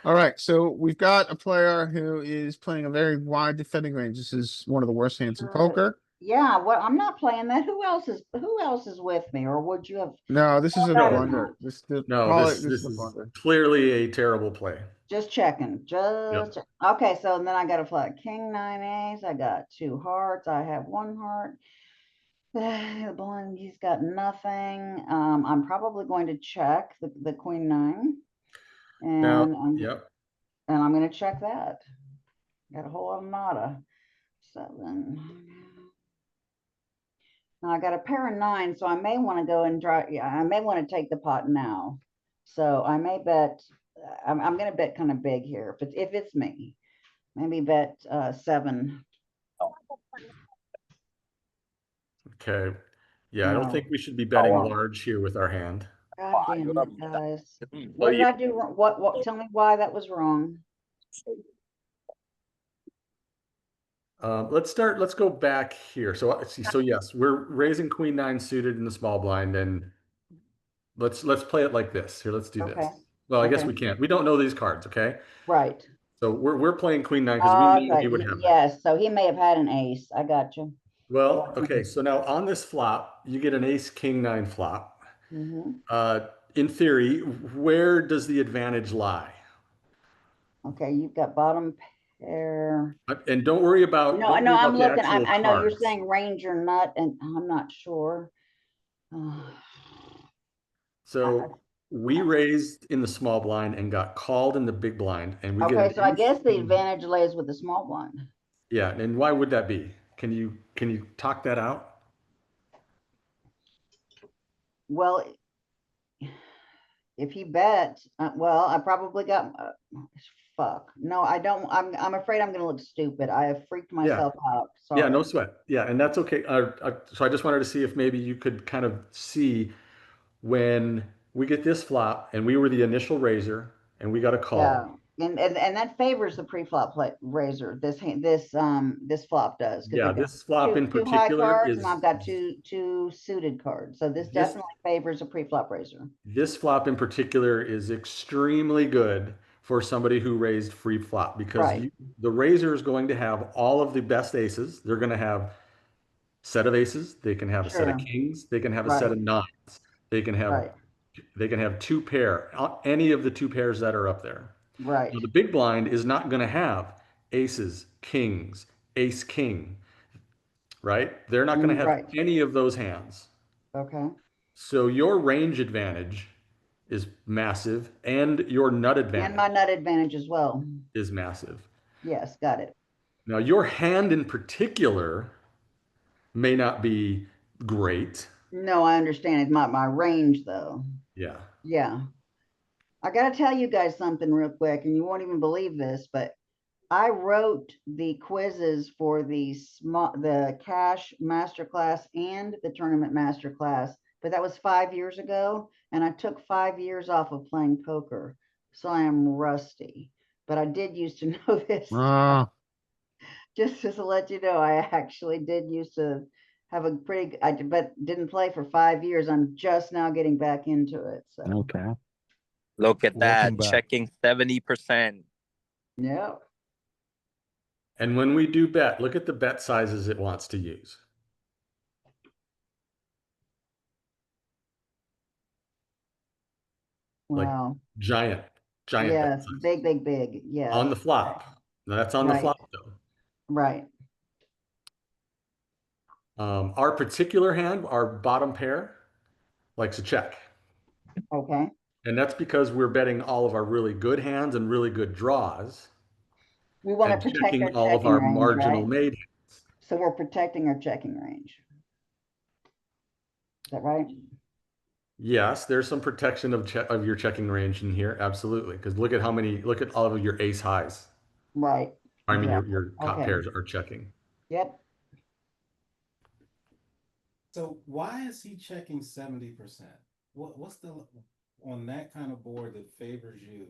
All right, so we've got a player who is playing a very wide defending range. This is one of the worst hands in poker. Yeah, well, I'm not playing that. Who else is with me, or would you have No, this is a that or blunder. not? No, call this it, this is a is blunder. clearly a terrible play. Just checking, Yep. okay, so then I got to play King 9 ace. I got 2 hearts. I have 1 heart. The blind, he's got nothing. I'm probably going to check the Queen 9, Now, and yep. I'm going to check that. Got a whole lot of nada. 7. Now I got a pair of 9, so I may want to go and draw. Yeah, I may want to take the pot now. So I may bet. I'm going to bet kind of big here. If it's me, maybe bet 7. Okay. Yeah, I don't No. think we should be betting Oh. large here with our hand. God damn it, guys! Well, What did I do wrong? What? Tell me why that was wrong. Let's go back here. So let's see. So yes, we're raising Queen 9 suited in the small blind, and let's play it like this. Here, let's do this. Okay. Well, I guess Okay. we can't. We don't know these cards, okay? Right. So we're playing Queen 9 because we knew Okay. he would have that. Yes. So he may have had an ace. I got you. Well, okay. So now on this flop, you get an ace King 9 flop. In theory, where does the advantage lie? Okay, you've got bottom pair. And don't worry about No, no, I'm the looking. actual I know you're cards. saying ranger nut, and I'm not sure. So we raised in the small blind and got called in the big blind, and we get Okay, an so I ace guess the king. advantage lays with the small blind. Yeah, and why would that be? Can you talk that out? Well, if he bet, well, I probably got fuck. No, I don't. I'm afraid I'm going to look stupid. I have freaked myself out. Sorry. Yeah, no sweat. Yeah, and that's okay. So I just wanted to see if maybe you could kind of see when we get this flop, and we were the initial raiser, and we got a call. Yeah. And that favors the pre-flop raiser. This flop does. Yeah, this flop in two high particular cards, is, and I've got two suited cards. So this definitely favors a pre-flop raiser. this flop in particular is extremely good for somebody who raised free flop because Right. the raiser is going to have all of the best aces. They're going to have set of aces. They can have a set of Sure. kings. They can have a set Right. of nines. They can have Right. two pair, any of the two pairs that are up there. Right. Now, the big blind is not going to have aces, kings, ace, king, right? They're not going to have Right. any of those hands. Okay. So your range advantage is massive, and your nut And advantage my nut advantage as well. is massive. Yes, got it. Now, your hand in particular may not be great. No, I understand. It's my range though. Yeah. Yeah. I got to tell you guys something real quick, and you won't even believe this, but I wrote the quizzes for the cash masterclass and the tournament masterclass, but that was 5 years ago, and I took 5 years off of playing poker, so I am rusty. But I did used to know this. Just to let you know, I actually did used to have a pretty, but didn't play for 5 years. I'm just now getting back into it. So Okay. Look at Welcome that, back. checking 70%. yeah. And when we do bet, look at the bet sizes it wants to use. like Wow. giant bet Yes, size big. Yes. on the flop. Now, that's on the Right. flop though. Right. Our particular hand, our bottom pair, likes a check. Okay. And that's because we're betting all of our really good hands and really good draws We want and to protect checking our all of checking our range, marginal right? made hands. So we're protecting our checking range. Is that right? Yes, there's some protection of your checking range in here, absolutely. Because look at all of your ace highs. Right. I mean, Exactly. your top Okay. pairs are checking. Yep. So why is he checking 70%? What's the on that kind of board that favors you?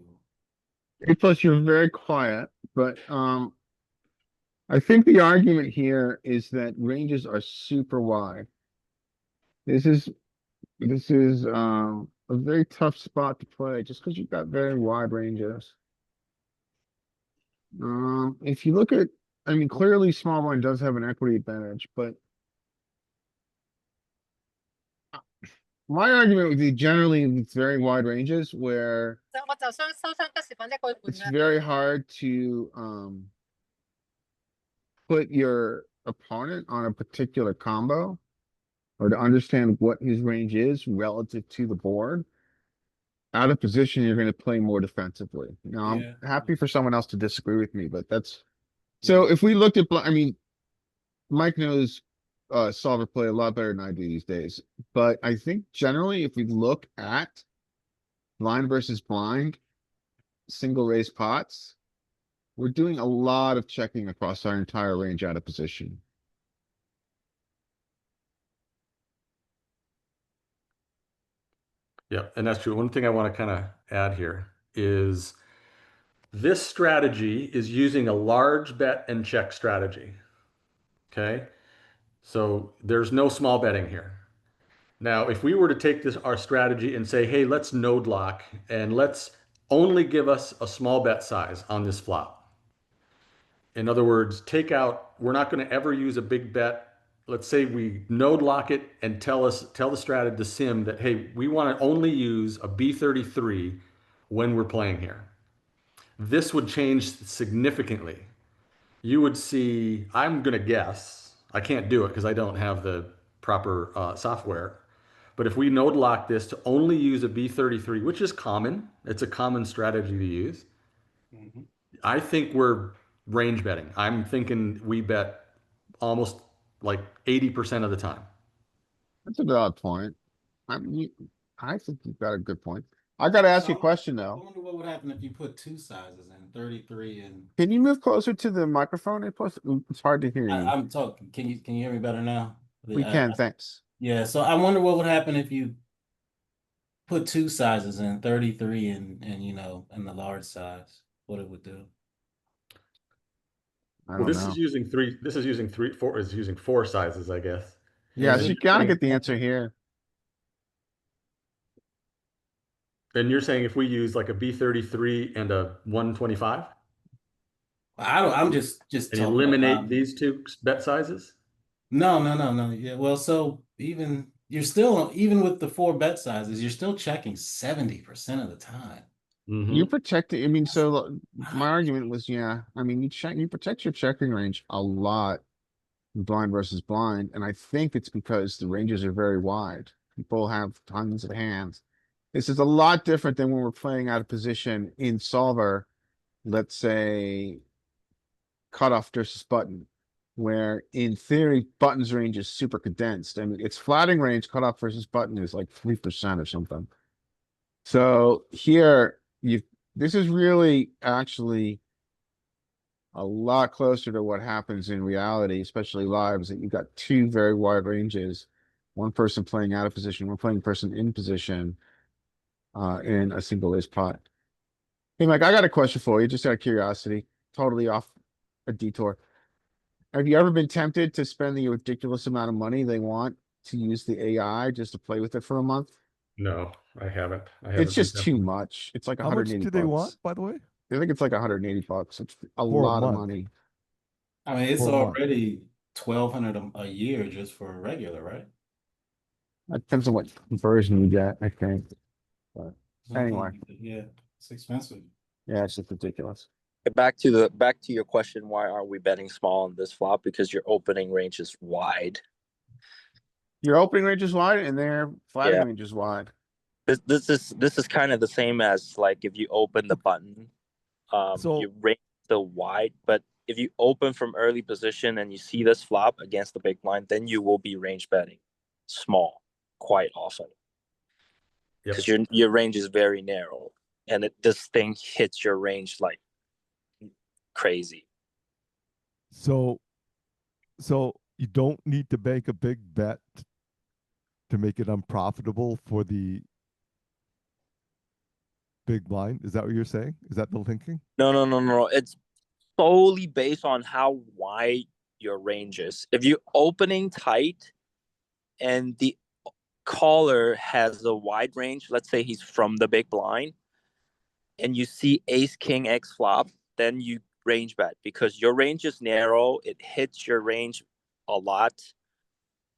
Plus, you're very quiet, but I think the argument here is that ranges are super wide. This is a very tough spot to play just because you've got very wide ranges. If you look at, I mean, clearly small blind does have an equity advantage, but my argument would be generally with very wide ranges where it's very hard to put your opponent on a particular combo or to understand what his range is relative to the board. Out of position, you're going to play more defensively. Now, Yeah. I'm happy for someone else to disagree with me, but that's so if we looked at, I mean, Mike knows solver play a lot better than I do these days, but I think generally if we look at blind versus blind, single raise pots, we're doing a lot of checking across our entire range out of position. Yeah, and that's true. One thing I want to kind of add here is this strategy is using a large bet and check strategy. Okay. So there's no small betting here. Now, if we were to take our strategy and say, hey, let's node lock and let's only give us a small bet size on this flop. In other words, we're not going to ever use a big bet. Let's say we node lock it and tell the strategy, the sim that, hey, we want to only use a B33 when we're playing here. This would change significantly. You would see, I'm going to guess, I can't do it because I don't have the proper software. But if we node lock this to only use a B33, which is common, it's a common strategy to use. Mhm. I think we're range betting. I'm thinking we bet almost like 80% of the time. That's a valid point. I think you've got a good point. I got to ask you a question I though. wonder what would happen if you put two sizes in 33 and Can you move closer to the microphone? It's hard to hear you. I'm talking. Can you hear me better now? We I- can, thanks. yeah. So I wonder what would happen if you put two sizes in 33 and and the large size, what it would do. I Well, don't this know. is using three. This is using four is using four sizes, I guess. Yes, Is you it? gotta get the answer here. And you're saying if we use like a B33 and a 125 I don't. I'm just and talking eliminate about. these two bet sizes? No. Yeah. Well, so you're still even with the four bet sizes, you're still checking 70% of the time. You Mm-hmm. protect it. I mean, so my Wow. argument was, yeah, I mean, you protect your checking range a lot in blind versus blind. And I think it's because the ranges are very wide. People have tons of hands. This is a lot different than when we're playing out of position in solver, let's say cutoff versus button, where in theory, button's range is super condensed. I mean, it's flatting range, cutoff versus button is like 3% or something. So here this is really actually a lot closer to what happens in reality, especially live, is that you've got two very wide ranges. One person playing out of position, one playing person in position, in a single ace pot. Hey, Mike, I got a question for you, just out of curiosity, totally off a detour. Have you ever been tempted to spend the ridiculous amount of money they want to use the AI just to play with it for a month? No, I haven't. I haven't It's been just too tempted. much. It's like How much 180 do they want, bucks. by the way? I think it's like 180 bucks. It's a For a lot of month. money. I mean, it's For a month. already 1,200 a year just for a regular, right? That depends on what version you get, I think. But Anyway. Yeah, it's expensive. Yeah, it's just ridiculous. Back to your question, why aren't we betting small on this flop? Because your opening range is wide. Your opening range is wide and their flatting Yeah. range is wide. This is kind of the same as like if you open the button, So- your range is still wide, but if you open from early position and you see this flop against the big blind, then you will be range betting small quite often Yep. because your range is very narrow, and this thing hits your range like crazy. So you don't need to make a big bet to make it unprofitable for the big blind. Is that what you're saying? Is that the thinking? No. It's solely based on how wide your range is. If you're opening tight and the caller has a wide range, let's say he's from the big blind, and you see ace king X flop, then you range bet because your range is narrow. It hits your range a lot,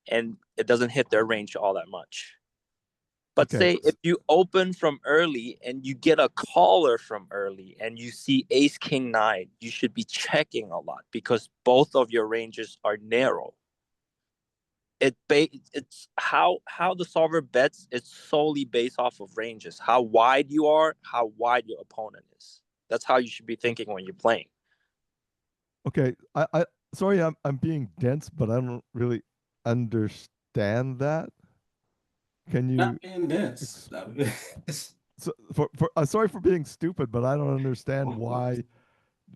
and it doesn't hit their range all that much. But Okay. say if you open from early and you get a caller from early and you see ace king nine, you should be checking a lot because both of your ranges are narrow. It's how the solver bets. It's solely based off of ranges, how wide you are, how wide your opponent is. That's how you should be thinking when you're playing. Okay. I sorry I'm being dense, but I don't really understand that. Can you Not being dense. so for sorry for being stupid, but I don't understand why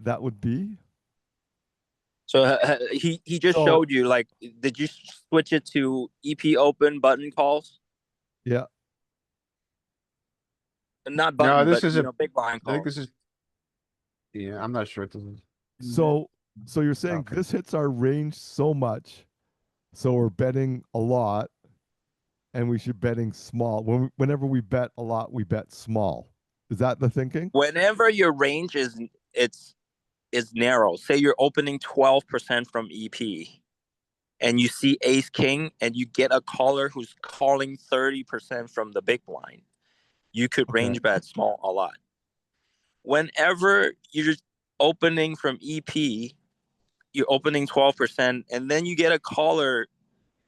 that would be. So he just So- showed you, like, did you switch it to EP open button calls? Yeah. Not button, No, this but is a- big blind I think calls. this is. Yeah, I'm not sure. This is. So you're saying Okay. this hits our range so much, so we're betting a lot, and we should betting small. Whenever we bet a lot, we bet small. Is that the thinking? Whenever your range is narrow, say you're opening 12% from EP, and you see ace king, and you get a caller who's calling 30% from the big blind, you could Okay. range bet small a lot. Whenever you're opening from EP, you're opening 12%, and then you get a caller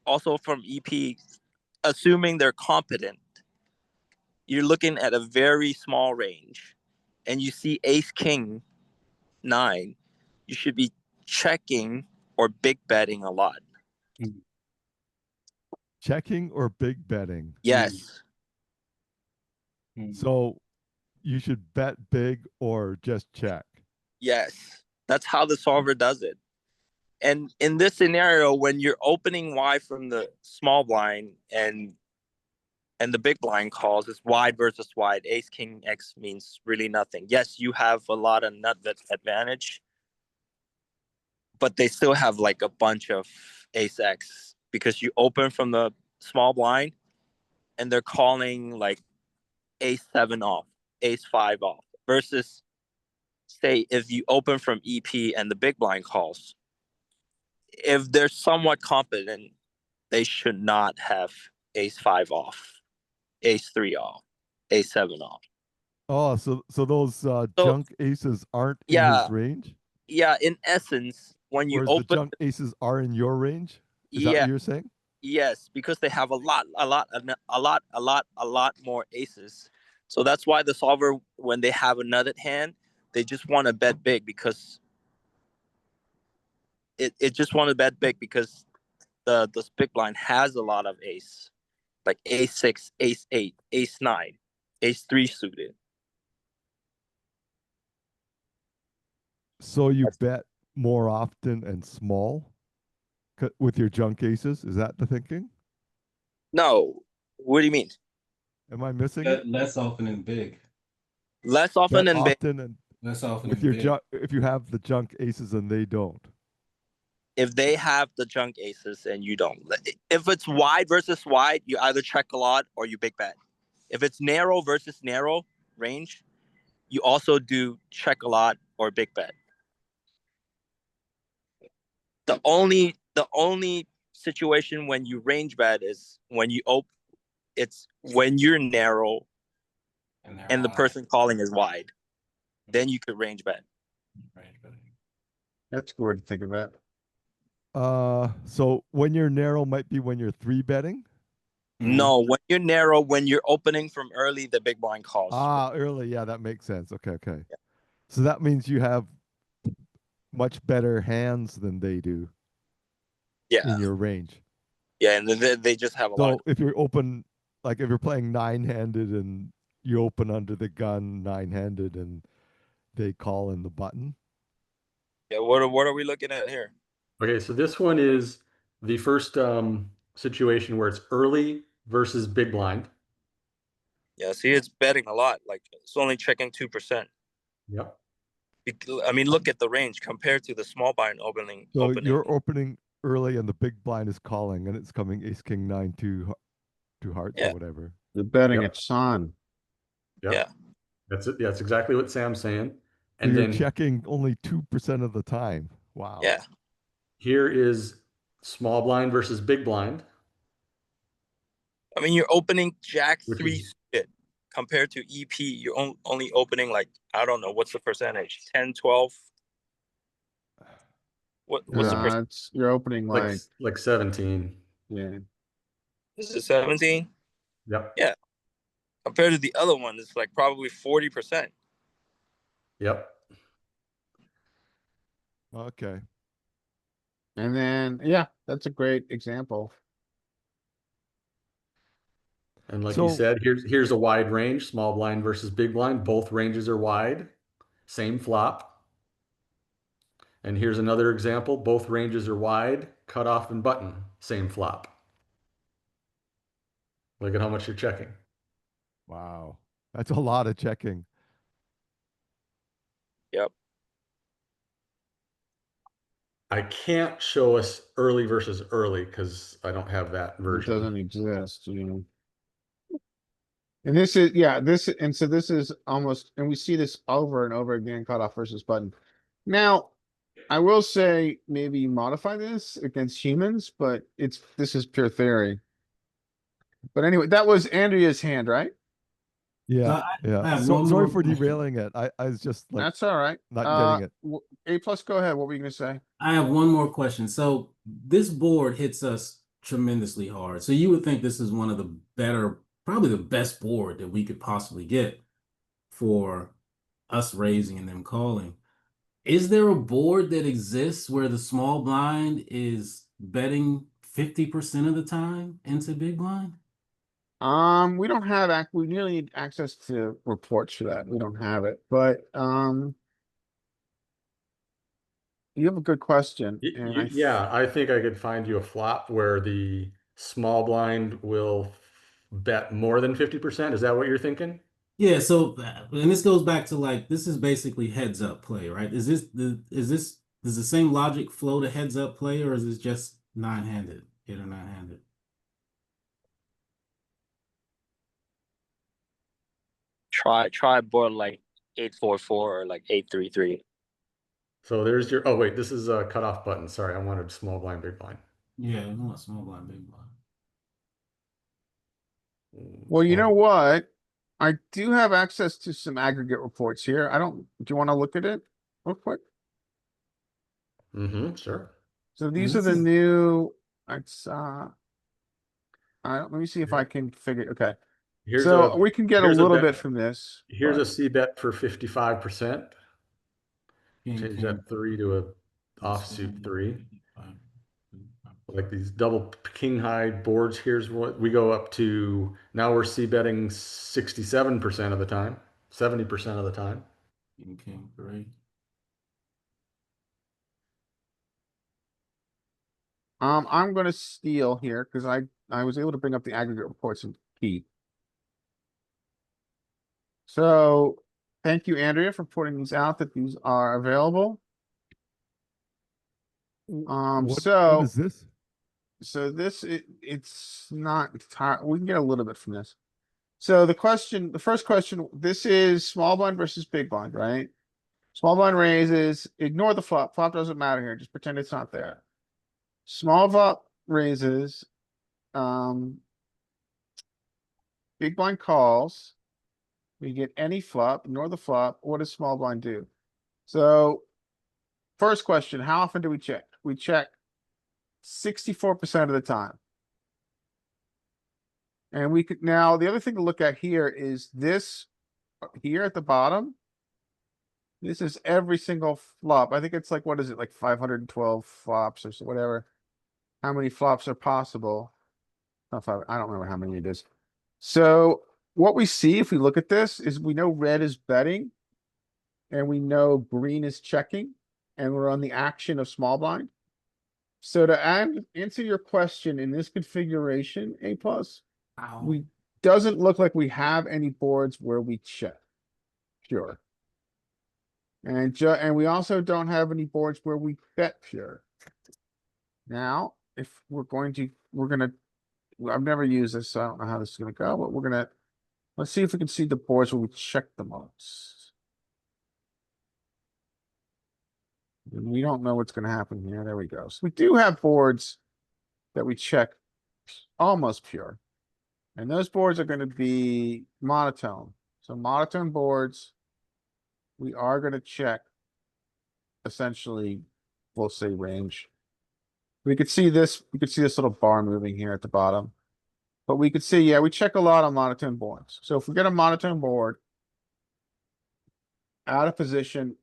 also from EP, assuming they're competent, you're looking at a very small range, and you see ace king nine, you should be checking or big betting a lot. Checking or big betting? Yes. So you should bet big or just check. Yes. That's how the solver does it. And in this scenario, when you're opening wide from the small blind and the big blind calls, it's wide versus wide. Ace king X means really nothing. Yes, you have a lot of nut advantage, but they still have like a bunch of ace X because you open from the small blind and they're calling like ace seven off, ace five off, versus say if you open from EP and the big blind calls, if they're somewhat competent, they should not have ace five off, ace three off, ace seven off. Oh, so those junk aces aren't in Yeah. his range, Yeah, in essence, when you whereas the open, junk aces are in your range. Is that yeah, what you're saying? yes, because they have a lot more aces. So that's why the solver, when they have a nutted hand, they just want to bet big because it just want to bet big because the big blind has a lot of ace, like ace six, ace eight, ace nine, ace three suited. So you bet more often and small with your junk aces. Is that the thinking? No, what do you mean? Am I missing it? Less often and big. Less often Bet than big. often and Less often with and your big. junk. If you have the junk aces and they don't. If they have the junk aces and you don't. If it's wide versus wide, you either check a lot or you big bet. If it's narrow versus narrow range, you also do check a lot or big bet. The only situation when you range bet is when you open. It's when you're narrow and the person calling is wide. Then you could range bet. That's good to think about. So when you're narrow might be when you're three betting. No, when you're narrow, when you're opening from early, the big blind calls. Ah, early. Yeah, that makes sense. Okay, okay. So that means you have much better hands than they do Yeah, in your range. yeah, and then they just have a lot. So if you're open, like if you're playing nine-handed and you open under the gun nine-handed and they call in the button. Yeah, what are we looking at here? Okay, so this one is the first situation where it's early versus big blind. Yeah, see, it's betting a lot. Like it's only checking 2%. Yep. I mean, look at the range compared to the small blind opening. So you're opening early and the big blind is calling and it's coming ace king nine two hearts Yeah. or whatever. The betting Yep. it's on. Yep. Yeah. That's it. Yeah, that's exactly what Sam's saying. So And you're then checking only 2% of the time. Wow. Yeah. here is small blind versus big blind. I mean, you're opening Jack Which 3 is- suited compared to EP. You're only opening like, I don't know, what's the percentage? 10, 12? What's the percentage? You're opening like 17. yeah. Is it 17? Yep. Yeah. Compared to the other one, it's like probably 40%. Yep. Okay. And then yeah, that's a great example. And like So- you said, here's a wide range, small blind versus big blind. Both ranges are wide. Same flop. And here's another example. Both ranges are wide, cutoff and button, same flop. Look at how much you're checking. Wow. That's a lot of checking. Yep. I can't show us early versus early because I don't have that It version. doesn't exist, you know. And this is, yeah, so this is almost, and we see this over and over again, cutoff versus button. Now, I will say maybe modify this against humans, but this is pure theory. But anyway, that was Andrea's hand, right? Yeah. I Yeah. have So, one sorry more for question. derailing it. I was just like That's all right. not getting it. A plus, go ahead. What were you gonna say? I have one more question. So this board hits us tremendously hard. So you would think this is one of the better, probably the best board that we could possibly get for us raising and them calling. Is there a board that exists where the small blind is betting 50% of the time into big blind? We don't have we really need access to reports for that. We don't have it, but you have a good question, and Yeah, I think I could find you a flop where the small blind will bet more than 50%. Is that what you're thinking? Yeah, so and this goes back to like this is basically heads up play, right? Does the same logic flow to heads up play, or is this just nine-handed, eight or nine-handed? Try board like 844 or like 833. So there's your, oh wait, this is a cutoff button. Sorry, I wanted small blind, big blind. Yeah, we want small blind, big blind. well, you know what? I do have access to some aggregate reports here. Do you want to look at it real quick? Mm-hmm, sure. So these this are the is- new, let me see if I can figure, okay. Here's So a, we can get a here's a little bet- bit from this. Here's but- a C bet for 55%. King, Change king, that 3 to a offsuit 3. Like these double king high boards. Here's what we go up to. Now we're C betting 67% of the time, 70% of the time. king, three. I'm gonna steal here because I was able to bring up the aggregate reports and key. So thank you, Andrea, for pointing these out that these are available. What So is this? so this it's not entirely, we can get a little bit from this. So the first question, this is small blind versus big blind, right? Small blind raises, ignore the flop. Flop doesn't matter here. Just pretend it's not there. Small flop raises, big blind calls. We get any flop, ignore the flop. What does small blind do? So first question, how often do we check? We check 64% of the time. And we could now, the other thing to look at here is this here at the bottom. This is every single flop. I think it's like, what is it, like 512 flops or whatever? How many flops are possible? Not I don't remember how many it is. So what we see if we look at this is we know red is betting. And we know green is checking. And we're on the action of small blind. So to answer your question in this configuration, A plus, we doesn't look like we have any boards where we check. Pure. And we also don't have any boards where we bet pure. Now, if we're gonna, I've never used this, so I don't know how this is gonna go, but let's see if we can see the boards where we check the most. We don't know what's gonna happen here. There we go. So we do have boards that we check almost pure. And those boards are gonna be monotone. So monotone boards, we are gonna check essentially, we'll say range. We could see this little bar moving here at the bottom. But we could see, yeah, we check a lot on monotone boards. So if we get a monotone board out of position,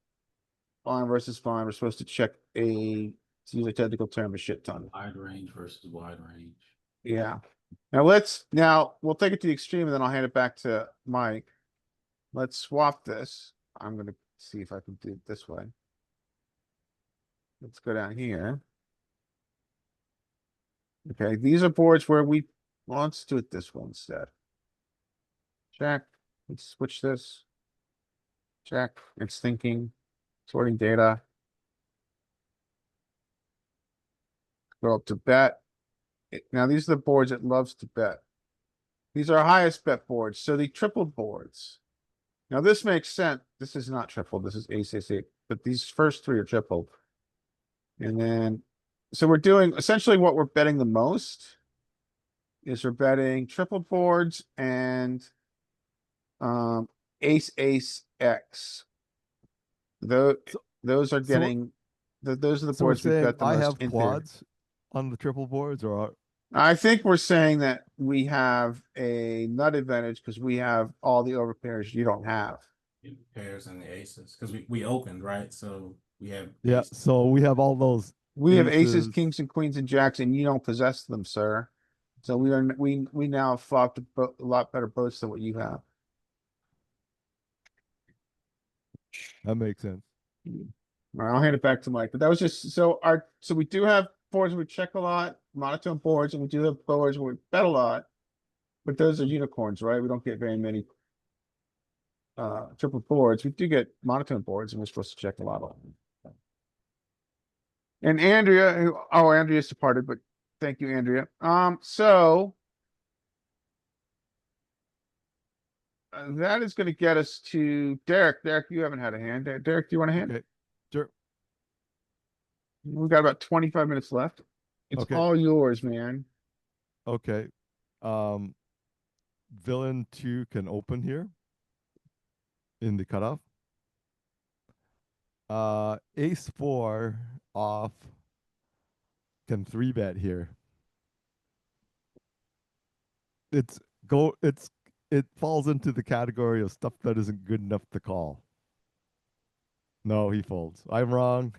blind versus blind, we're supposed to check to use a technical term, a shit ton. Wide range versus wide range. Yeah. Now we'll take it to the extreme and then I'll hand it back to Mike. Let's swap this. I'm gonna see if I can do it this way. Let's go down here. Okay, these are boards where let's do it this way instead. Check. Let's switch this. Check. It's thinking. Sorting data. Go up to bet. Now these are the boards it loves to bet. These are our highest bet boards. So the tripled boards. Now this makes sense. This is not tripled. This is ace, but these first three are tripled. And then, so we're doing essentially what we're betting the most is we're betting tripled boards and ace X. Those are getting those are the So we're boards we saying bet the I most have in theory. quads on the triple boards, or I think we're saying that we have a nut advantage because we have all the overpairs you don't have. Pairs and the aces, because we opened, right? So we have yeah. ace- So we have all those. We have aces, Aces. kings, and queens and jacks, and you don't possess them, sir. So we now have flopped a lot better boats than what you have. That makes sense. All right, I'll hand it back to Mike. But that was just so we do have boards where we check a lot, monotone boards, and we do have boards where we bet a lot. But those are unicorns, right? We don't get very many triple boards. We do get monotone boards, and we're supposed to check a lot of them. And Andrea, Andrea's departed, but thank you, Andrea. So that is going to get us to Derek. Derek, you haven't had a hand. Derek, do you want a hand? Okay. Sure. We've got about 25 minutes left. It's Okay. all yours, man. Okay. Villain 2 can open here in the cutoff. Ace 4 off can 3-bet here. It falls into the category of stuff that isn't good enough to call. No, he folds. I'm wrong.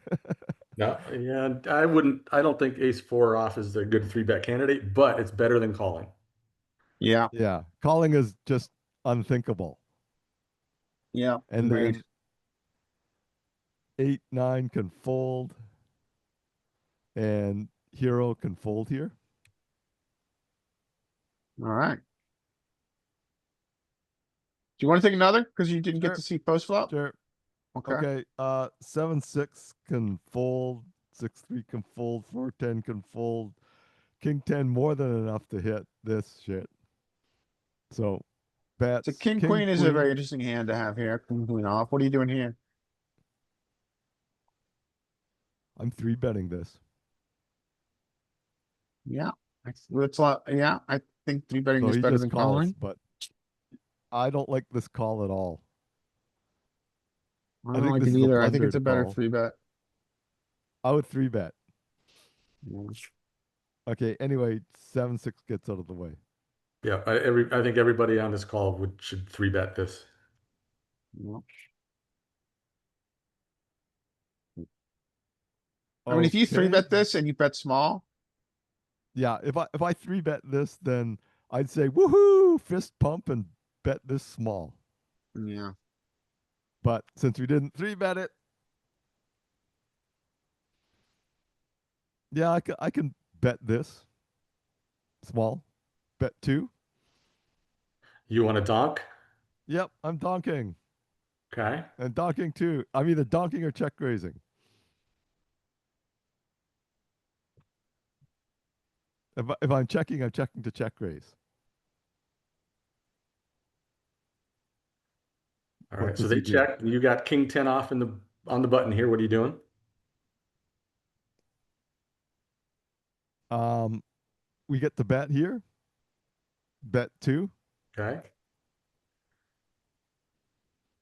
No, yeah, I don't think ace 4 off is a good 3-bet candidate, but it's better than calling. Yeah. Yeah. Calling is just unthinkable. Yeah. And Agreed. then 8-9 can fold. And hero can fold here. All right. Do you want to take another? Because you didn't Sure. get to see post flop? Sure. Okay. Okay. 7-6 can fold. 6-3 can fold. 4-10 can fold. King 10 more than enough to hit this shit. So bets. So king queen is a very interesting hand to have here. King queen off. What are you doing here? I'm 3-betting this. Yeah. It's a lot. Yeah. I think 3-betting So is he better just than calls, calling. but I don't like this call at all. I I don't think like this it is a either. I think blunder it's a to better call. 3-bet. I would 3-bet. Yeah. Okay, anyway, 7-6 gets out of the way. Yeah, I think everybody on this call should 3-bet this. Yeah. I mean, if you Okay. 3-bet this and you bet small, Yeah, if I 3-bet this, then I'd say woohoo, fist pump and bet this small. yeah. But since we didn't 3-bet it, yeah, I can bet this small. Bet 2. You want to donk? Yep, I'm donking. Okay. And donking 2. I'm either donking or check raising. If I'm checking to check raise. All What right. So does they he do? check. You got king 10 off on the button here. What are you doing? We get the bet here. Bet 2. Okay.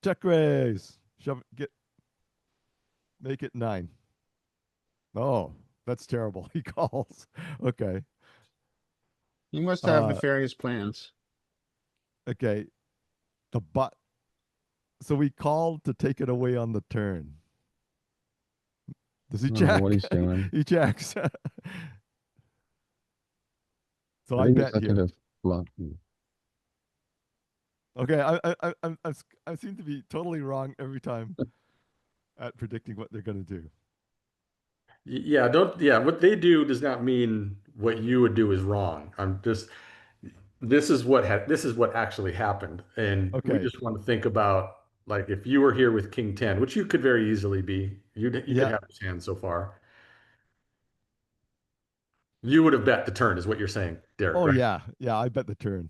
Check raise. Make it 9. Oh, that's terrible. He calls. Okay. You must have Uh, nefarious plans. Okay. So we called to take it away on the turn. Does he I don't know check? what he's doing. He checks. So I think he's bet looking here. to bluff. Okay, I seem to be totally wrong every time at predicting what they're going to do. Yeah, what they do does not mean what you would do is wrong. This is what actually happened. And we Okay. just want to think about, like, if you were here with king 10, which you could very easily be, you could Yeah. have this hand so far. You would have bet the turn, is what you're saying, Derek, Oh right? yeah, yeah. I bet the turn.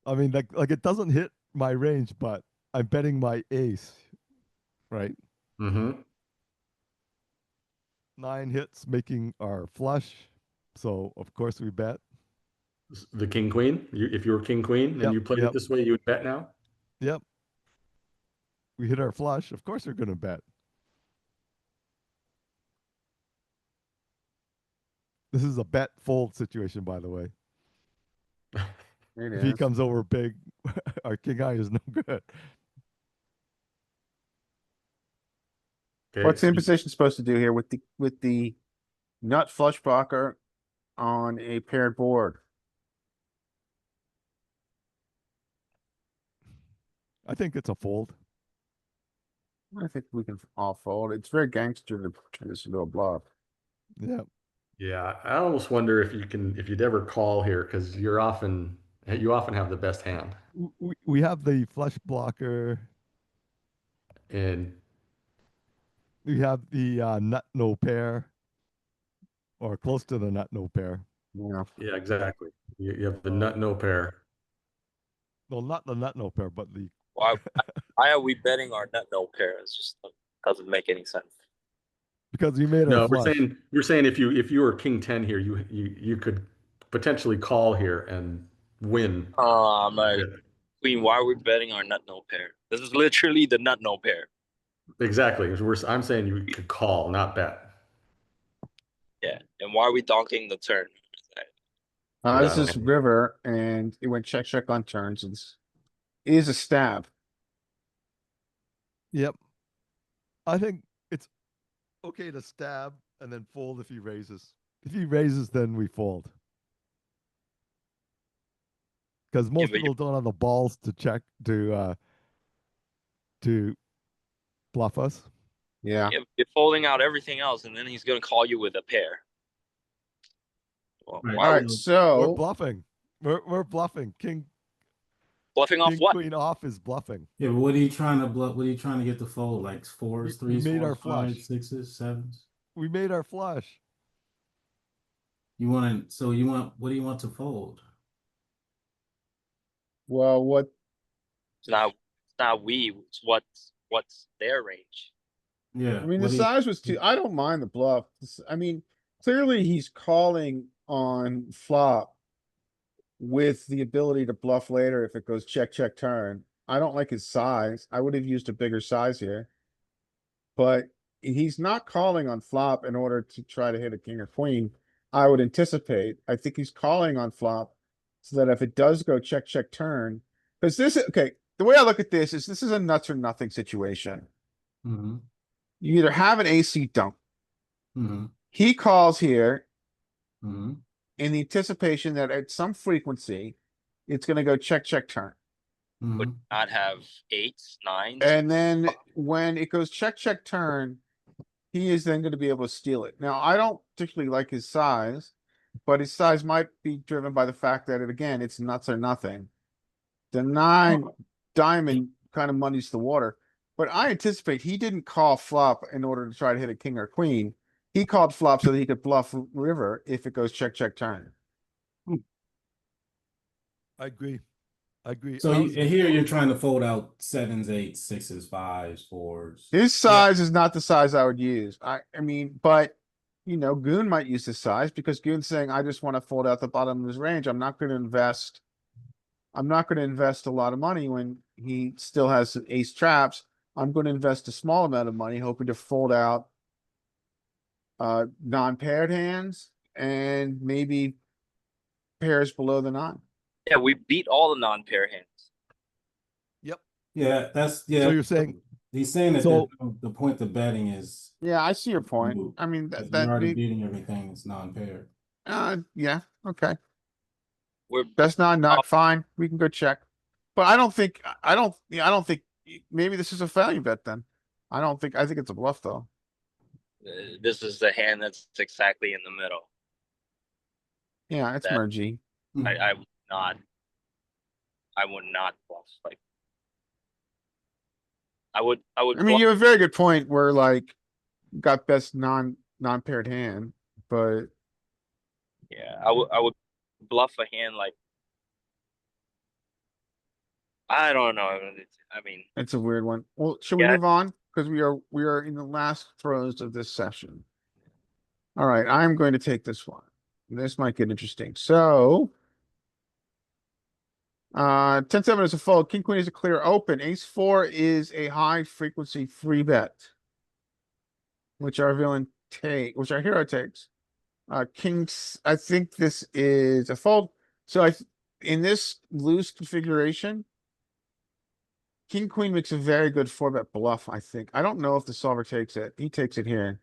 I mean, like it doesn't hit my range, but I'm betting my ace, right? Mm-hmm. 9 hits, making our flush. So of course we bet. The king queen. If you were king queen and Yep, you played it yep, this way, you would bet now. yep. We hit our flush. Of course we're going to bet. This is a bet fold situation, by the way. It If he is. comes over big, our king eye is no good. Okay. What's the so imposition supposed to do here with the nut flush blocker on a paired board? I think it's a fold. I think we can all fold. It's very gangster to turn this into a bluff. Yeah. Yeah, I almost wonder if you'd ever call here, because you often have the best hand. We have the flush blocker. And We have the nut no pair, or close to the nut no pair. Yeah. yeah, exactly. You have the Uh, nut no pair. Well, not the nut no pair, but the Why are we betting our nut no pair? It just doesn't make any sense. because we made our No, flush. we're saying if you were king 10 here, you could potentially call here and win. I'm like, Queen, why are we betting our nut no pair? This is literally the nut no pair. Exactly. I'm saying you could call, not bet. Yeah. And why are we donking the turn? This Yeah. is river and it went check on turns. It is a stab. Yep. I think it's okay to stab and then fold if he raises. If he raises, then we fold. Because most but people don't have the balls to check to bluff us. Yeah. You're folding out everything else, and then he's gonna call you with a pair. Well, Right. why All are right. we We're So bluffing. We're bluffing. bluffing off King what? queen off is bluffing. Yeah, but what are you trying to bluff? What are you trying to get the fold? Like fours, We threes, made our fours, flush. fives, sixes, sevens. We made our flush. You want to? So you want? What do you want to fold? well, what It's not we. It's what's their range. Yeah. I mean, the what do you- size was too. I don't mind the bluff. I mean, clearly he's calling on flop. with the ability to bluff later if it goes check, check, turn. I don't like his size. I would have used a bigger size here. But he's not calling on flop in order to try to hit a king or queen. I would anticipate. I think he's calling on flop so that if it does go check, check, turn, because okay, the way I look at this is a nuts or nothing situation. Mm-hmm. You either have an AC dunk. Mm-hmm. He calls here Mm-hmm. in the anticipation that at some frequency, it's gonna go check, check, turn. Mm-hmm. Would not have eights, nines. And then when it goes check, check, turn, he is then gonna be able to steal it. Now, I don't particularly like his size, but his size might be driven by the fact that again, it's nuts or nothing. The 9 diamond kind of muddies the water, but I anticipate he didn't call flop in order to try to hit a king or queen. He called flop so that he could bluff river if it goes check, check, turn. I agree. I agree. So I was- and here you're trying to fold out sevens, eights, sixes, fives, fours. His size is not the size I would use. I mean, but you know, Goon might use his size because Goon's saying, I just want to fold out the bottom of his range. I'm not going to invest. I'm not going to invest a lot of money when he still has some ace traps. I'm going to invest a small amount of money, hoping to fold out non-paired hands and maybe pairs below the 9. Yeah, we beat all the non-pair hands. Yep. Yeah, that's So yeah. you're saying, He's saying that So- the point of betting is Yeah, I see your point. Ooh. I mean, if that you're already beating everything. It's non-paired. yeah, okay. We're That's not fine. We can go check. But I don't think, I don't think, maybe this is a value bet then. I think it's a bluff though. this is the hand that's exactly in the middle. Yeah, it's That- mergy. I would not. I would not bluff like. I would. I mean, bluff- you have a very good point where like, got best non-paired hand, but Yeah, I would bluff a hand like. I don't know. I mean, it's a weird one. Well, should we Yeah. move on? Because we are in the last throes of this session. All right, I'm going to take this one. This might get interesting. So 10-7 is a fold. King queen is a clear open. Ace 4 is a high frequency free bet. Which our which our hero takes. Kings, I think this is a fold. So in this loose configuration, King queen makes a very good 4-bet bluff, I think. I don't know if the solver takes it. He takes it here.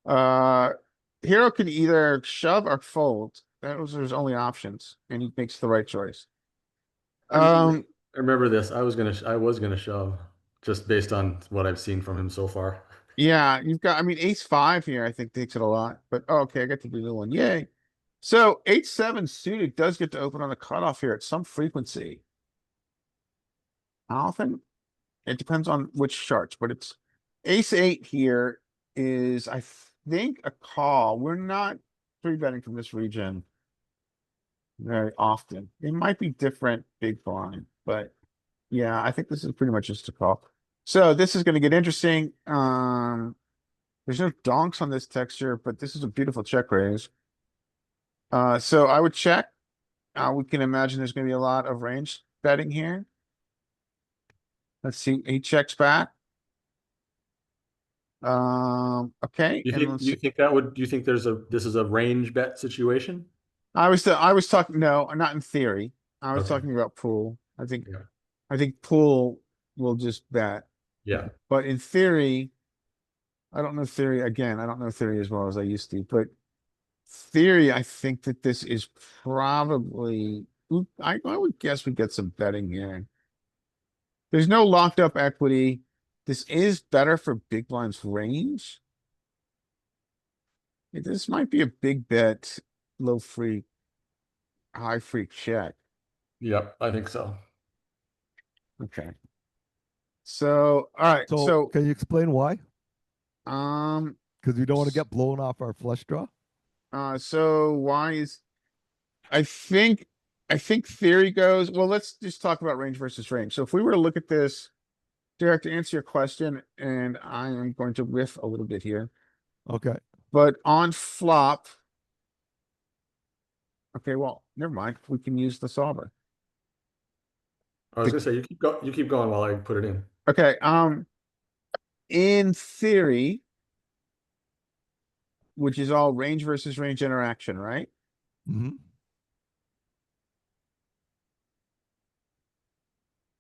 Hero can either shove or fold. Those are his only options, and he makes the right choice. I remember this. I was gonna shove just based on what I've seen from him so far. Yeah, you've got, I mean, ace 5 here, I think takes it a lot, but okay, I get to do the one. Yay. So 8-7 suited does get to open on the cutoff here at some frequency. How often? It depends on which charts, but it's ace 8 here is, I think, a call. We're not three betting from this region very often. It might be different big blind, but yeah, I think this is pretty much just a call. So this is gonna get interesting. There's no donks on this texture, but this is a beautiful check raise. So I would check. We can imagine there's gonna be a lot of range betting here. Let's see, he checks back. Okay. You and think let's you see. think do you think this is a range bet situation? I was talking, no, not in theory. I was Okay. talking about pool. Yeah. I think pool will just bet, Yeah. but in theory, I don't know theory, again, I don't know theory as well as I used to, but theory, I think that this is probably, I would guess we get some betting here. There's no locked up equity. This is better for big blinds range. This might be a big bet, low free, high free check. Yep, I think so. Okay. So, all right, so so, can you explain why? um, Because we don't want to get blown off our flush draw. so why is, I think theory goes, well, let's just talk about range versus range. So if we were to look at this, Derek, to answer your question, and I am going to riff a little bit here, Okay. but on flop, Okay, well, never mind. We can use the solver. I was gonna say, you keep going while I put it in. Okay, in theory, which is all range versus range interaction, right? Hmm.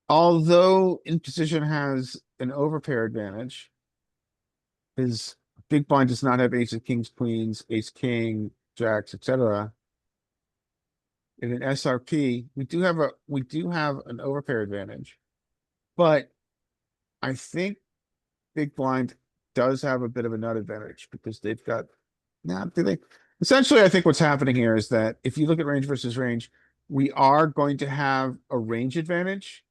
Although in position has an overpair advantage, his big blind does not have aces, kings, queens, ace, king, jacks, etc. In an SRP, we do have an overpair advantage, but I think big blind does have a bit of a nut advantage because they've got, now, do they? Essentially, I think what's happening here is that if you look at range versus range, we are going to have a range advantage,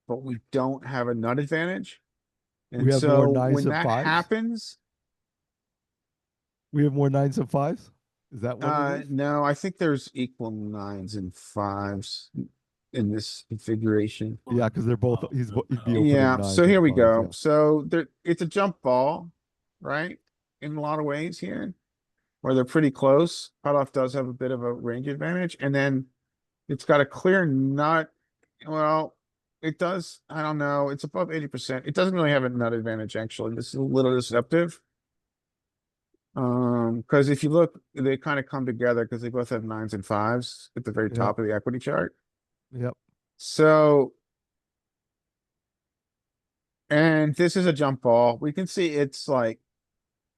but we don't have a nut advantage. We And have more so nines when and that fives? happens, We have more nines and fives? Is that what it is? no, I think there's equal nines and fives in this configuration. Yeah, because they're both, he'd be opening Yeah, nines so here and we fives, go. yeah. So there, it's a jump ball, right? In a lot of ways here, where they're pretty close. Cutoff does have a bit of a range advantage, and then it's got a clear nut. Well, it does. I don't know. It's above 80%. It doesn't really have a nut advantage, actually. This is a little deceptive. Because if you look, they kind of come together because they both have nines and fives at the very Yep. top of the equity chart. Yep. So, and this is a jump ball. We can see it's like,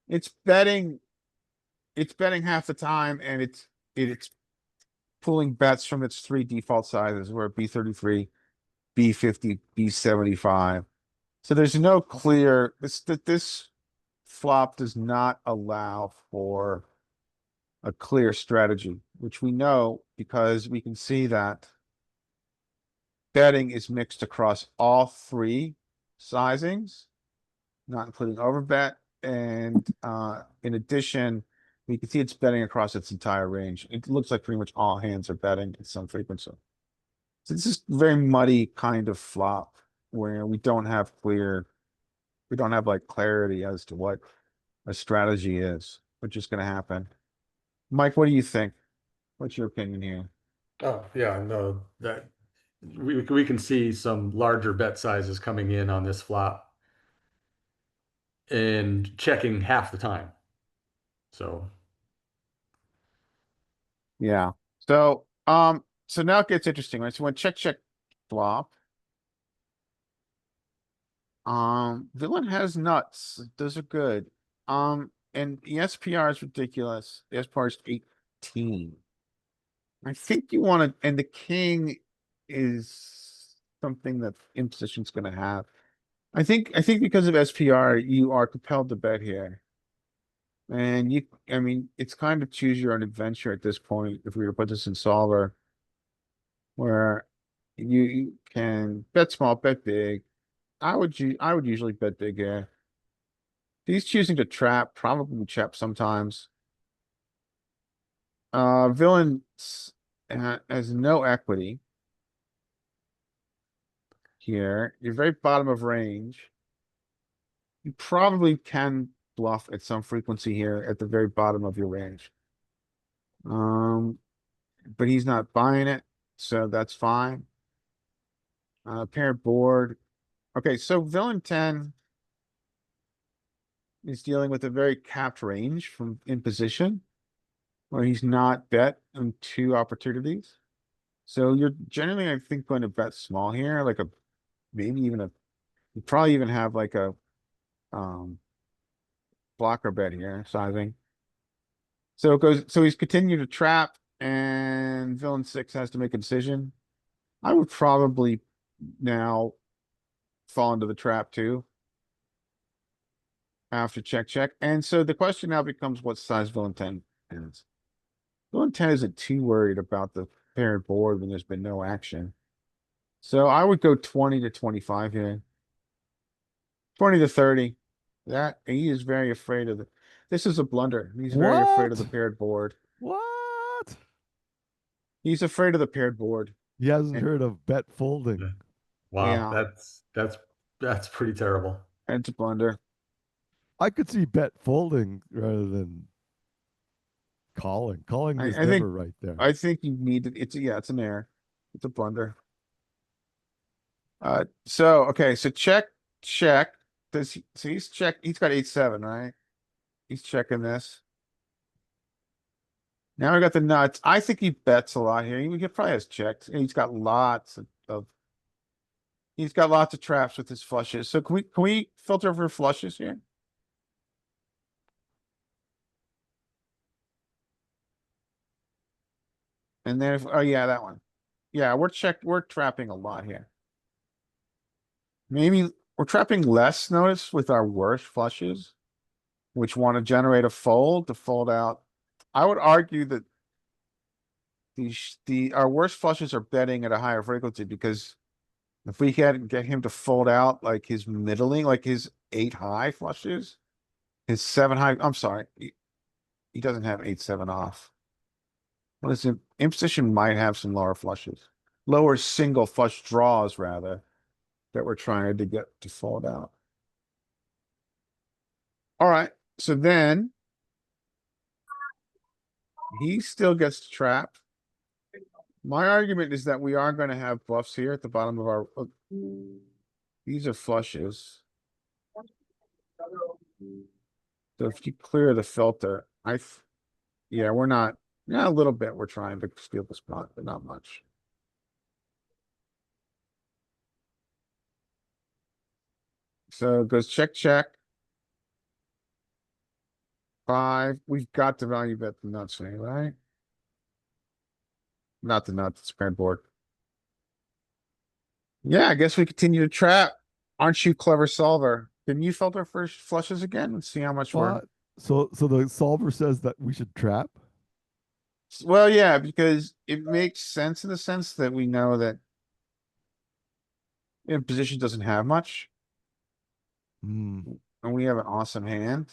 it's betting, it's betting half the time, and it's pulling bets from its three default sizes, where B33, B50, B75. So there's no clear, this flop does not allow for a clear strategy, which we know because we can see that betting is mixed across all three sizings, not including overbet. And in addition, we can see it's betting across its entire range. It looks like pretty much all hands are betting at some frequency. So this is very muddy kind of flop where we don't have like clarity as to what a strategy is, which is going to happen. Mike, what do you think? What's your opinion here? Oh, yeah, no, that we can see some larger bet sizes coming in on this flop and checking half the time. So Yeah. So now it gets interesting, right? So when check flop, villain has nuts. Those are good. And the SPR is ridiculous. The SPR is 18. I think you want to, and the king is something that imposition's going to have. I think because of SPR, you are compelled to bet here. And I mean, it's kind of choose your own adventure at this point. If we were to put this in solver, where you can bet small, bet big. I would usually bet big here. He's choosing to trap, probably trap sometimes. Villain has no equity here. You're very bottom of range. You probably can bluff at some frequency here at the very bottom of your range. But he's not buying it, so that's fine. Paired board. Okay, so villain 10 is dealing with a very capped range from in position, where he's not bet on two opportunities. So you're generally, I think, going to bet small here, like a maybe even a you probably even have like a blocker bet here, sizing. So it goes, so he's continued to trap, and villain 6 has to make a decision. I would probably now fall into the trap too. After check. And so the question now becomes what size villain 10 is. Villain 10 isn't too worried about the paired board when there's been no action. So I would go 20 to 25 here. 20 to 30. That he is very afraid of this is a blunder. He's very afraid of the What? paired board. What? He's afraid of the paired board. He hasn't And- heard of bet folding. wow, Yeah. that's pretty terrible. It's a blunder. I could see bet folding rather than calling. Calling is I think never right there. I think you need to, it's an error. It's a blunder. So okay, so check. So he's got 8-7, right? He's checking this. Now we got the nuts. I think he bets a lot here. He probably has checked. And he's got lots of he's got lots of traps with his flushes. So can we filter for flushes here? And then oh yeah, that one. Yeah, we're trapping a lot here. Maybe we're trapping less, notice, with our worst flushes, which want to generate a fold to fold out. I would argue that our worst flushes are betting at a higher frequency because if we can get him to fold out like his middling, like his 8 high flushes, his 7 high, I'm sorry, he doesn't have 8-7 off. What is it? Imposition might have some lower flushes, lower single flush draws rather, that we're trying to get to fold out. All right, so then he still gets trapped. My argument is that we are going to have bluffs here at the bottom of our. These are flushes. So if you clear the filter, yeah, we're not. Yeah, a little bit. We're trying to steal the spot, but not much. So it goes check, check. 5. We've got to value bet the nuts, right? Not the nuts, spread board. Yeah, I guess we continue to trap. Aren't you clever solver? Can you filter for flushes again and see how much we're. But so the solver says that we should trap. Well, yeah, because it makes sense in the sense that we know that position doesn't have much, Hmm. and we have an awesome hand.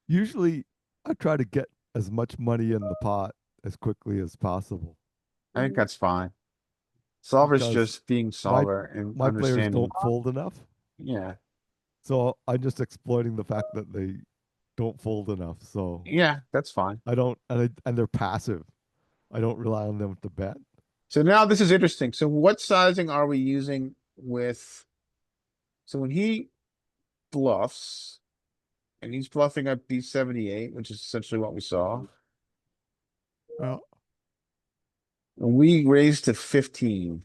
Usually, I try to get as much money in the pot as quickly as possible. I think that's fine. Solver's Because just being solver and My players understanding. don't fold enough, Yeah, so I'm just exploiting the fact that they don't fold enough. So yeah, that's fine. I don't, and they're passive. I don't rely on them to bet. So now this is interesting. So what sizing are we using with? So when he bluffs, and he's bluffing at B78, which is essentially what we saw. Well, And we raised to 15.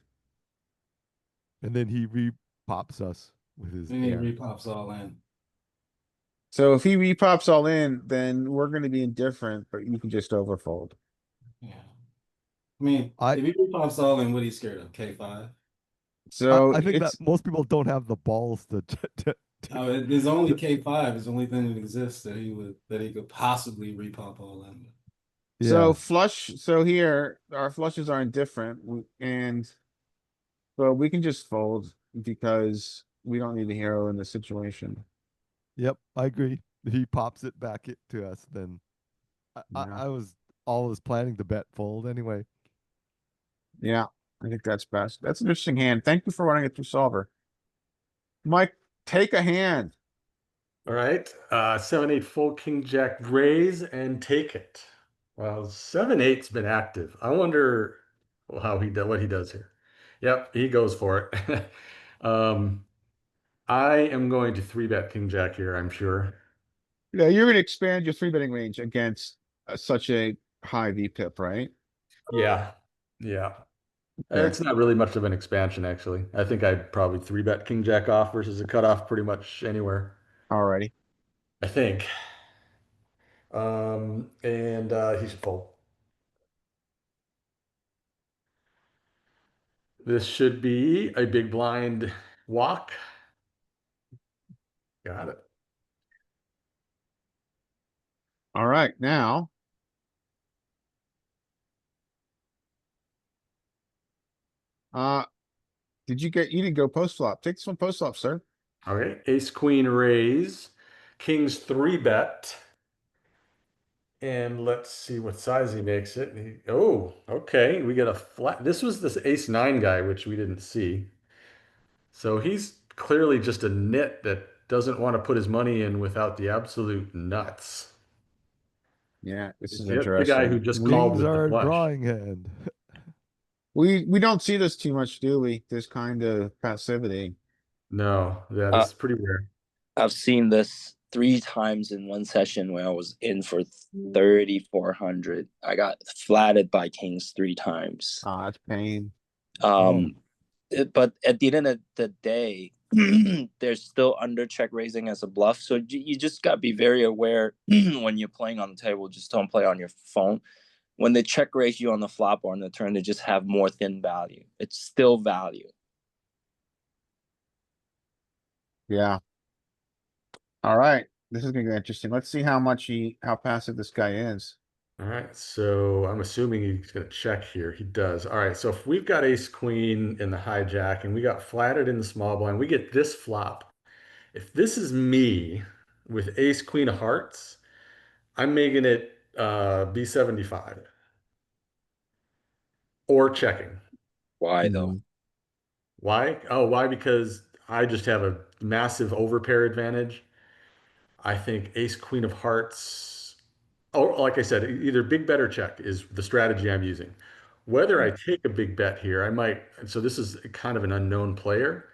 and then he pops us with his And he air. repops all in. So if he repops all in, then we're going to be indifferent, but you can just overfold. Yeah. I mean, I- if he repops all in, what are you scared of? K5? So I think that it's most people don't have the balls to. There's only K5 is the only thing that exists that he could possibly repop all in. so Yeah. flush. So here our flushes are indifferent, and but we can just fold because we don't need a hero in this situation. Yep, I agree. If he pops it back to us, then Yeah. I was always planning to bet fold anyway. Yeah, I think that's best. That's an interesting hand. Thank you for running it through solver. Mike, take a hand. All right. 7-8 full king jack raise and take it. Well, 7-8's been active. I wonder what he does here. Yep, he goes for it. I am going to 3-bet king jack here, I'm sure. Yeah, you're going to expand your 3-betting range against such a high VPIP, right? Yeah. Yeah. Okay. It's not really much of an expansion, actually. I think I'd probably 3-bet king jack off versus a cutoff pretty much anywhere. Alrighty. I think. And he should fold. This should be a big blind walk. Got it. All right, now. You didn't go post flop. Take this one post flop, sir. Okay, ace queen raise, king's 3-bet. And let's see what size he makes it. Oh, okay. We get a flat. This was this ace 9 guy, which we didn't see. So he's clearly just a nit that doesn't want to put his money in without the absolute nuts. Yeah, this is It's the guy who interesting. just called Kings with the are a flush. drawing hand. We don't see this too much, do we? This kind of passivity. No, yeah, Uh, this is pretty rare. I've seen this 3 times in one session where I was in for 3,400. I got flatted by kings 3 times. Ah, it's pain. But at the end of the day, they're still under check raising as a bluff. So you just got to be very aware when you're playing on the table. Just don't play on your phone. When they check raise you on the flop or on the turn, they just have more thin value. It's still value. Yeah. All right. This is gonna get interesting. Let's see how passive this guy is. All right, so I'm assuming he's going to check here. He does. All right, so if we've got ace queen in the hijack and we got flatted in the small blind, we get this flop. If this is me with ace queen of hearts, I'm making it B75 or checking. Why Mm-hmm. though? Why? Oh, why? Because I just have a massive overpair advantage. I think ace queen of hearts, oh, like I said, either big bet or check is the strategy I'm using. Whether I take a big bet here, I might, so this is kind of an unknown player.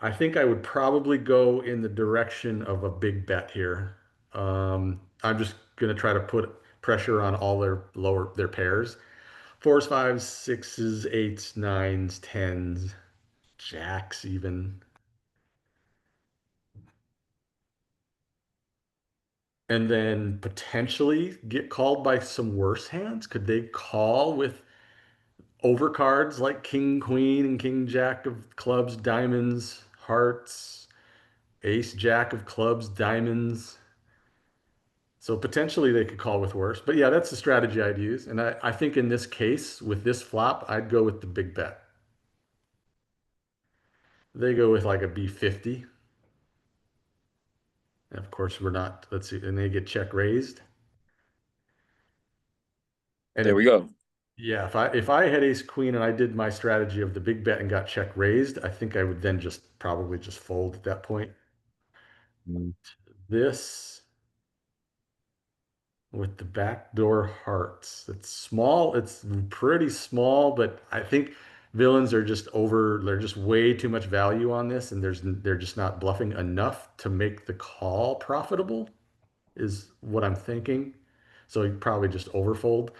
I think I would probably go in the direction of a big bet here. I'm just going to try to put pressure on all their pairs. Fours, fives, sixes, eights, nines, tens, jacks even. And then potentially get called by some worse hands. Could they call with overcards like king, queen, and king, jack of clubs, diamonds, hearts, ace, jack of clubs, diamonds? So potentially they could call with worse. But yeah, that's the strategy I'd use. And I think in this case, with this flop, I'd go with the big bet. They go with like a B50. And of course, we're not, let's see, and they get check raised. And There we go. yeah, if I had ace queen and I did my strategy of the big bet and got check raised, I think I would then just probably just fold at that point. Mm-hmm. This with the backdoor hearts. It's small, it's pretty small, but I think villains are just they're just way too much value on this, and they're just not bluffing enough to make the call profitable, is what I'm thinking. So you probably just overfold.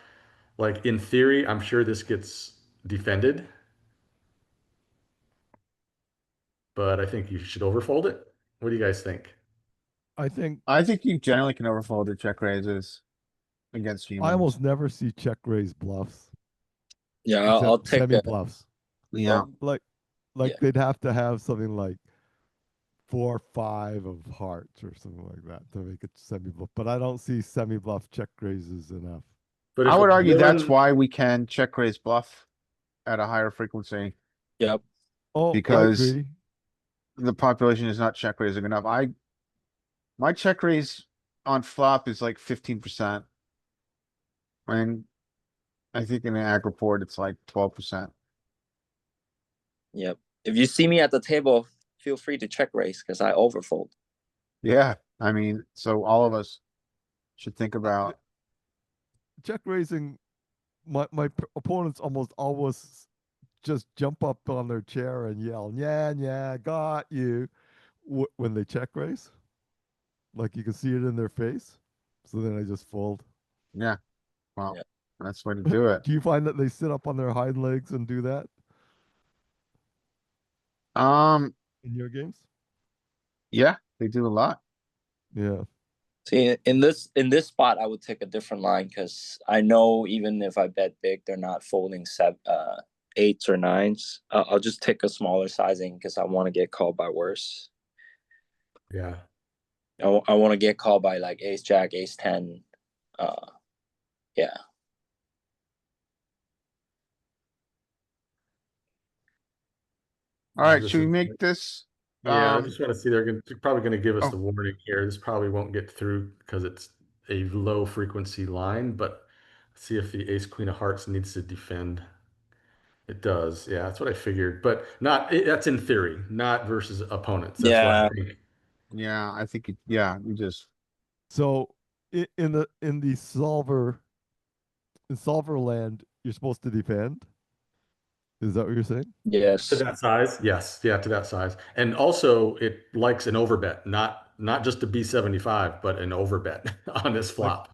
Like in theory, I'm sure this gets defended, but I think you should overfold it. What do you guys think? I think I think you generally can overfold the check raises against I humans. almost never see check raise bluffs, Yeah, I'll take semi a bluffs. Yeah. Like Yeah. they'd have to have something like 4-5 of hearts or something like that to make it semi bluff. But I don't see semi bluff check raises enough. But I if would a argue that's villain- why we can check raise bluff at a higher frequency Yep. Oh, I because agree. the population is not check raising enough. My check raise on flop is like 15%. And I think in the ag report, it's like 12%. Yep. If you see me at the table, feel free to check raise because I overfold. Yeah, I mean, so all of us should think about, Check raising, my opponents almost always just jump up on their chair and yell, "Yeah, yeah, got you," when they check raise. Like you can see it in their face. So then I just fold. yeah, well, Yeah. that's the way to do it. Do you find that they sit up on their hind legs and do that in your games? Yeah, they do a lot. Yeah. See, in this spot, I would take a different line because I know even if I bet big, they're not folding eights or nines. I'll just take a smaller sizing because I want to get called by worse. yeah. I want to get called by like ace jack, ace 10. Yeah. All right, This should we is- make this? Yeah, I just want to see they're probably going to give us Oh. the warning here. This probably won't get through because it's a low frequency line, but see if the ace queen of hearts needs to defend. It does. Yeah, that's what I figured, but that's in theory, not versus opponents. That's what I think. Yeah, I think, yeah, you just, So in the solver in solver land, you're supposed to defend. Is that what you're saying? To Yes. that size, yes, yeah, to that size. And also it likes an overbet, not just a B75, but an overbet on this flop.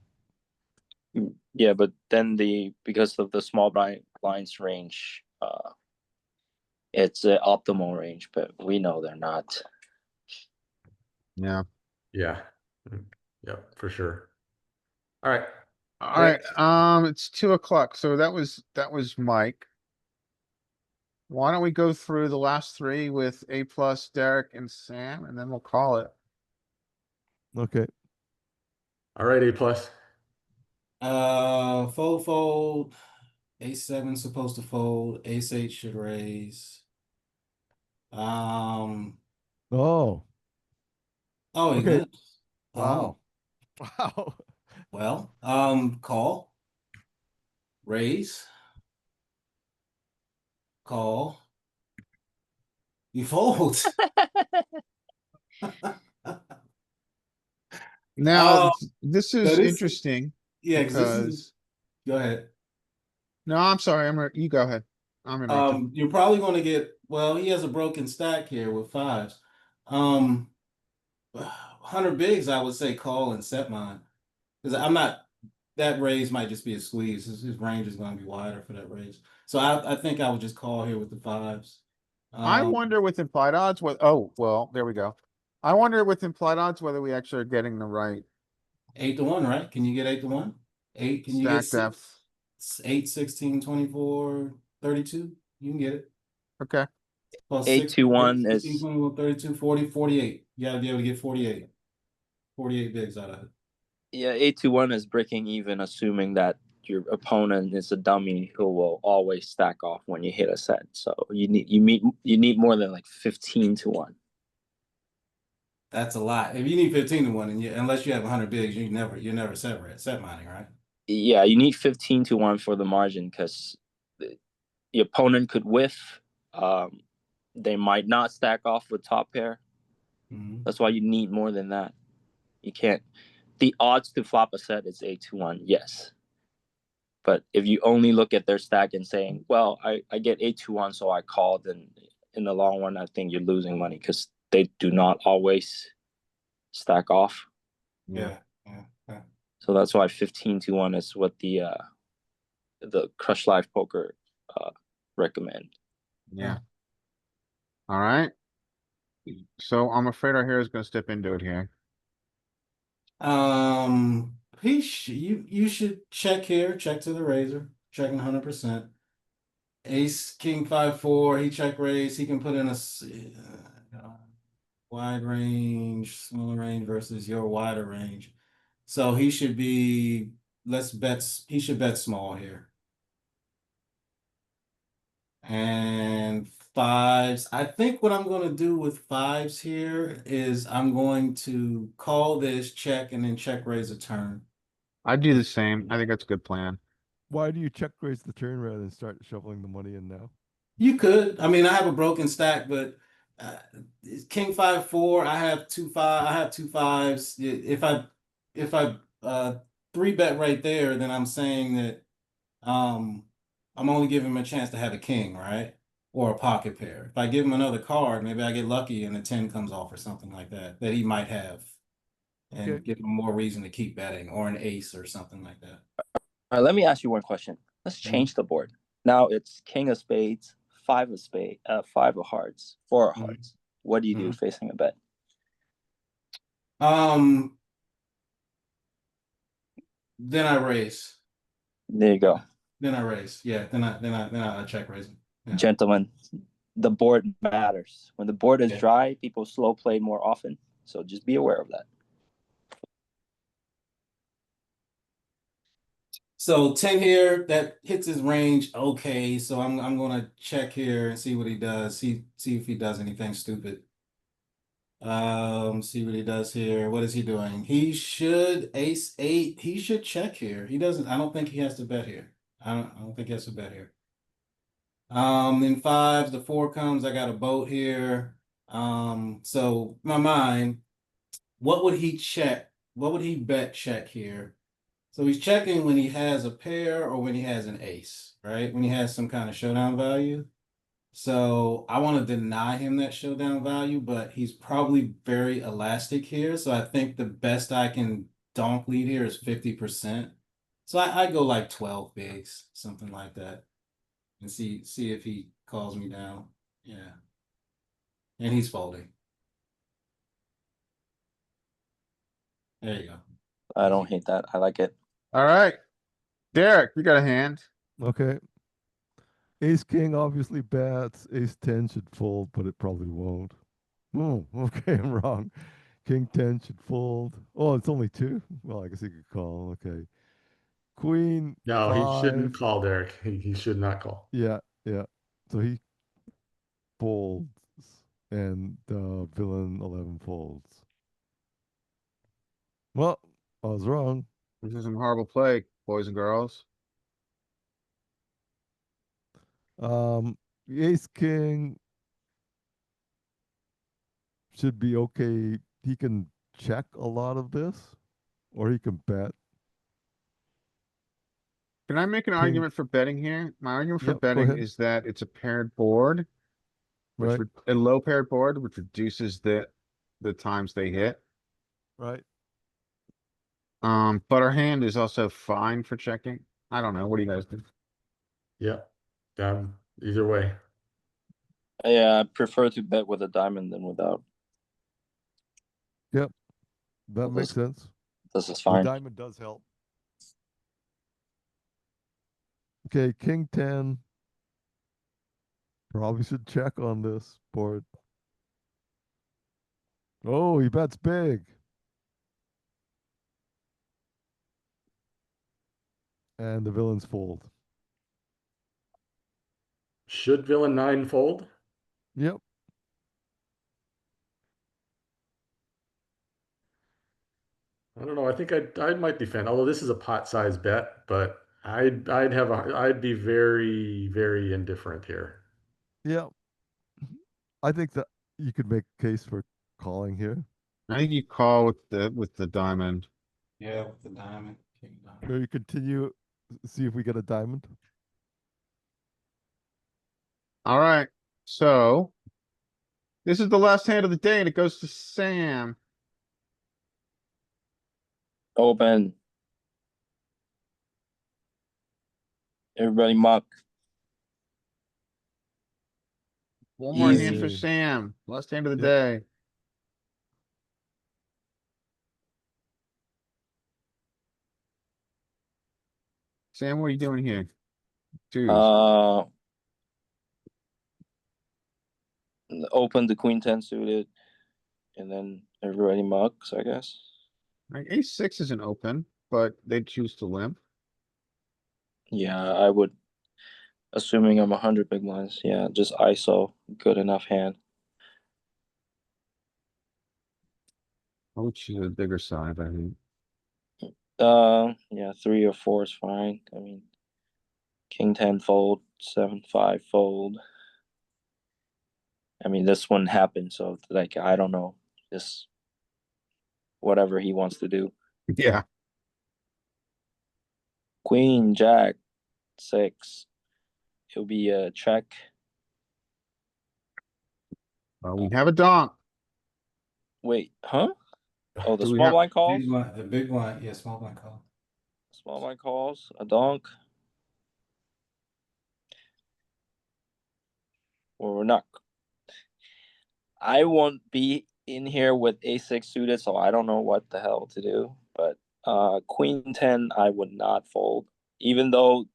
Yeah, but then because of the small blinds range, it's an optimal range, but we know they're not. Yeah. Yeah. Yep, for sure. All right. All right, Next. it's 2 o'clock, so that was Mike. Why don't we go through the last three with A plus, Derek and Sam, and then we'll call it. Okay. All right, A plus. Fold. Ace 7 supposed to fold. Ace 8 should raise. Oh. Oh, he Okay. lives. Wow. Wow. Well, call. Raise. Call. You fold. Now, Um, this so is this, interesting yeah, because this is. because, Go ahead. no, I'm sorry, you go ahead. I'm interrupting. You're probably going to get. Well, he has a broken stack here with fives. 100 bigs, I would say call and set mine because I'm not. That raise might just be a squeeze. His range is going to be wider for that raise. So I think I would just call here with the fives. I wonder with implied odds oh, well, there we go. I wonder with implied odds whether we actually are getting the right 8 to 1, right? Can you get 8 to 1? Eight, can you get stack depth. 8, 16, 24, 32? You can get it. Okay, Plus 8 6, to 8, 1 16, is 21, 32, 40, 48. You got to be able to get 48. 48 bigs out of it. yeah, 8 to 1 is breaking even, assuming that your opponent is a dummy who will always stack off when you hit a set. So you need more than like 15 to 1. That's a lot. If you need 15 to 1, and unless you have 100 bigs, you're never set mining, right? Yeah, you need 15 to 1 for the margin because the opponent could whiff. They might not stack off with top pair. Mm-hmm. That's why you need more than that. You can't. The odds to flop a set is 8 to 1, yes. But if you only look at their stack and saying, well, I get 8 to 1, so I call, then in the long run, I think you're losing money because they do not always stack off. yeah, Yeah. So that's why 15 to 1 is what the Crush Live Poker recommend. yeah. All right. So I'm afraid our hero is going to step into it here. You should check here, check to the razor, checking 100%. Ace, King 5-4, he check raise, he can put in a wide range, smaller range versus your wider range. So he should be, he should bet small here. And fives, I think what I'm going to do with fives here is I'm going to call this, check, and then check raise a turn. I'd do the same. I think that's a good plan. Why do you check raise the turn rather than start shoveling the money in now? You could. I mean, I have a broken stack, but King 5-4. I have 2 fives. If I 3-bet right there, then I'm saying that I'm only giving him a chance to have a king, right? Or a pocket pair. If I give him another card, maybe I get lucky and a 10 comes off or something like that he might have, and Okay. give him more reason to keep betting, or an ace or something like that. All right, let me ask you one question. Let's change the board. Now it's King of Spades, 5 of Spades, 5 of Hearts, 4 of Hearts. What do you do facing a bet? Then I raise. There you go. Then I raise. Yeah. Then I check raising. Yeah. Gentlemen, the board matters. When the board is Yeah. dry, people slow play more often. So just be aware of that. So 10 here, that hits his range. Okay, so I'm gonna check here and see what he does. See if he does anything stupid. See what he does here. What is he doing? He should ace 8. He should check here. He doesn't. I don't think he has to bet here. I don't think he has to bet here. Then fives, the 4 comes. I got a boat here. So my mind, what would he check what would he bet check here? So he's checking when he has a pair or when he has an ace, right? When he has some kind of showdown value. So I want to deny him that showdown value, but he's probably very elastic here. So I think the best I can donk lead here is 50%. So I go like 12 bigs, something like that, and see if he calls me down. Yeah. And he's folding. There you go. I don't hate that. I like it. All right. Derek, you got a hand. Okay. Ace king obviously bets. Ace 10 should fold, but it probably won't. Oh, okay, I'm wrong. King 10 should fold. Oh, it's only 2? Well, I guess he could call. Okay. Queen No, he 5. shouldn't call, Derek. He should not call. Yeah, yeah. So he folds and villain 11 folds. Well, I was wrong. This is some horrible play, boys and girls. The ace king should be okay. He can check a lot of this, or he can bet. Can I make an King- argument for betting here? My argument for Yep, go betting ahead. is that it's a paired board, which Right, a low paired board, which reduces the times they hit. right. But our hand is also fine for checking. I don't know. What do you guys think? Yeah. Either way. Yeah, I prefer to bet with a diamond than without. Yep, that Well, makes sense. This is The fine. diamond does help. Okay, king 10. Probably should check on this board. Oh, he bets big. And the villains fold. Should villain 9 fold? Yep. I don't know. I think I might defend. Although this is a pot size bet, but I'd be very, very indifferent here. Yep. I think that you could make a case for calling here. I think you call with the diamond. Yeah, with the diamond. King diamond. Or you continue, see if we get a diamond. All right. So this is the last hand of the day, and it goes to Sam. Open. Everybody muck. One more hand for Easy. Sam. Last hand of the Yep. day. Sam, what are you doing here? Twos. Open the queen 10 suited, and then everybody mucks, I guess. Like ace six isn't open, but they choose to limp. Yeah, I would. Assuming I'm 100 big blinds, yeah, just ISO, good enough hand. I would choose a bigger side, I think. Yeah, 3 or 4 is fine. I mean, king 10 fold, 7-5 fold. I mean, this one happened, so like I don't know, just whatever he wants to do. Yeah. Queen, Jack, 6. It'll be a check. We have a donk. Wait, huh? Oh, the Do we small have- blind calls. Big blind, the big blind, yeah, small blind call. Small blind calls. A donk. Or we're not. I won't be in here with a6 suited, so I don't know what the hell to do. But queen 10, I would not fold, even though.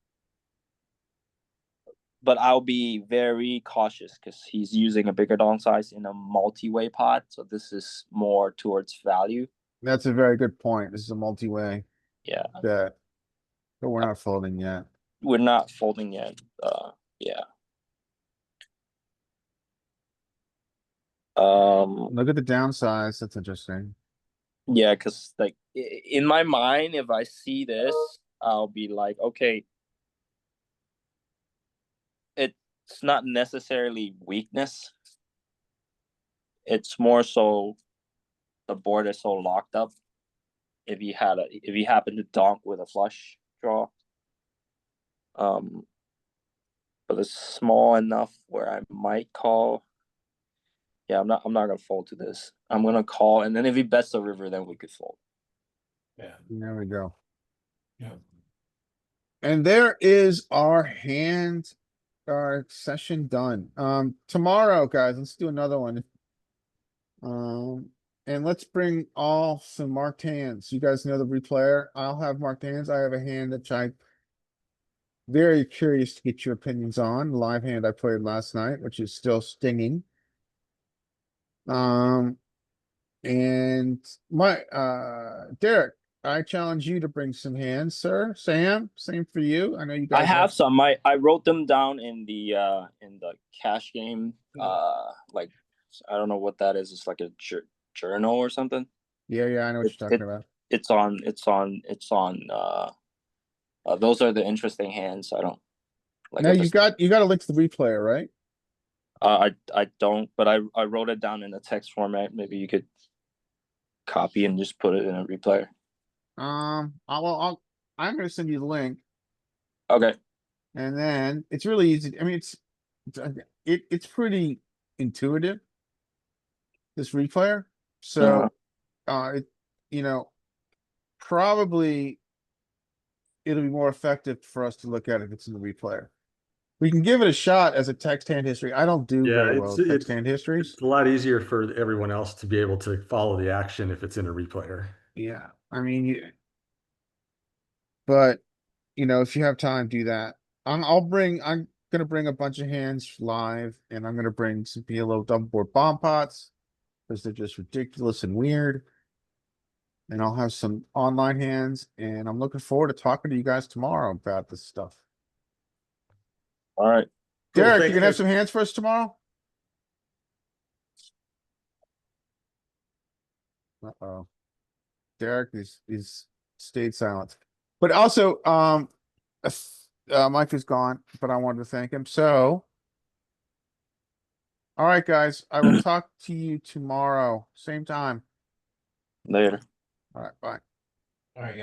But I'll be very cautious because he's using a bigger donk size in a multi-way pot, so this is more towards value. That's a very good point. This is a multi-way Yeah, bet. But we're not folding yet. we're not folding yet. Yeah. Look at the downsize. That's interesting. Yeah, because like in my mind, if I see this, I'll be like, okay, it's not necessarily weakness. It's more so the board is so locked up. if he happened to donk with a flush draw. But it's small enough where I might call. Yeah, I'm not gonna fold to this. I'm gonna call, and then if he bets the river, then we could fold. Yeah. There we go. Yeah. And there is our hand, our session done. Tomorrow, guys, let's do another one. And let's bring all some marked hands. You guys know the replayer. I'll have marked hands. I have a hand that I very curious to get your opinions on. Live hand I played last night, which is still stinging. And Derek, I challenge you to bring some hands, sir. Sam, same for you. I know you guys I have some. I wrote them down in the cash game. Like I don't know what that is. It's like a journal or something. Yeah, I know what you're talking about. It's on. Those are the interesting hands. I don't like. Now you got to link to the replayer, right? I don't, but I wrote it down in a text format. Maybe you could copy and just put it in a replayer. I'm gonna send you the link, Okay. and then it's really easy. I mean, it's pretty intuitive. This replayer, so probably it'll be more effective for us to look at if it's in the replayer. We can give it a shot as a text hand history. I don't do very well with text hand histories. It's a lot easier for everyone else to be able to follow the action if it's in a replayer. Yeah, I mean, but if you have time, do that. I'm gonna bring a bunch of hands live, and I'm gonna bring some PLO double board bomb pots because they're just ridiculous and weird. And I'll have some online hands, and I'm looking forward to talking to you guys tomorrow about this stuff. All right. Cool, Derek, you thanks, gonna have guys. some hands for us tomorrow? Uh-oh. Derek is stayed silent. But also, Mike is gone, but I wanted to thank him. So, all right, guys, I will talk to you tomorrow, same time. Later. All right, bye. All right.